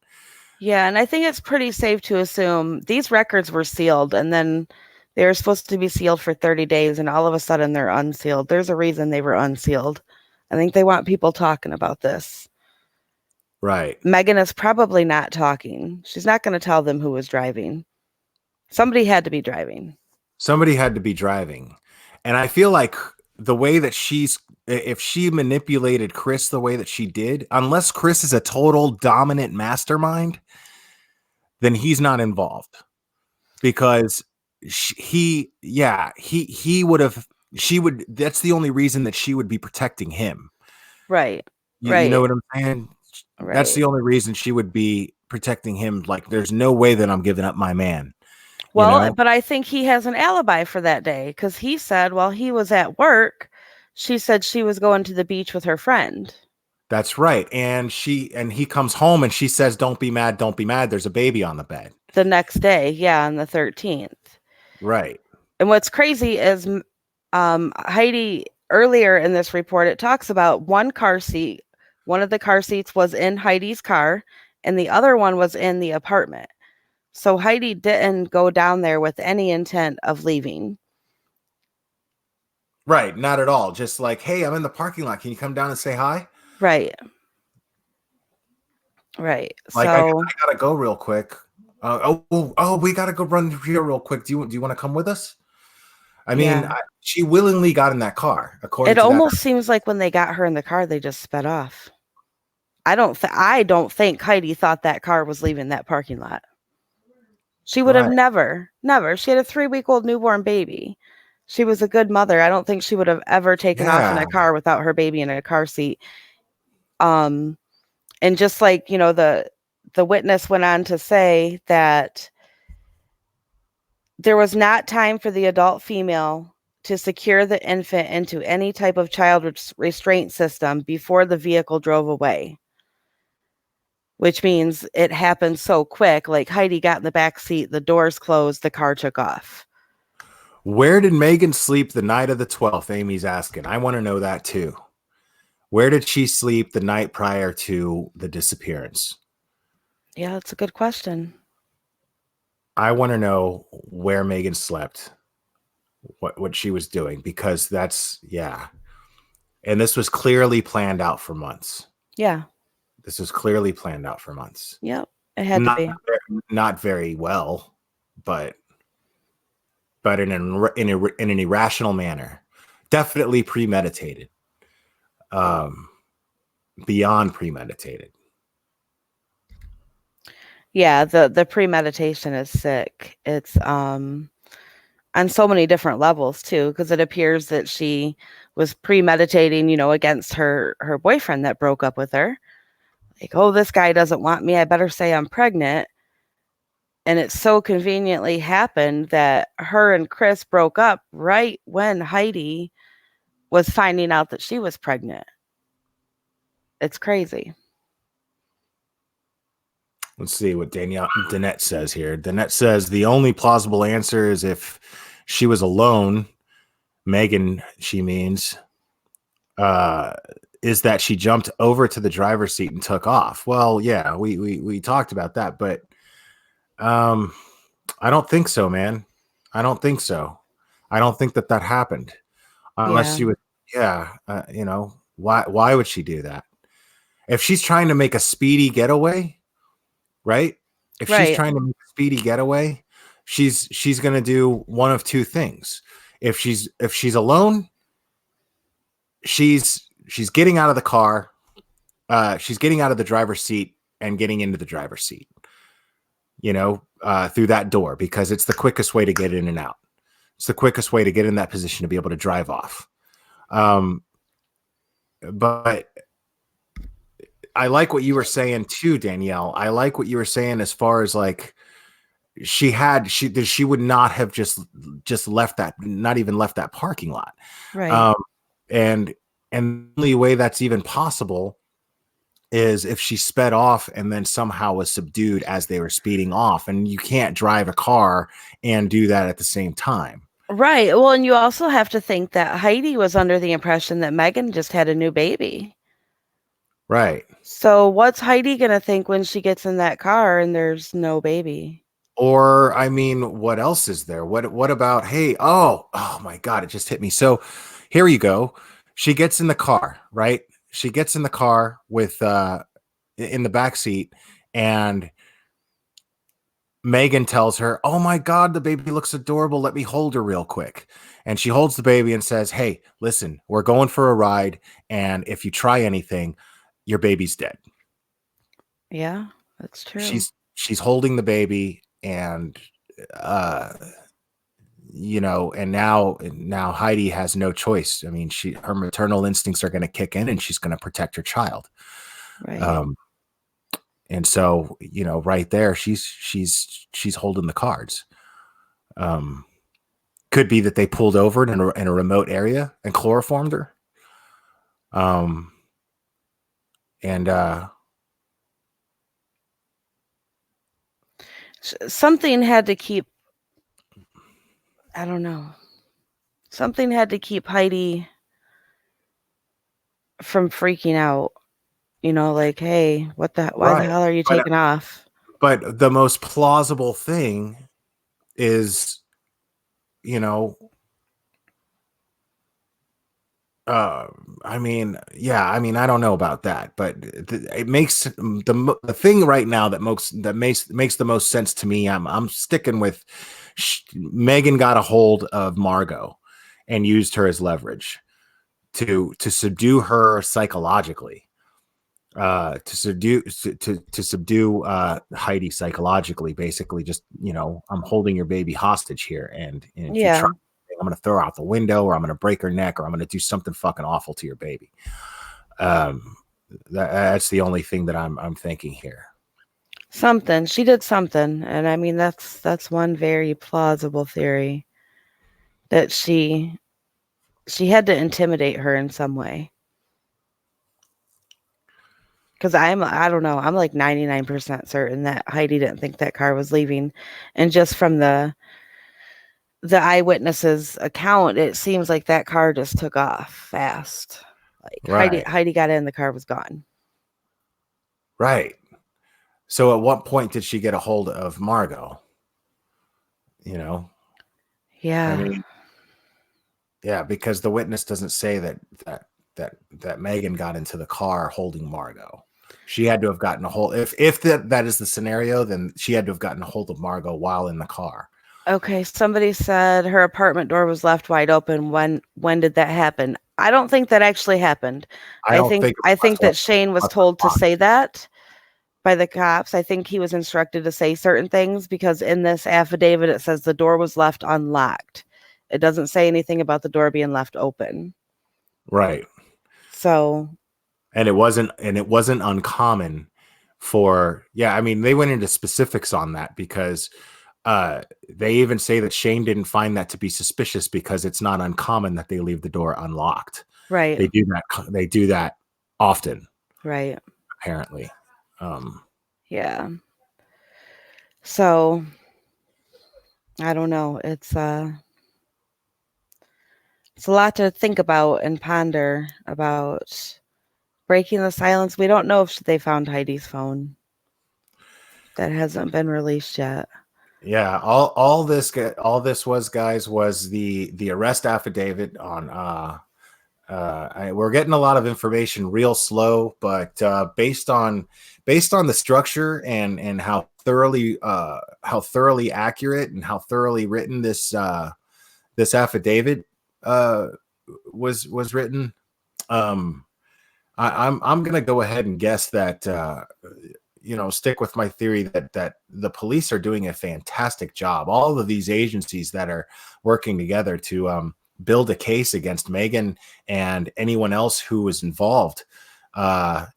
Yeah, and I think it's pretty safe to assume these records were sealed, and then they were supposed to be sealed for 30 days, and all of a sudden they're unsealed. There's a reason they were unsealed. I think they want people talking about this. Right. Magen is probably not talking. She's not going to tell them who was driving. Somebody had to be driving. Somebody had to be driving. And I feel like the way that if she manipulated Chris the way that she did, unless Chris is a total dominant mastermind, then he's not involved, because he would have, that's the only reason that she would be protecting him. Right. You know what I'm saying? Right. That's the only reason she would be protecting him. Like, there's no way that I'm giving up my man. Well, but I think he has an alibi for that day, because he said while he was at work, she said she was going to the beach with her friend. That's right. And he comes home and she says, don't be mad. Don't be mad. There's a baby on the bed. The next day. Yeah. On the 13th. Right. And what's crazy is Heidi, earlier in this report, it talks about one car seat. One of the car seats was in Heidi's car and the other one was in the apartment. So Heidi didn't go down there with any intent of leaving. Right. Not at all. Just like, hey, I'm in the parking lot. Can you come down and say hi? Right. Right. Like, so I gotta go real quick. We gotta go run here real quick. Do you want to come with us? I mean, she willingly got in that car. It almost seems like when they got her in the car, they just sped off. I don't think Heidi thought that car was leaving that parking lot. She would have never. She had a 3-week-old newborn baby. She was a good mother. I don't think she would have ever taken off in a car without her baby in a car seat. And just like, the witness went on to say that there was not time for the adult female to secure the infant into any type of child restraint system before the vehicle drove away. Which means it happened so quick. Like, Heidi got in the back seat, the doors closed, the car took off. Where did Magen sleep the night of the 12th? Amy's asking. I want to know that too. Where did she sleep the night prior to the disappearance? Yeah, that's a good question. I want to know where Magen slept, what she was doing, because and this was clearly planned out for months. Yeah. This was clearly planned out for months. Yep, it had to Not be. not very well, but in an irrational manner. Definitely premeditated. Um, beyond premeditated. Yeah, the premeditation is sick. It's on so many different levels too, because it appears that she was premeditating, against her boyfriend that broke up with her. Like, oh, this guy doesn't want me. I better say I'm pregnant. And it so conveniently happened that her and Chris broke up right when Heidi was finding out that she was pregnant. It's crazy. Let's see what Danette says here. Danette says the only plausible answer is if she was alone. Magen, she means, is that she jumped over to the driver's seat and took off. Well, yeah, we talked about that, but I don't think so, man. I don't think so. I don't think that happened unless Yeah. she was. Yeah, why would she do that? If she's trying to make a speedy getaway, right? If she's Right. trying to make a speedy getaway, she's going to do one of two things. If she's alone, she's getting out of the car, she's getting out of the driver's seat and getting into the driver's seat, through that door, because it's the quickest way to get in and out. It's the quickest way to get in that position to be able to drive off. But I like what you were saying too, Danielle. I like what you were saying as far as like she would not have just left that, not even left that parking lot. Right. Um, and the only way that's even possible is if she sped off and then somehow was subdued as they were speeding off. And you can't drive a car and do that at the same time. Right. Well, and you also have to think that Heidi was under the impression that Magen just had a new baby. Right. So what's Heidi going to think when she gets in that car and there's no baby? Or, I mean, what else is there? What about, hey, oh my God, it just hit me. So here you go. She gets in the car, right? She gets in the car with, in the back seat, and Magen tells her, oh my God, the baby looks adorable. Let me hold her real quick. And she holds the baby and says, hey, listen, we're going for a ride. And if you try anything, your baby's dead. Yeah, that's true. She's holding the baby, and and now Heidi has no choice. I mean, her maternal instincts are going to kick in, and she's going to protect her child. Right. And so, right there, she's holding the cards. Could be that they pulled over in a remote area and chloroformed her. And something had to keep, I don't know. Something had to keep Heidi from freaking out. Like, hey, why the right. hell are you taking off? But the most plausible thing is, I mean, yeah, I mean, I don't know about that, but it makes the thing right now that makes the most sense to me. I'm sticking with Magen got a hold of Margot and used her as leverage to subdue her psychologically, to subdue Heidi psychologically. Basically, just I'm holding your baby hostage here, and if you try, I'm going to throw her out the window, or I'm going to break her neck, or I'm going to do something fucking awful to your baby. That's the only thing that I'm thinking here. Something. She did something, and I mean that's one very plausible theory, that she had to intimidate her in some way. Because I don't know, I'm like 99% certain that Heidi didn't think that car was leaving, and just from the eyewitness's account, it seems like that car just took off fast. Like Right. Heidi got in, the car was gone. Right. So at what point did she get a hold of Margot? Yeah. I mean, yeah, because the witness doesn't say that Magen got into the car holding Margot. She had to have gotten a hold. If that is the scenario, then she had to have gotten a hold of Margot while in the car. Okay, somebody said her apartment door was left wide open. When did that happen? I don't think that actually happened. I don't think it I was think that Shane was left told to unlocked. say that by the cops. I think he was instructed to say certain things because in this affidavit it says the door was left unlocked. It doesn't say anything about the door being left open. Right. So, And it wasn't uncommon for, yeah, I mean, they went into specifics on that because they even say that Shane didn't find that to be suspicious because it's not uncommon that they leave the door unlocked. right, They do that often, right. apparently. Yeah. So, I don't know. It's a lot to think about and ponder about breaking the silence. We don't know if they found Heidi's phone. That hasn't been released yet. Yeah, all this was, guys, was the arrest affidavit on we're getting a lot of information real slow, but based on the structure and how thoroughly accurate and how thoroughly written this affidavit was written, I'm gonna go ahead and guess that stick with my theory that the police are doing a fantastic job. All of these agencies that are working together to build a case against Magen and anyone else who was involved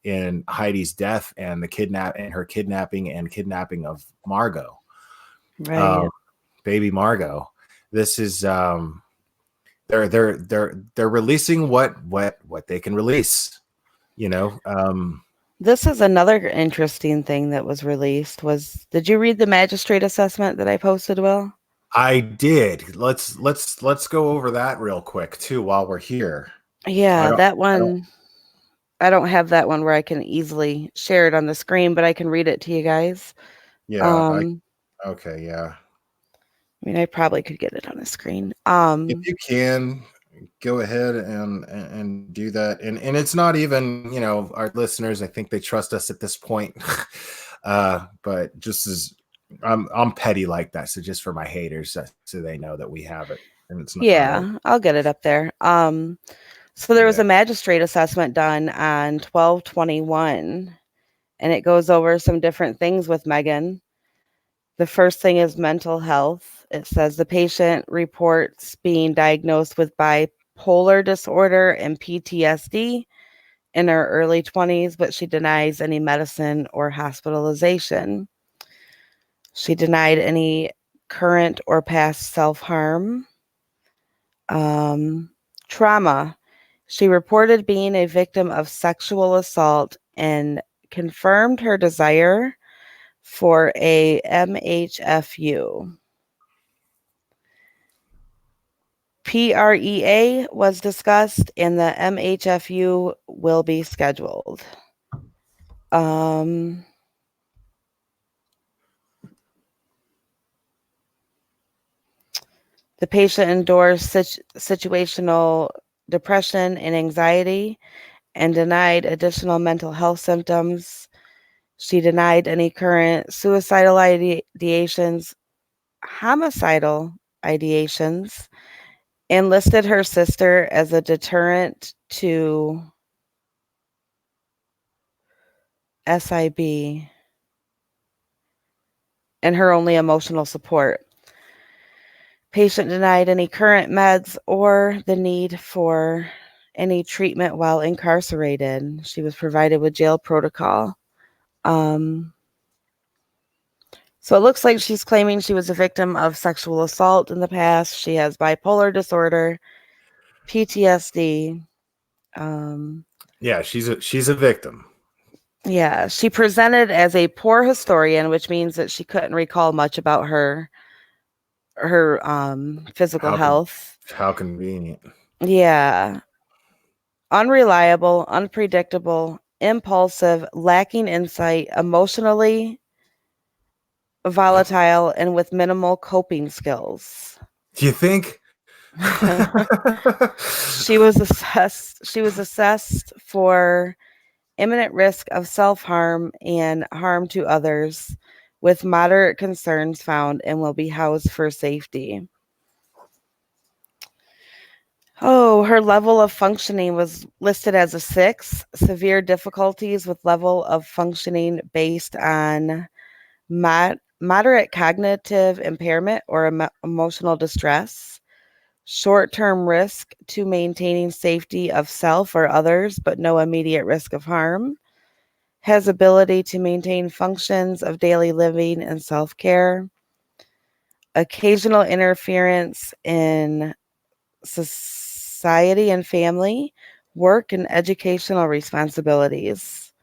in Heidi's death and her kidnapping and kidnapping of Margot, Right. baby Margot. This is they're releasing what they can release. This is another interesting thing that was released. Did you read the magistrate assessment that I posted, Will? I did. Let's go over that real quick too while we're here. Yeah, that I don't one. I don't have that one where I can easily share it on the screen, but I can read it to you guys. yeah, okay, yeah. I mean, I probably could get it on the screen. If you can go ahead and do that. And it's not even, our listeners, I think they trust us at this point. But just as I'm petty like that. So just for my haters, so they know that we have it. And it's not Yeah, I'll get it up there. So there was yeah. a magistrate assessment done on 12/21, and it goes over some different things with Magen. The first thing is mental health. It says the patient reports being diagnosed with bipolar disorder and PTSD in her early 20s, but she denies any medicine or hospitalization. She denied any current or past self-harm. Trauma. She reported being a victim of sexual assault and confirmed her desire for a MHFU. PREA was discussed and the MHFU will be scheduled. The patient endured situational depression and anxiety and denied additional mental health symptoms. She denied any current suicidal ideations, homicidal ideations, and listed her sister as a deterrent to SIB and her only emotional support. Patient denied any current meds or the need for any treatment while incarcerated. She was provided with jail protocol. So it looks like she's claiming she was a victim of sexual assault in the past. She has bipolar disorder, PTSD. Yeah, she's a victim. Yeah, she presented as a poor historian, which means that she couldn't recall much about her physical health. How convenient. Yeah. Unreliable, unpredictable, impulsive, lacking insight, emotionally volatile, and with minimal coping skills. Do you think? She was assessed for imminent risk of self-harm and harm to others, with moderate concerns found, and will be housed for safety. Oh, her level of functioning was listed as a 6. Severe difficulties with level of functioning based on moderate cognitive impairment or emotional distress. Short-term risk to maintaining safety of self or others, but no immediate risk of harm. Has ability to maintain functions of daily living and self-care. Occasional interference in society and family, work, and educational responsibilities.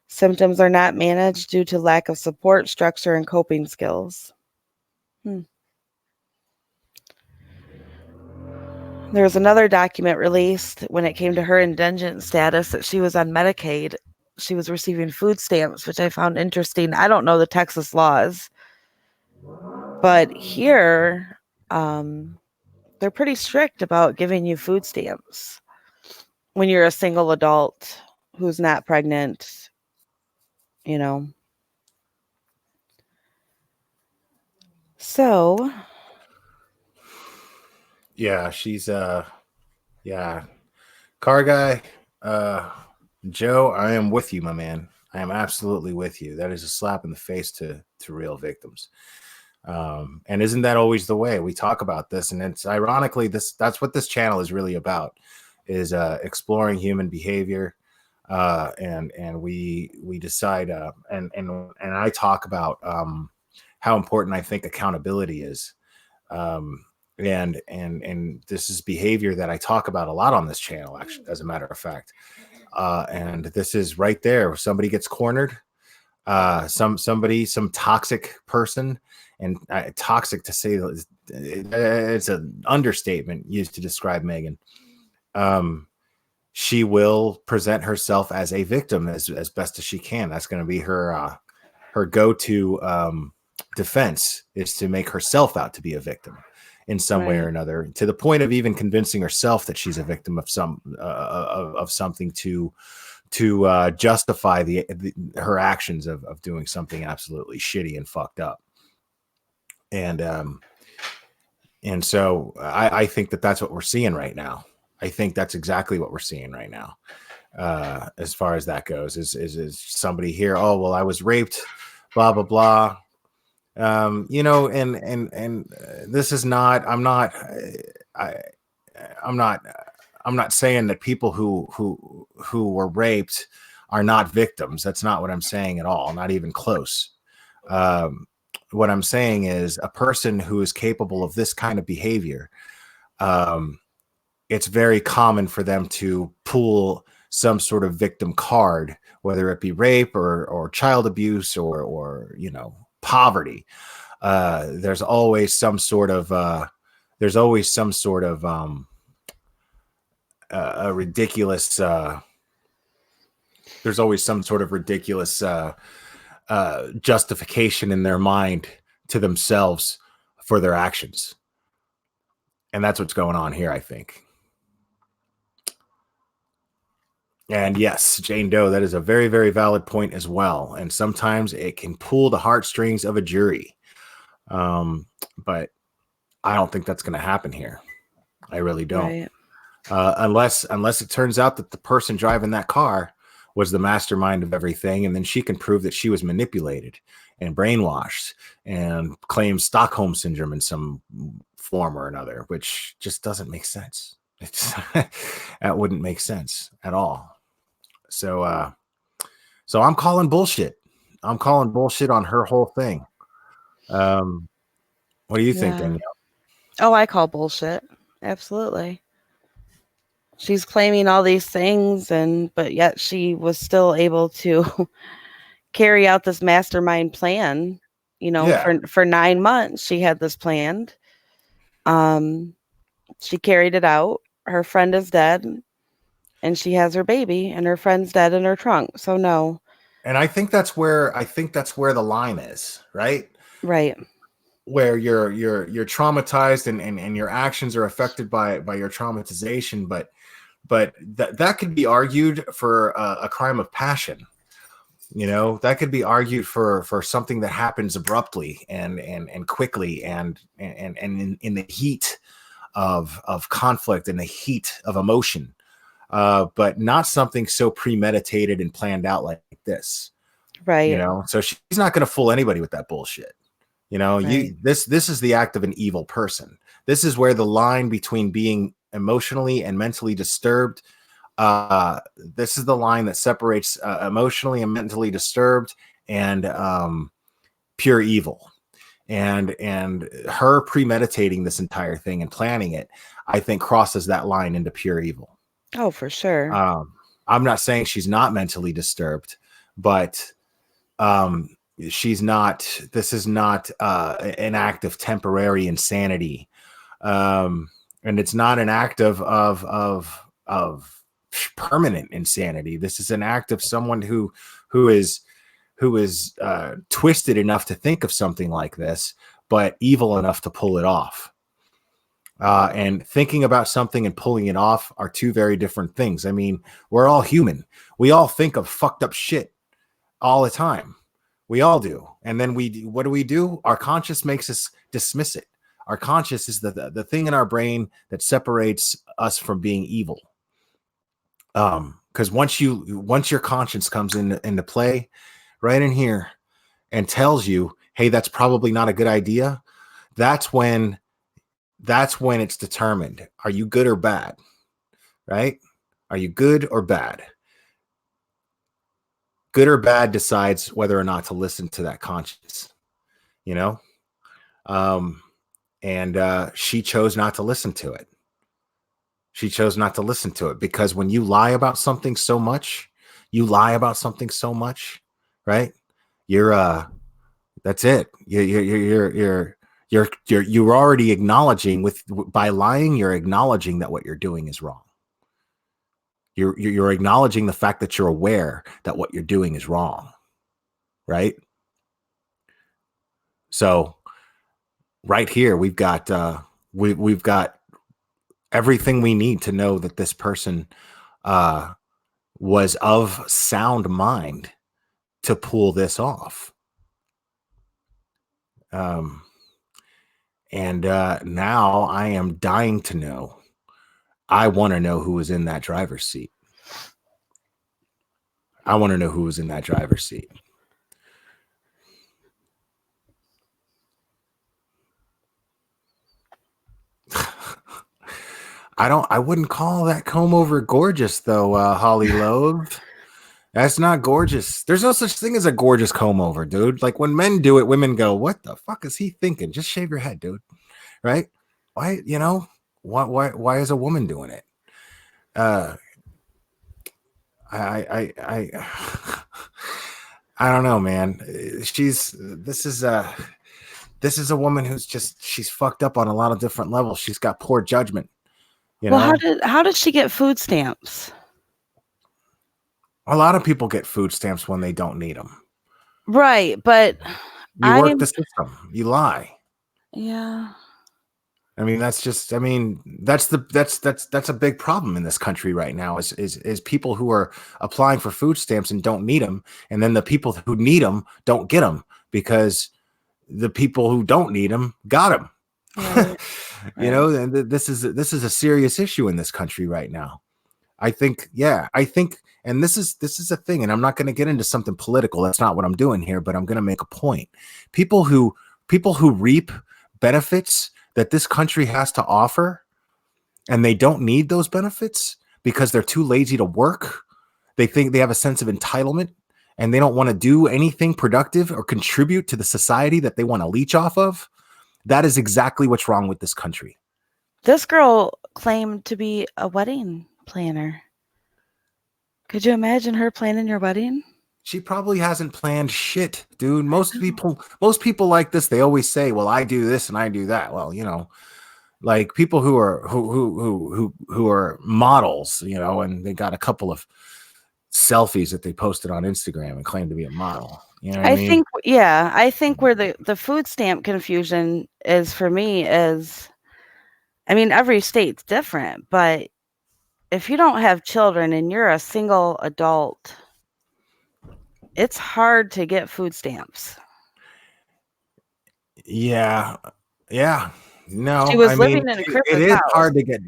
Symptoms are not managed due to lack of support, structure, and coping skills. There was another document released when it came to her indigent status that she was on Medicaid. She was receiving food stamps, which I found interesting. I don't know the Texas laws, but here they're pretty strict about giving you food stamps when you're a single adult who's not pregnant, you know. So, Yeah, she's yeah. Car guy, Joe, I am with you, my man. I am absolutely with you. That is a slap in the face to real victims. And isn't that always the way we talk about this? And it's ironically that's what this channel is really about, is exploring human behavior. And we decide and I talk about how important I think accountability is. And this is behavior that I talk about a lot on this channel, actually, as a matter of fact. And this is right there. Somebody gets cornered, some toxic person, and toxic, to say it's an understatement used to describe Magen. She will present herself as a victim as best as she can. That's going to be her go-to defense, is to make herself out to be a victim in some way or another, to the point of even convincing herself that she's a victim of something to justify her actions of doing something absolutely shitty and fucked up. And so I think that's what we're seeing right now. I think that's exactly what we're seeing right now. As far as that goes, is somebody here, oh, well, I was raped, blah, blah, blah. And this is not, I'm not saying that people who were raped are not victims. That's not what I'm saying at all. Not even close. What I'm saying is, a person who is capable of this kind of behavior, it's very common for them to pull some sort of victim card, whether it be rape or child abuse or poverty. There's always some sort of a ridiculous there's always some sort of ridiculous justification in their mind to themselves for their actions. And that's what's going on here, I think. And yes, Jane Doe, that is a very, very valid point as well. And sometimes it can pull the heartstrings of a jury. But I don't think that's going to happen here. I really don't. Right. Unless it turns out that the person driving that car was the mastermind of everything, and then she can prove that she was manipulated and brainwashed and claims Stockholm syndrome in some form or another, which just doesn't make sense. That wouldn't make sense at all. So I'm calling bullshit. I'm calling bullshit on her whole thing. What do you think, Danielle? Oh, I call bullshit. Absolutely. She's claiming all these things, but yet she was still able to carry out this mastermind plan. For 9 months, she had this planned. She carried it out. Her friend is dead, and she has her baby, and her friend's dead in her trunk. So no. And I think that's where the line is, right? Right. Where you're traumatized and your actions are affected by your traumatization, but but that could be argued for a crime of passion. That could be argued for something that happens abruptly and quickly and in the heat of conflict and the heat of emotion, but not something so premeditated and planned out like this. Right. So she's not going to fool anybody with that bullshit. Right. This is the act of an evil person. This is where the line between being emotionally and mentally disturbed, this is the line that separates emotionally and mentally disturbed and pure evil. And her premeditating this entire thing and planning it, I think, crosses that line into pure evil. Oh, for sure. I'm not saying she's not mentally disturbed, but she's not. This is not an act of temporary insanity, and it's not an act of permanent insanity. This is an act of someone who is twisted enough to think of something like this, but evil enough to pull it off. And thinking about something and pulling it off are two very different things. I mean, we're all human. We all think of fucked up shit all the time. We all do. And then what do? Our conscious makes us dismiss it. Our conscious is the thing in our brain that separates us from being evil. Because once your conscience comes into play right in here and tells you, hey, that's probably not a good idea, that's when it's determined. Are you good or bad? Right? Are you good or bad? Good or bad decides whether or not to listen to that conscience, and she chose not to listen to it. She chose not to listen to it because when you lie about something so much, right? That's it. You're already acknowledging by lying, you're acknowledging that what you're doing is wrong. You're acknowledging the fact that you're aware that what you're doing is wrong, right? So right here, we've got we've got everything we need to know that this person was of sound mind to pull this off. And now I am dying to know. I want to know who was in that driver's seat. I want to know who was in that driver's seat. I wouldn't call that comb over gorgeous though, Holly Loathe. That's not gorgeous. There's no such thing as a gorgeous comb over, dude. Like when men do it, women go, what the fuck is he thinking? Just shave your head, dude. Right? Why, why is a woman doing it? I don't know, man. This is a woman who's she's fucked up on a lot of different levels. She's got poor judgment. Well, how did she get food stamps? A lot of people get food stamps when they don't need them. Right, but you work the system. You lie. Yeah. I mean, that's a big problem in this country right now is people who are applying for food stamps and don't need them. And then the people who need them don't get them because the people who don't need them got them. Right. And this is a serious issue in this country right now. I think, and this is a thing, and I'm not going to get into something political. That's not what I'm doing here, but I'm going to make a point. People who reap benefits that this country has to offer, and they don't need those benefits because they're too lazy to work. They think they have a sense of entitlement, and they don't want to do anything productive or contribute to the society that they want to leech off of. That is exactly what's wrong with this country. This girl claimed to be a wedding planner. Could you imagine her planning your wedding? She probably hasn't planned shit, dude. Most people like this, they always say, well, I do this and I do that. Well, like people who are models, and they got a couple of selfies that they posted on Instagram and claim to be a model. I mean? I think where the food stamp confusion is for me is, I mean, every state's different, but if you don't have children and you're a single adult, it's hard to get food stamps. Yeah. Yeah. She No, I was mean, living in it Chris's is house. hard to get,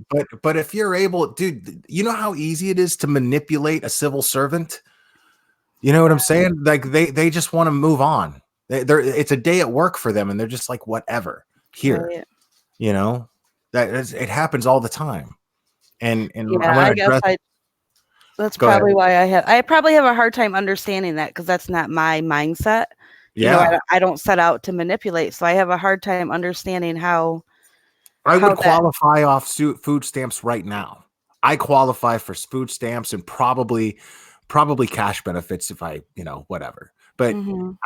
but if you're able, dude, you know how easy it is to manipulate a civil servant? You know what I'm saying? Like they just want to move on. They're it's a day at work for them, and they're just like, whatever. Here, Right. you know, it happens all the time. And Yeah, I'm gonna I guess address. that's Go ahead. probably why I probably have a hard time understanding that because that's not my mindset. Yeah, I don't set out to manipulate, so I have a hard time understanding I would how that. qualify off food stamps right now. I qualify for food stamps and probably cash benefits if I, whatever. But Mhm.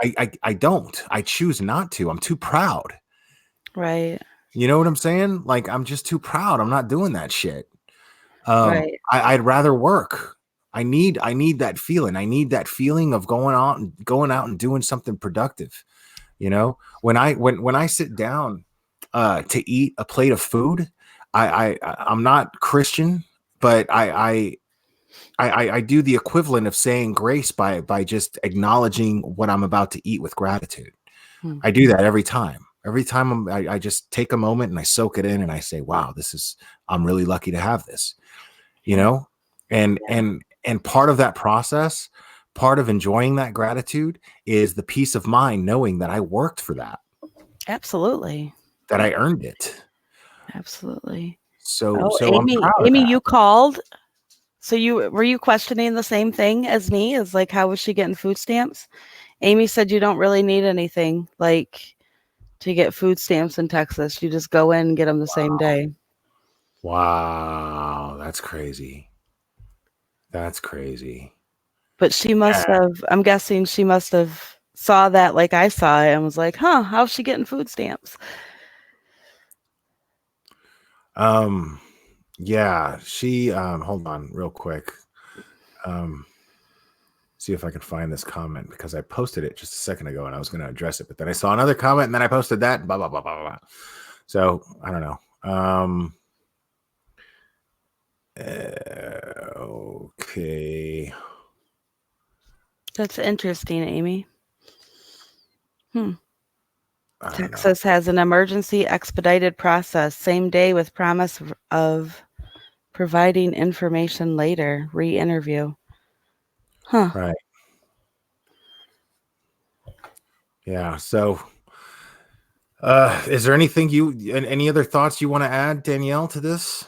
I don't. I choose not to. I'm too proud. Right. You know what I'm saying? Like I'm just too proud. I'm not doing that shit. Right. I'd rather work. I need that feeling. I need that feeling of going out and doing something productive. When I sit down to eat a plate of food, I'm not Christian, but I do the equivalent of saying grace by just acknowledging what I'm about to eat with gratitude. Hmm. I do that every time. Every time I just take a moment and I soak it in and I say, wow, I'm really lucky to have this, you Yeah. know? And Yeah. and part of that process, part of enjoying that gratitude is the peace of mind knowing that I worked for that, Absolutely. that I earned it. Absolutely. So Oh, so I'm proud of Amy, that. you called. So you were you questioning the same thing as me? As like, how was she getting food stamps? Amy said you don't really need anything like to get food stamps in Texas. You just go in and get them the same day. Wow, that's crazy. That's crazy. But she must Yeah. have. I'm guessing she must have saw that like I saw it and was like, "Huh? How's she getting food stamps?" Um yeah, she hold on real quick. Um See if I can find this comment because I posted it just a second ago and I was going to address it, but then I saw another comment and then I posted that and blah blah blah blah blah. So I don't know. Okay. That's interesting, Amy. Hmm. I don't know. Texas has an emergency expedited process, same day with promise of providing information later. Re-interview. Huh. Right. Yeah. So, is there any other thoughts you want to add, Danielle, to this?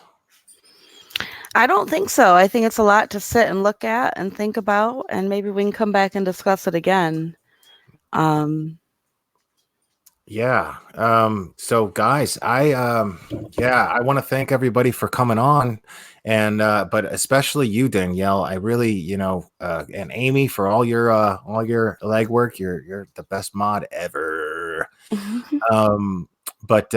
I don't think so. I think it's a lot to sit and look at and think about, and maybe we can come back and discuss it again. Um, Yeah. So guys, I want to thank everybody for coming on and but especially you, Danielle. I really, and Amy for all your legwork. You're the best mod ever. Um, but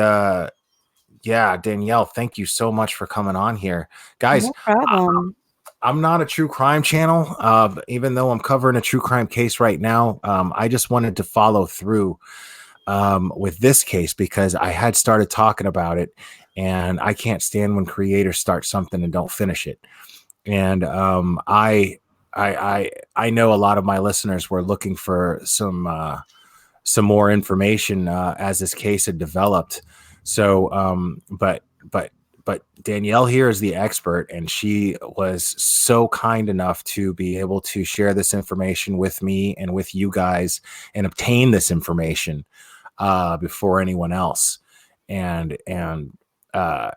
yeah, Danielle, thank you so much for coming on here. Guys, no problem. I'm not a true crime channel, even though I'm covering a true crime case right now. I just wanted to follow through with this case because I had started talking about it, and I can't stand when creators start something and don't finish it. And I know a lot of my listeners were looking for some more information as this case had developed. So, but Danielle here is the expert, and she was so kind enough to be able to share this information with me and with you guys and obtain this information before anyone else, and uh,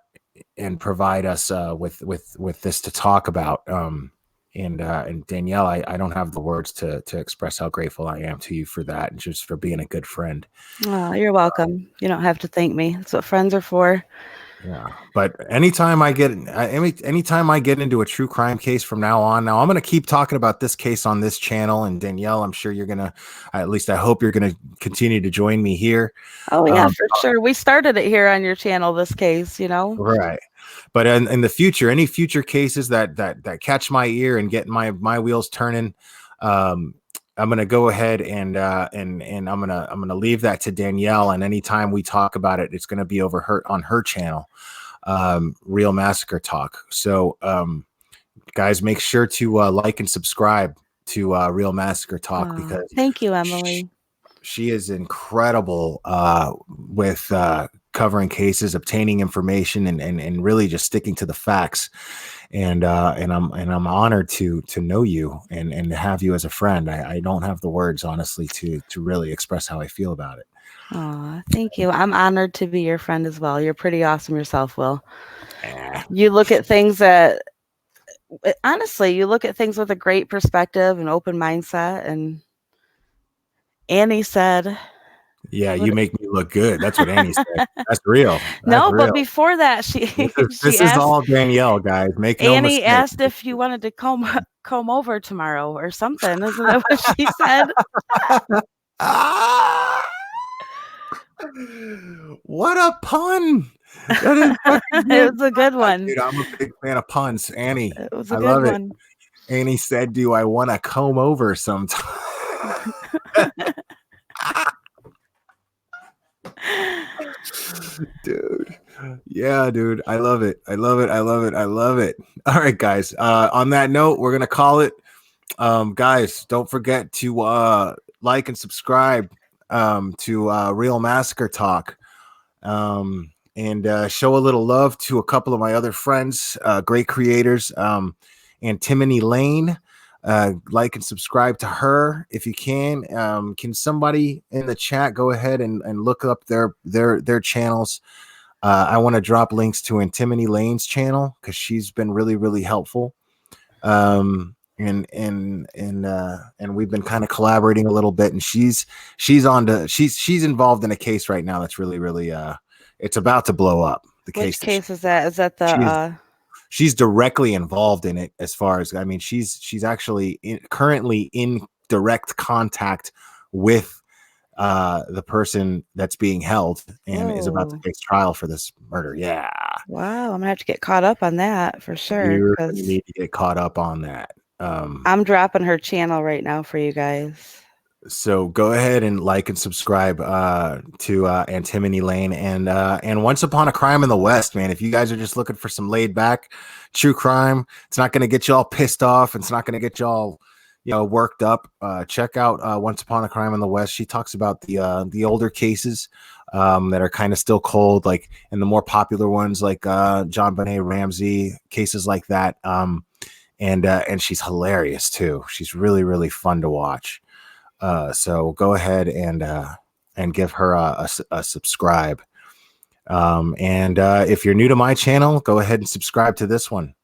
and provide us with this to talk about. And Danielle, I don't have the words to express how grateful I am to you for that, and just for being a good friend. Oh, you're welcome. You don't have to thank me. That's what friends are for. Yeah, but anytime I get into a true crime case from now on, now I'm going to keep talking about this case on this channel. And Danielle, I'm sure you're gonna, at least I hope you're gonna continue to join me here. Oh yeah, Um, for sure. We started it here on your channel, this case, you know. right. But in the future, any future cases that catch my ear and get my wheels turning, um, I'm gonna go ahead and I'm gonna leave that to Danielle. And anytime we talk about it, it's gonna be over her on her channel, Real Massacre Talk. So guys, make sure to like and subscribe to Real Massacre Talk, because Thank you, she, Emily. she is incredible with covering cases, obtaining information, and really just sticking to the facts. And I'm honored to know you and to have you as a friend. I don't have the words, honestly, to really express how I feel about it. Thank you. I'm honored to be your friend as well. You're pretty awesome yourself, Will. Eh. You look at things that, honestly, you look at things with a great perspective and open mindset. And Annie said, Yeah, you what, make me look good. That's what Annie said. That's real. That's no, but real. before that, This she is asked, all Danielle, guys. Make no Annie mistake. asked if you wanted to comb over tomorrow or something. Isn't that what she said? Ah! What a pun! That is fucking good. It was a good one. Dude, I'm a big fan of puns. Annie, It was I a good love it. one. Annie said, "Do I want to comb over sometime?" Dude, yeah, dude, I love it. I love it. I love it. I love it. All right, guys. On that note, we're gonna call it. Guys, don't forget to like and subscribe to Real Massacre Talk. And show a little love to a couple of my other friends, great creators. Antimony Lane, like and subscribe to her if you can. Can somebody in the chat go ahead and look up their channels? I want to drop links to Antimony Lane's channel because she's been really, really helpful. And we've been kind of collaborating a little bit, and she's involved in a case right now that's really, really it's about to blow up. The Which case case is that? Is that the she's directly involved in it. As far as, I mean, she's actually currently in direct contact with the person that's being held and is about to face trial for this murder. Yeah. Wow, I'm gonna have to get caught up on that for sure, You're going to because need to get caught up on that. I'm dropping her channel right now for you guys. So go ahead and like and subscribe to Antimony Lane and Once Upon a Crime in the West, man. If you guys are just looking for some laid back true crime, it's not going to get you all pissed off. It's not going to get you all, worked up. Check out Once Upon a Crime in the West. She talks about the older cases that are kind of still cold, like, and the more popular ones like John Benet Ramsey, cases like that. And she's hilarious too. She's really, really fun to watch. So go ahead and give her a subscribe. And if you're new to my channel, go ahead and subscribe to this one.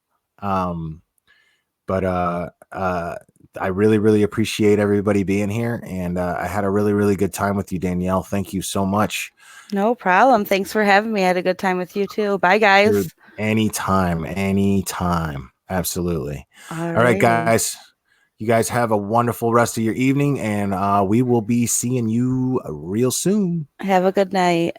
But I really, really appreciate everybody being here, and I had a really, really good time with you, Danielle. Thank you so much. No problem. Thanks for having me. I had a good time with you too. Bye, guys. Dude, anytime, anytime. Absolutely. All right, Alrighty. guys. You guys have a wonderful rest of your evening, and we will be seeing you real soon. Have a good night.